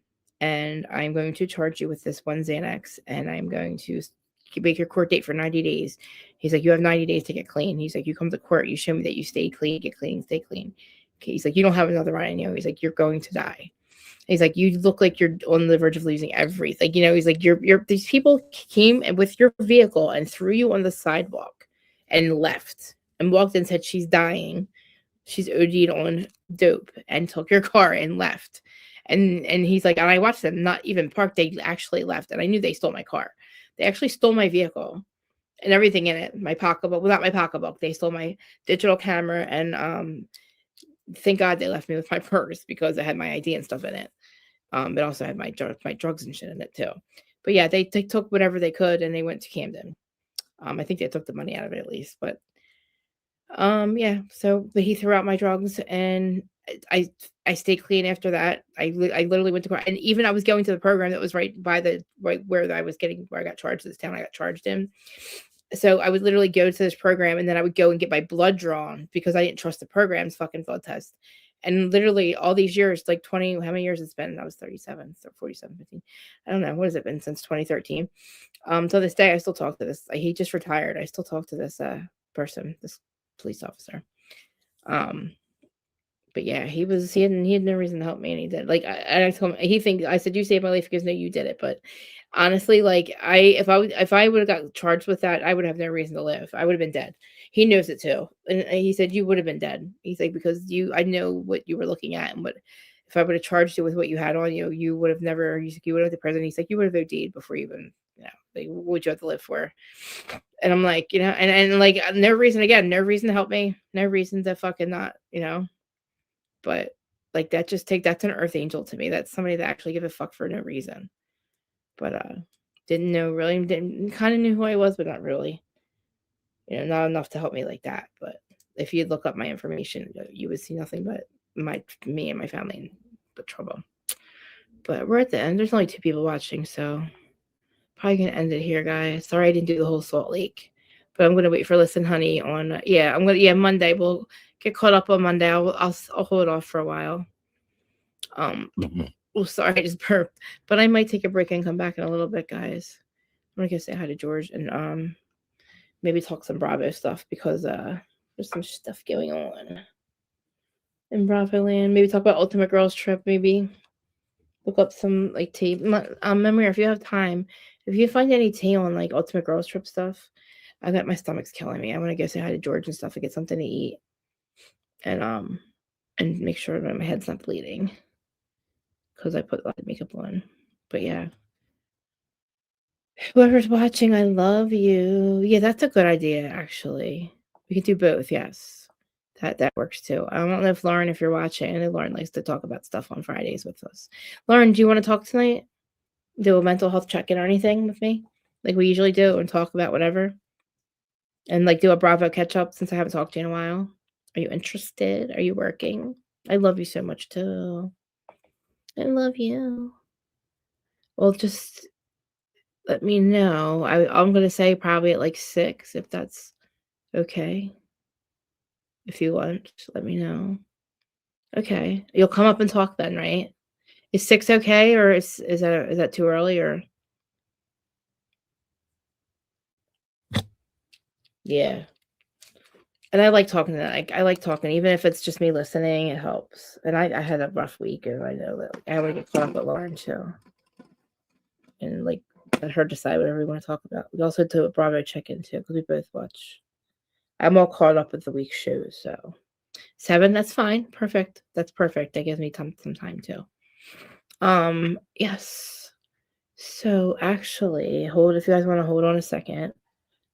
and I'm going to charge you with this one Xanax, and I'm going to make your court date for 90 days. He's like, you have 90 days to get clean. He's like, you come to court, you show me that you stay clean, get clean, stay clean. Okay. He's like, you don't have another run in you. He's like, you're going to die. He's like, you look like you're on the verge of losing everything. He's like, these people came with your vehicle and threw you on the sidewalk and left and walked and said, she's dying. She's OD'd on dope, and took your car and left. And he's like, and I watched them not even park. They actually left. And I knew they stole my car. They actually stole my vehicle and everything in it. My pocketbook, well, not my pocketbook. They stole my digital camera. And thank God they left me with my purse, because it had my ID and stuff in it. It also had my drugs and shit in it too. But yeah, they took whatever they could, and they went to Camden. I think they took the money out of it at least. But yeah, but he threw out my drugs, and I stayed clean after that. I literally went to court, and even I was going to the program that was right where I got charged, this town I got charged in. So I would literally go to this program, and then I would go and get my blood drawn because I didn't trust the program's fucking blood test. And literally all these years, like 20, how many years it's been? I was 37, so 47, 15. I don't know. What has it been since 2013? To this day, I still talk to this. He just retired. I still talk to this person, this police officer. But yeah, he had no reason to help me, and he did. Like I told him, I said, you saved my life, because no, you did it. But honestly, like if I would have got charged with that, I would have no reason to live. I would have been dead. He knows it too. And he said, you would have been dead. He's like, because I know what you were looking at, and if I would have charged you with what you had on you, you would have never, you would have the president. He's like, you would have OD'd before you even, like, what would you have to live for? And I'm like, and like, no reason to help me. No reason to fucking not, but like, that's an Earth Angel to me. That's somebody that actually give a fuck for no reason. But kind of knew who I was, but not really. Not enough to help me like that. But if you look up my information, you would see nothing but me and my family in big trouble. But we're at the end. There's only 2 people watching, so probably gonna end it here, guys. Sorry I didn't do the whole Salt Lake, but I'm gonna wait for Listen Honey on. Monday. We'll get caught up on Monday. I'll hold off for a while. Oh, sorry, I just burped. But I might take a break and come back in a little bit, guys. I'm gonna go say hi to George and maybe talk some Bravo stuff, because there's some stuff going on in Bravo land. Maybe talk about Ultimate Girls Trip, maybe. look up some like tea. Memory, if you have time, if you find any tea on like Ultimate Girls Trip stuff, I got my stomach's killing me. I want to go say hi to George and stuff and get something to eat, and make sure that my head's not bleeding because I put a lot of makeup on. But yeah, whoever's watching, I love you. Yeah, that's a good idea. Actually, we can do both. Yes, that works too. I don't know if Lauren, if you're watching, I know Lauren likes to talk about stuff on Fridays with us. Lauren, do you want to talk tonight? Do a mental health check-in or anything with me, like we usually do, and talk about whatever, and like do a Bravo catch-up since I haven't talked to you in a while. Are you interested? Are you working? I love you so much too. I love you. Well, just let me know. I'm gonna say probably at like 6, if that's okay. If you want, let me know. Okay, you'll come up and talk then, right? Is 6 okay, or is that too early, or? Yeah. And I like talking to that. I like talking, even if it's just me listening, it helps. And I had a rough week, and I know that I want to get caught up with Lauren too. And like let her decide whatever we want to talk about. We also do a Bravo check-in too, because we both watch. I'm all caught up with the week's shows, so 7, that's fine. Perfect. That's perfect. That gives me some time too. Yes. So actually, if you guys want to hold on a second.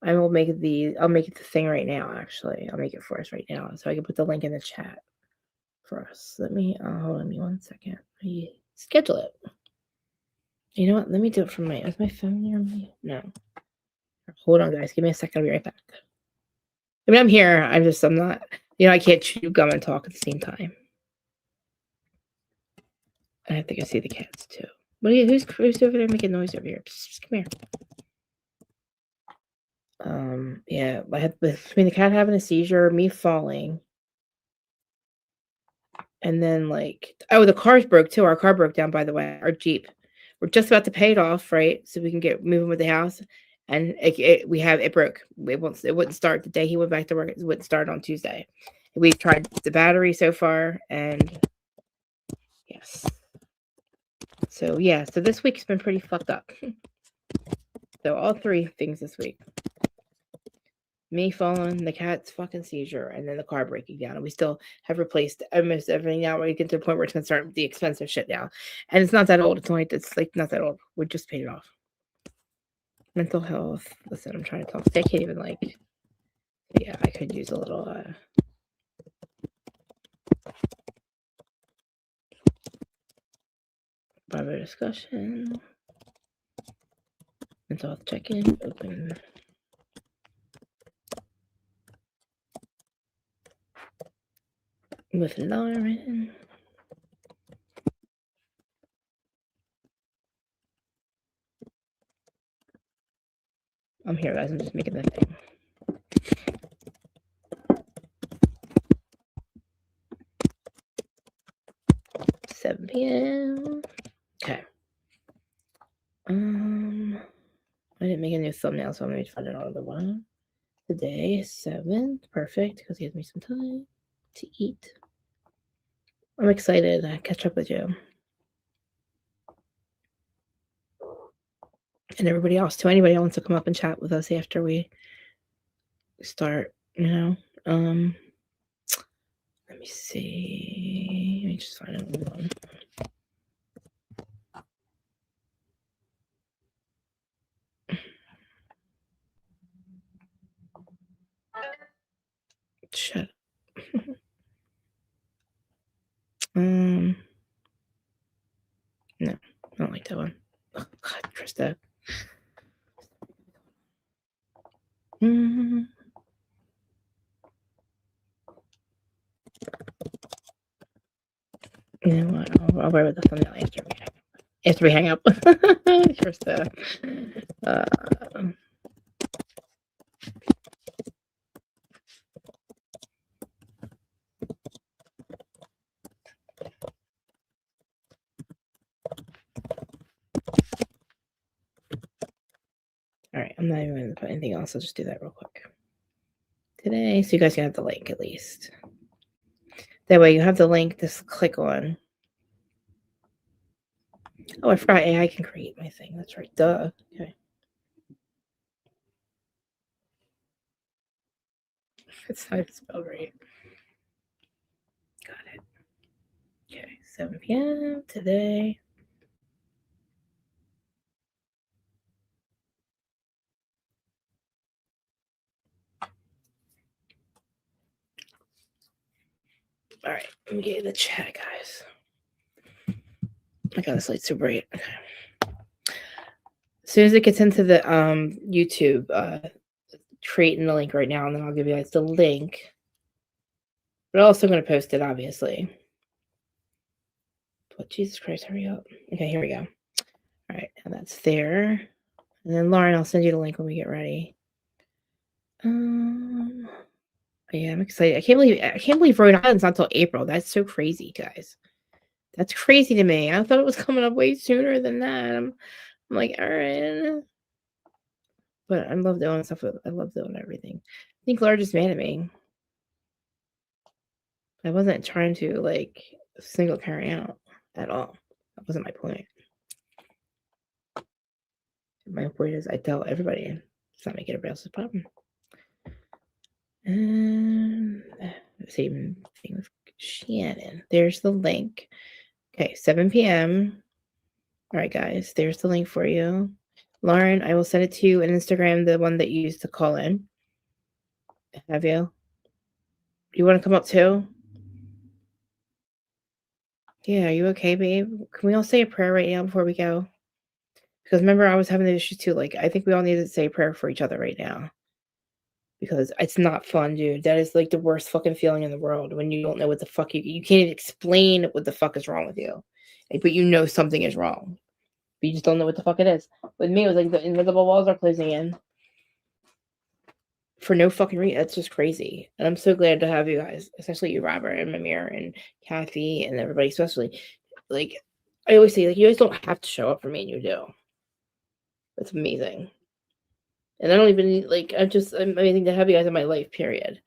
I'll make it the thing right now, actually. I'll make it for us right now so I can put the link in the chat for us. Let me hold on me 1 second. Schedule it. You know what? Let me do it from is my phone near me? No. Hold on, guys. Give me a second. I'll be right back. I mean, I'm here. I'm not, I can't chew gum and talk at the same time. I have to go see the cats too. Who's over there making noise over here? Psst, come here. Yeah, I had between the cat having a seizure, me falling, and then the cars broke too. Our car broke down, by the way, our Jeep. We're just about to pay it off, right? So we can get moving with the house, and it broke. It wouldn't start the day he went back to work. It wouldn't start on Tuesday. We've tried the battery so far, and yes. So yeah, so this week's been pretty fucked up. So all 3 things this week. Me falling, the cat's fucking seizure, and then the car breaking down. And we still have replaced almost everything now. We get to the point where it's gonna start the expensive shit now. And it's not that old. It's like not that old. We just paid it off. Mental health. Listen, I'm trying to talk. I can't even yeah, I could use a little Bravo discussion. Mental health check-in. Open. With Lauren. I'm here, guys. I'm just making the thing. $7 p.m. Okay. I didn't make a new thumbnail, so I'm going to find another one. Today is 7. Perfect, because it gives me some time to eat. I'm excited to catch up with you. And everybody else, too. Anybody wants to come up and chat with us after we start, Let me see. Let me just find another one. Shut up. No, I don't like that one. Oh, God, Krista. You know what? I'll worry about the thumbnail after we hang up. Krista. All right, I'm not even going to put anything else. I'll just do that real quick today, so you guys can have the link at least. That way, you have the link. Just click on. Oh, I forgot AI can create my thing. That's right. Duh. Okay. It's not spelled right. Got it. Okay. 7 p.m. today. All right. Let me get you the chat, guys. I got this light super bright. Okay. As soon as it gets into the YouTube, creating the link right now, and then I'll give you guys the link. But I'm also going to post it, obviously. But Jesus Christ, hurry up. Okay, here we go. All right, and that's there. And then Lauren, I'll send you the link when we get ready. Yeah, I'm excited. I can't believe Rhode Island's not until April. That's so crazy, guys. That's crazy to me. I thought it was coming up way sooner than that. I'm like, all right. But I love doing stuff. I love doing everything. I think Laura just mad at me. I wasn't trying to like single carry out at all. That wasn't my point. My point is I tell everybody it's not making everybody else's problem. And same thing with Shannon. There's the link. Okay, 7 p.m. All right, guys, there's the link for you. Lauren, I will send it to you on Instagram, the one that you used to call in. Have you? You want to come up too? Yeah, are you okay, babe? Can we all say a prayer right now before we go? Because remember, I was having the issues too. Like, I think we all need to say a prayer for each other right now. Because it's not fun, dude. That is like the worst fucking feeling in the world when you don't know what the fuck you can't even explain what the fuck is wrong with you. Like, but you know something is wrong. But you just don't know what the fuck it is. With me, it was like the invisible walls are closing in. For no fucking reason. It's just crazy. And I'm so glad to have you guys, especially you, Robert, and Mamir, and Kathy, and everybody, especially. Like, I always say, like, you guys don't have to show up for me, and you do. It's amazing. And I don't even, like, I'm amazing to have you guys in my life, period.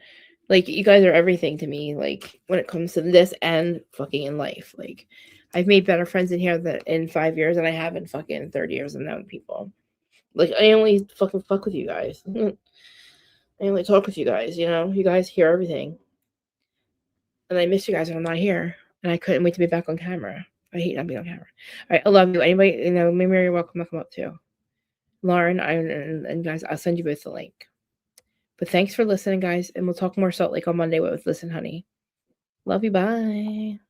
Like, you guys are everything to me, like, when it comes to this and fucking in life. Like, I've made better friends in here in 5 years than I have in fucking 30 years of knowing people. Like, I only fucking fuck with you guys. I only talk with you guys, you know? You guys hear everything. And I miss you guys when I'm not here. And I couldn't wait to be back on camera. I hate not being on camera. All right, I love you. Anybody, you know, maybe you're welcome to come up too. Lauren, and guys, I'll send you both the link. But thanks for listening, guys. And we'll talk more Salt Lake on Monday with Listen Honey. Love you. Bye.